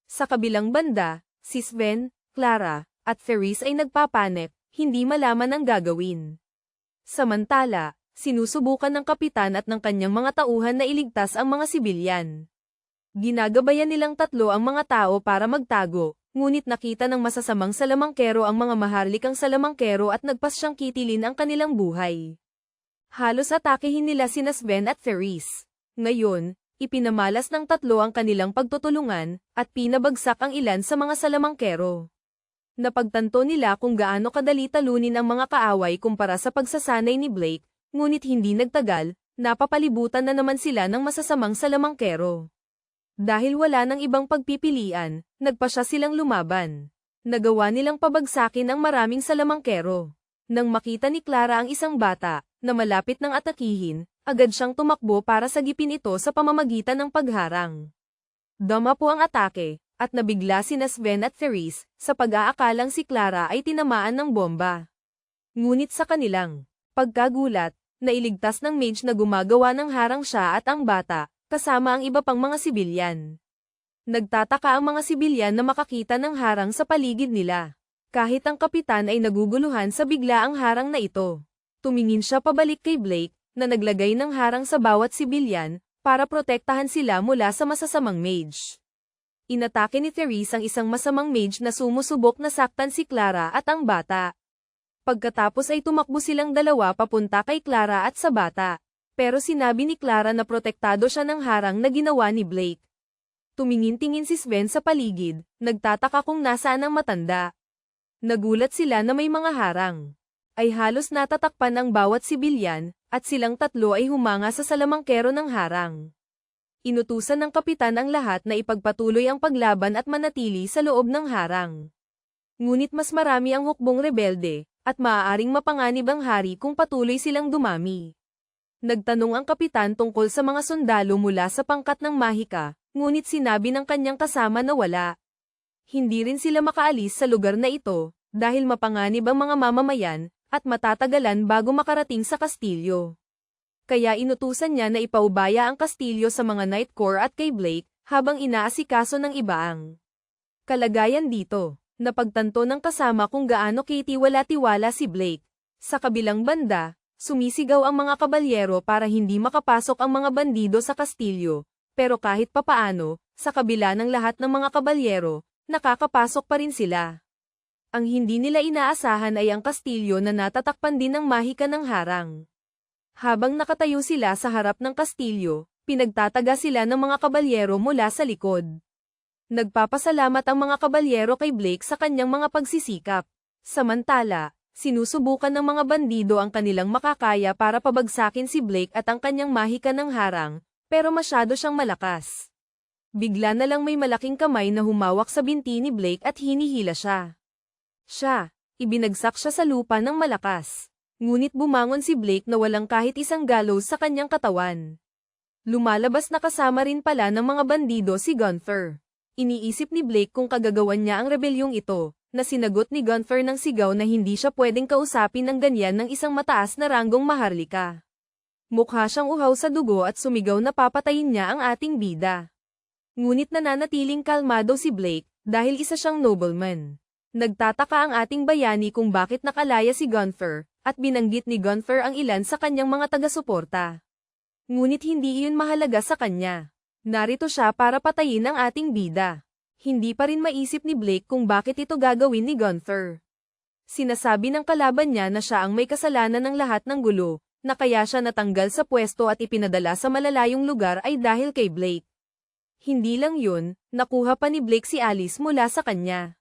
Sa kabilang banda, si Sven, Clara, at Therese ay nagpapanik, hindi malaman ang gagawin. Samantala, sinusubukan ng kapitan at ng kanyang mga tauhan na iligtas ang mga sibilyan. Ginagabayan nilang tatlo ang mga tao para magtago, ngunit nakita ng masasamang salamangkero ang mga maharlikang salamangkero at nagpas siyang kitilin ang kanilang buhay. Halos atakehin nila sina Sven at Therese. Ngayon, ipinamalas ng tatlo ang kanilang pagtutulungan, at pinabagsak ang ilan sa mga salamangkero. Napagtanto nila kung gaano kadali talunin ang mga kaaway kumpara sa pagsasanay ni Blake, ngunit hindi nagtagal, napapalibutan na naman sila ng masasamang salamangkero. Dahil wala nang ibang pagpipilian, nagpasya silang lumaban. Nagawa nilang pabagsakin ang maraming salamangkero. Nang makita ni Clara ang isang bata, na malapit ng atakihin, agad siyang tumakbo para sagipin ito sa pamamagitan ng pagharang. Dumapo ang atake, at nabigla sina Sven at Therese, sa pag-aakalang si Clara ay tinamaan ng bomba. Ngunit sa kanilang pagkagulat, nailigtas ng mage na gumagawa ng harang siya at ang bata, kasama ang iba pang mga sibilyan. Nagtataka ang mga sibilyan na makakita ng harang sa paligid nila. Kahit ang kapitan ay naguguluhan sa biglaang harang na ito. Tumingin siya pabalik kay Blake, na naglagay ng harang sa bawat sibilyan, para protektahan sila mula sa masasamang mage. Inatake ni Therese ang isang masamang mage na sumusubok na saktan si Clara at ang bata. Pagkatapos ay tumakbo silang dalawa papunta kay Clara at sa bata. Pero sinabi ni Clara na protektado siya ng harang na ginawa ni Blake. Tumingin-tingin si Sven sa paligid, nagtataka kung nasaan ang matanda. Nagulat sila na may mga harang. Ay halos natatakpan ang bawat sibilyan, at silang tatlo ay humanga sa salamangkero ng harang. Inutusan ng kapitan ang lahat na ipagpatuloy ang paglaban at manatili sa loob ng harang. Ngunit mas marami ang hukbong rebelde, at maaaring mapanganib ang hari kung patuloy silang dumami. Nagtanong ang kapitan tungkol sa mga sundalo mula sa pangkat ng Mahika, ngunit sinabi ng kanyang kasama na wala. Hindi rin sila makaalis sa lugar na ito, dahil mapanganib ang mga mamamayan, at matatagalan bago makarating sa kastilyo. Kaya inutusan niya na ipaubaya ang kastilyo sa mga Night Corps at kay Blake, habang inaasikaso ng iba ang kalagayan dito. Napagtanto ng kasama kung gaano kitiwala-tiwala si Blake. Sa kabilang banda, sumisigaw ang mga kabalyero para hindi makapasok ang mga bandido sa kastilyo, pero kahit papaano, sa kabila ng lahat ng mga kabalyero, nakakapasok pa rin sila. Ang hindi nila inaasahan ay ang kastilyo na natatakpan din ng mahika ng harang. Habang nakatayo sila sa harap ng kastilyo, pinagtataga sila ng mga kabalyero mula sa likod. Nagpapasalamat ang mga kabalyero kay Blake sa kanyang mga pagsisikap. Samantala, sinusubukan ng mga bandido ang kanilang makakaya para pabagsakin si Blake at ang kanyang mahika ng harang, pero masyado siyang malakas. Bigla na lang may malaking kamay na humawak sa binti ni Blake at hinihila siya. Ibinagsak siya sa lupa ng malakas. Ngunit bumangon si Blake na walang kahit isang gallows sa kanyang katawan. Lumalabas na kasama rin pala ng mga bandido si Gunther. Iniisip ni Blake kung kagagawan niya ang rebelyong ito, na sinagot ni Gunther ng sigaw na hindi siya pwedeng kausapin ng ganyan ng isang mataas na ranggong maharlika. Mukha siyang uhaw sa dugo at sumigaw na papatayin niya ang ating bida. Ngunit nananatiling kalmado si Blake, dahil isa siyang nobleman. Nagtataka ang ating bayani kung bakit nakalaya si Gunther, at binanggit ni Gunther ang ilan sa kanyang mga taga-suporta. Ngunit hindi iyon mahalaga sa kanya. Narito siya para patayin ang ating bida. Hindi pa rin maisip ni Blake kung bakit ito gagawin ni Gunther. Sinasabi ng kalaban niya na siya ang may kasalanan ng lahat ng gulo, na kaya siya natanggal sa pwesto at ipinadala sa malalayong lugar ay dahil kay Blake. Hindi lang yun, nakuha pa ni Blake si Alice mula sa kanya.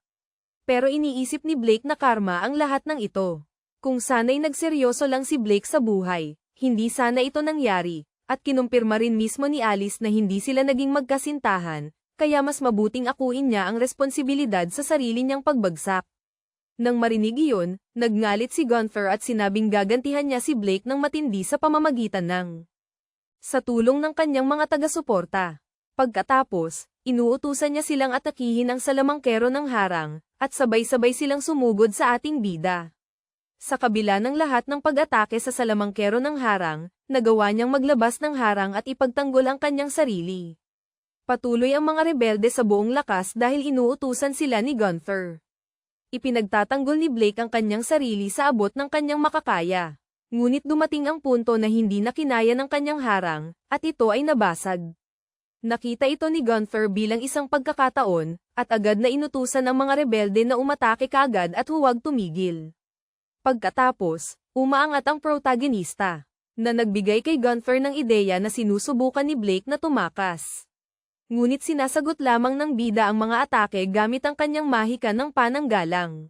Pero iniisip ni Blake na karma ang lahat ng ito. Kung sana'y nagseryoso lang si Blake sa buhay, hindi sana ito nangyari, at kinumpirma rin mismo ni Alice na hindi sila naging magkasintahan, kaya mas mabuting akuin niya ang responsibilidad sa sarili niyang pagbagsak. Nang marinig iyon, nagngalit si Gunther at sinabing gagantihan niya si Blake ng matindi sa pamamagitan ng sa tulong ng kanyang mga taga-suporta. Pagkatapos, inuutusan niya silang atakihin ang salamangkero ng harang, at sabay-sabay silang sumugod sa ating bida. Sa kabila ng lahat ng pag-atake sa salamangkero ng harang, nagawa niyang maglabas ng harang at ipagtanggol ang kanyang sarili. Patuloy ang mga rebelde sa buong lakas dahil inuutusan sila ni Gunther. Ipinagtatanggol ni Blake ang kanyang sarili sa abot ng kanyang makakaya. Ngunit dumating ang punto na hindi na kinaya ng kanyang harang, at ito ay nabasag. Nakita ito ni Gunther bilang isang pagkakataon, at agad na inutusan ng mga rebelde na umatake kaagad at huwag tumigil. Pagkatapos, umaangat ang protagonista, na nagbigay kay Gunther ng ideya na sinusubukan ni Blake na tumakas. Ngunit sinasagot lamang ng bida ang mga atake gamit ang kanyang mahika ng pananggalang.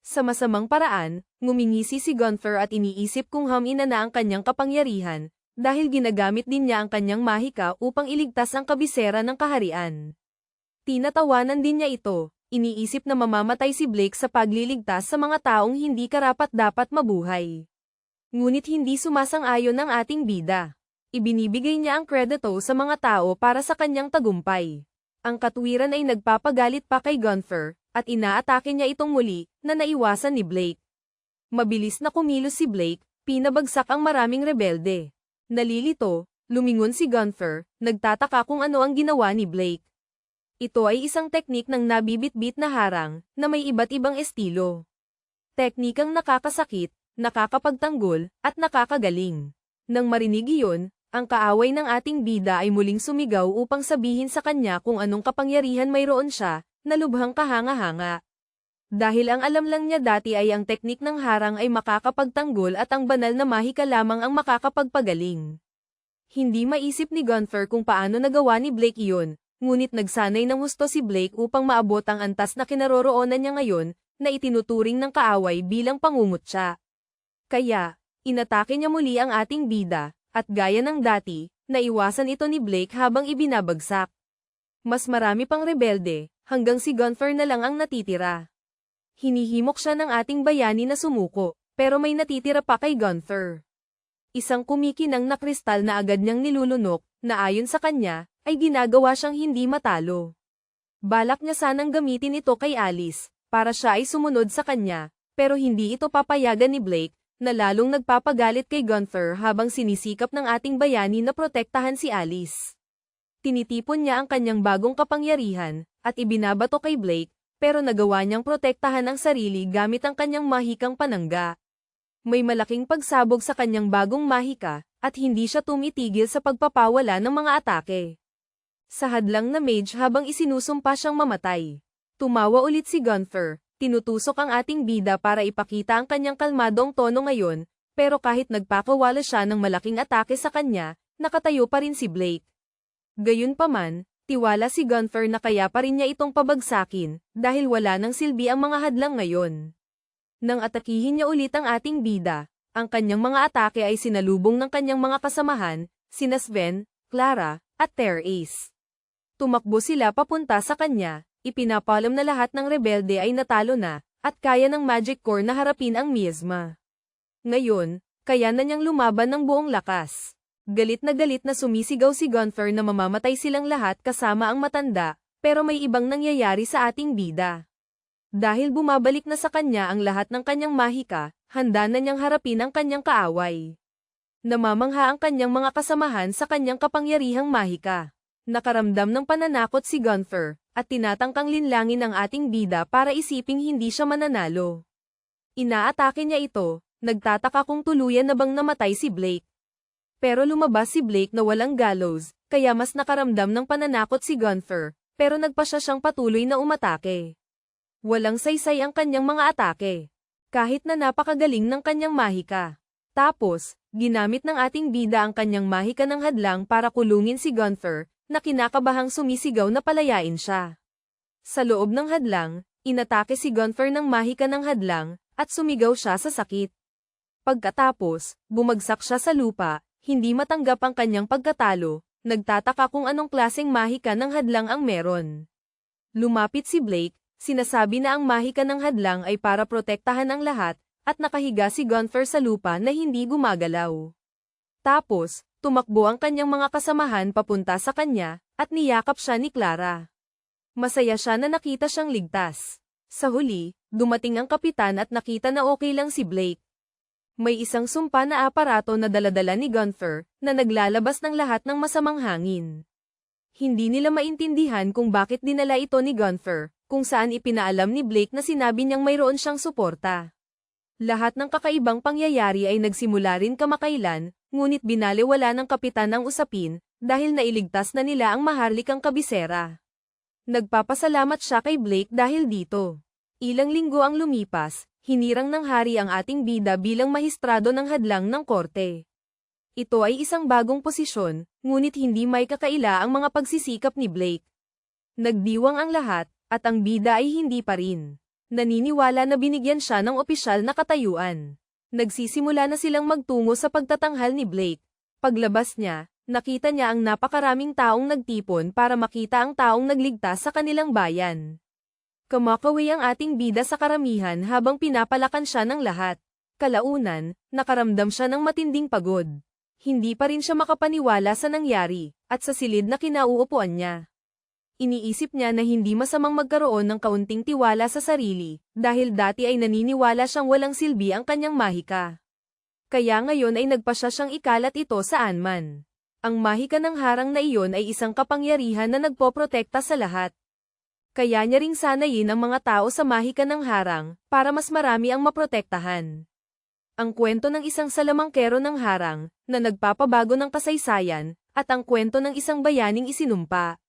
Sa masamang paraan, ngumingisi si Gunther at iniisip kung hamina na ang kanyang kapangyarihan, dahil ginagamit din niya ang kanyang mahika upang iligtas ang kabisera ng kaharian. Tinatawanan din niya ito. Iniisip na mamamatay si Blake sa pagliligtas sa mga taong hindi karapat-dapat mabuhay. Ngunit hindi sumasang-ayon ang ating bida. Ibinibigay niya ang kredito sa mga tao para sa kanyang tagumpay. Ang katwiran ay nagpapagalit pa kay Gunther, at inaatake niya itong muli, na naiwasan ni Blake. Mabilis na kumilos si Blake, pinabagsak ang maraming rebelde. Nalilito, lumingon si Gunther, nagtataka kung ano ang ginawa ni Blake. Ito ay isang teknik ng nabibitbit na harang, na may iba't ibang estilo. Teknikang nakakasakit, nakakapagtanggol, at nakakagaling. Nang marinig iyon, ang kaaway ng ating bida ay muling sumigaw upang sabihin sa kanya kung anong kapangyarihan mayroon siya, na lubhang kahanga-hanga. Dahil ang alam lang niya dati ay ang teknik ng harang ay makakapagtanggol at ang banal na mahika lamang ang makakapagpagaling. Hindi maisip ni Gunther kung paano nagawa ni Blake iyon, ngunit nagsanay ng husto si Blake upang maabot ang antas na kinaroroonan niya ngayon, na itinuturing ng kaaway bilang pangungutya. Kaya, inatake niya muli ang ating bida, at gaya ng dati, naiwasan ito ni Blake habang ibinabagsak. Mas marami pang rebelde, hanggang si Gunther na lang ang natitira. Hinihimok siya ng ating bayani na sumuko, pero may natitira pa kay Gunther. Isang kumikinang na kristal na agad niyang nilulunok, na ayon sa kanya, ay ginagawa siyang hindi matalo. Balak niya sanang gamitin ito kay Alice, para siya ay sumunod sa kanya, pero hindi ito papayagan ni Blake, na lalong nagpapagalit kay Gunther habang sinisikap ng ating bayani na protektahan si Alice. Tinitipon niya ang kanyang bagong kapangyarihan, at ibinabato kay Blake, pero nagawa niyang protektahan ang sarili gamit ang kanyang mahikang panangga. May malaking pagsabog sa kanyang bagong mahika, at hindi siya tumitigil sa pagpapawala ng mga atake. Sa hadlang na mage habang isinusumpa siyang mamatay. Tumawa ulit si Gunther. Tinutusok ang ating bida para ipakita ang kanyang kalmadong tono ngayon, pero kahit nagpakawala siya ng malaking atake sa kanya, nakatayo pa rin si Blake. Gayunpaman, tiwala si Gunther na kaya pa rin niya itong pabagsakin, dahil wala nang silbi ang mga hadlang ngayon. Nang atakihin niya ulit ang ating bida, ang kanyang mga atake ay sinalubong ng kanyang mga kasamahan, sina Sven, Clara, at Therese. Tumakbo sila papunta sa kanya. Ipinapalam na lahat ng rebelde ay natalo na, at kaya ng Magic Core na harapin ang miasma. Ngayon, kaya na niyang lumaban ng buong lakas. Galit na sumisigaw si Gunther na mamamatay silang lahat kasama ang matanda, pero may ibang nangyayari sa ating bida. Dahil bumabalik na sa kanya ang lahat ng kanyang mahika, handa na niyang harapin ang kanyang kaaway. Namamangha ang kanyang mga kasamahan sa kanyang kapangyarihang mahika. Nakaramdam ng pananakot si Gunther, at tinatangkang linlangin ang ating bida para isiping hindi siya mananalo. Inaatake niya ito, nagtataka kung tuluyan na bang namatay si Blake. Pero lumabas si Blake na walang gallows, kaya mas nakaramdam ng pananakot si Gunther, pero nagpasya siyang patuloy na umatake. Walang saysay ang kanyang mga atake, kahit na napakagaling ng kanyang mahika. Tapos, ginamit ng ating bida ang kanyang mahika ng hadlang para kulungin si Gunther, na kinakabahang sumisigaw na palayain siya. Sa loob ng hadlang, inatake si Gunther ng mahika ng hadlang, at sumigaw siya sa sakit. Pagkatapos, bumagsak siya sa lupa, hindi matanggap ang kanyang pagkatalo, nagtataka kung anong klaseng mahika ng hadlang ang meron. Lumapit si Blake, sinasabi na ang mahika ng hadlang ay para protektahan ang lahat, at nakahiga si Gunther sa lupa na hindi gumagalaw. Tapos, tumakbo ang kanyang mga kasamahan papunta sa kanya, at niyakap siya ni Clara. Masaya siya na nakita siyang ligtas. Sa huli, dumating ang kapitan at nakita na okay lang si Blake. May isang sumpa na aparato na daladala ni Gunther, na naglalabas ng lahat ng masamang hangin. Hindi nila maintindihan kung bakit dinala ito ni Gunther, kung saan ipinaalam ni Blake na sinabi niyang mayroon siyang suporta. Lahat ng kakaibang pangyayari ay nagsimula rin kamakailan, ngunit binaliwala ng kapitan ang usapin, dahil nailigtas na nila ang maharlikang kabisera. Nagpapasalamat siya kay Blake dahil dito. Ilang linggo ang lumipas, hinirang ng hari ang ating bida bilang mahistrado ng hadlang ng korte. Ito ay isang bagong posisyon, ngunit hindi may kakaila ang mga pagsisikap ni Blake. Nagdiwang ang lahat, at ang bida ay hindi pa rin. Naniniwala na binigyan siya ng opisyal na katayuan. Nagsisimula na silang magtungo sa pagtatanghal ni Blake. Paglabas niya, nakita niya ang napakaraming taong nagtipon para makita ang taong nagligtas sa kanilang bayan. Kumakaway ang ating bida sa karamihan habang pinapalakan siya ng lahat. Kalaunan, nakaramdam siya ng matinding pagod. Hindi pa rin siya makapaniwala sa nangyari, at sa silid na kinauupuan niya. Iniisip niya na hindi masamang magkaroon ng kaunting tiwala sa sarili, dahil dati ay naniniwala siyang walang silbi ang kanyang mahika. Kaya ngayon ay nagpasya siyang ikalat ito saan man. Ang mahika ng harang na iyon ay isang kapangyarihan na nagpoprotekta sa lahat. Kaya niya ring sanayin ang mga tao sa mahika ng harang, para mas marami ang maprotektahan. Ang kwento ng isang salamangkero ng harang, na nagpapabago ng kasaysayan, at ang kwento ng isang bayaning isinumpa.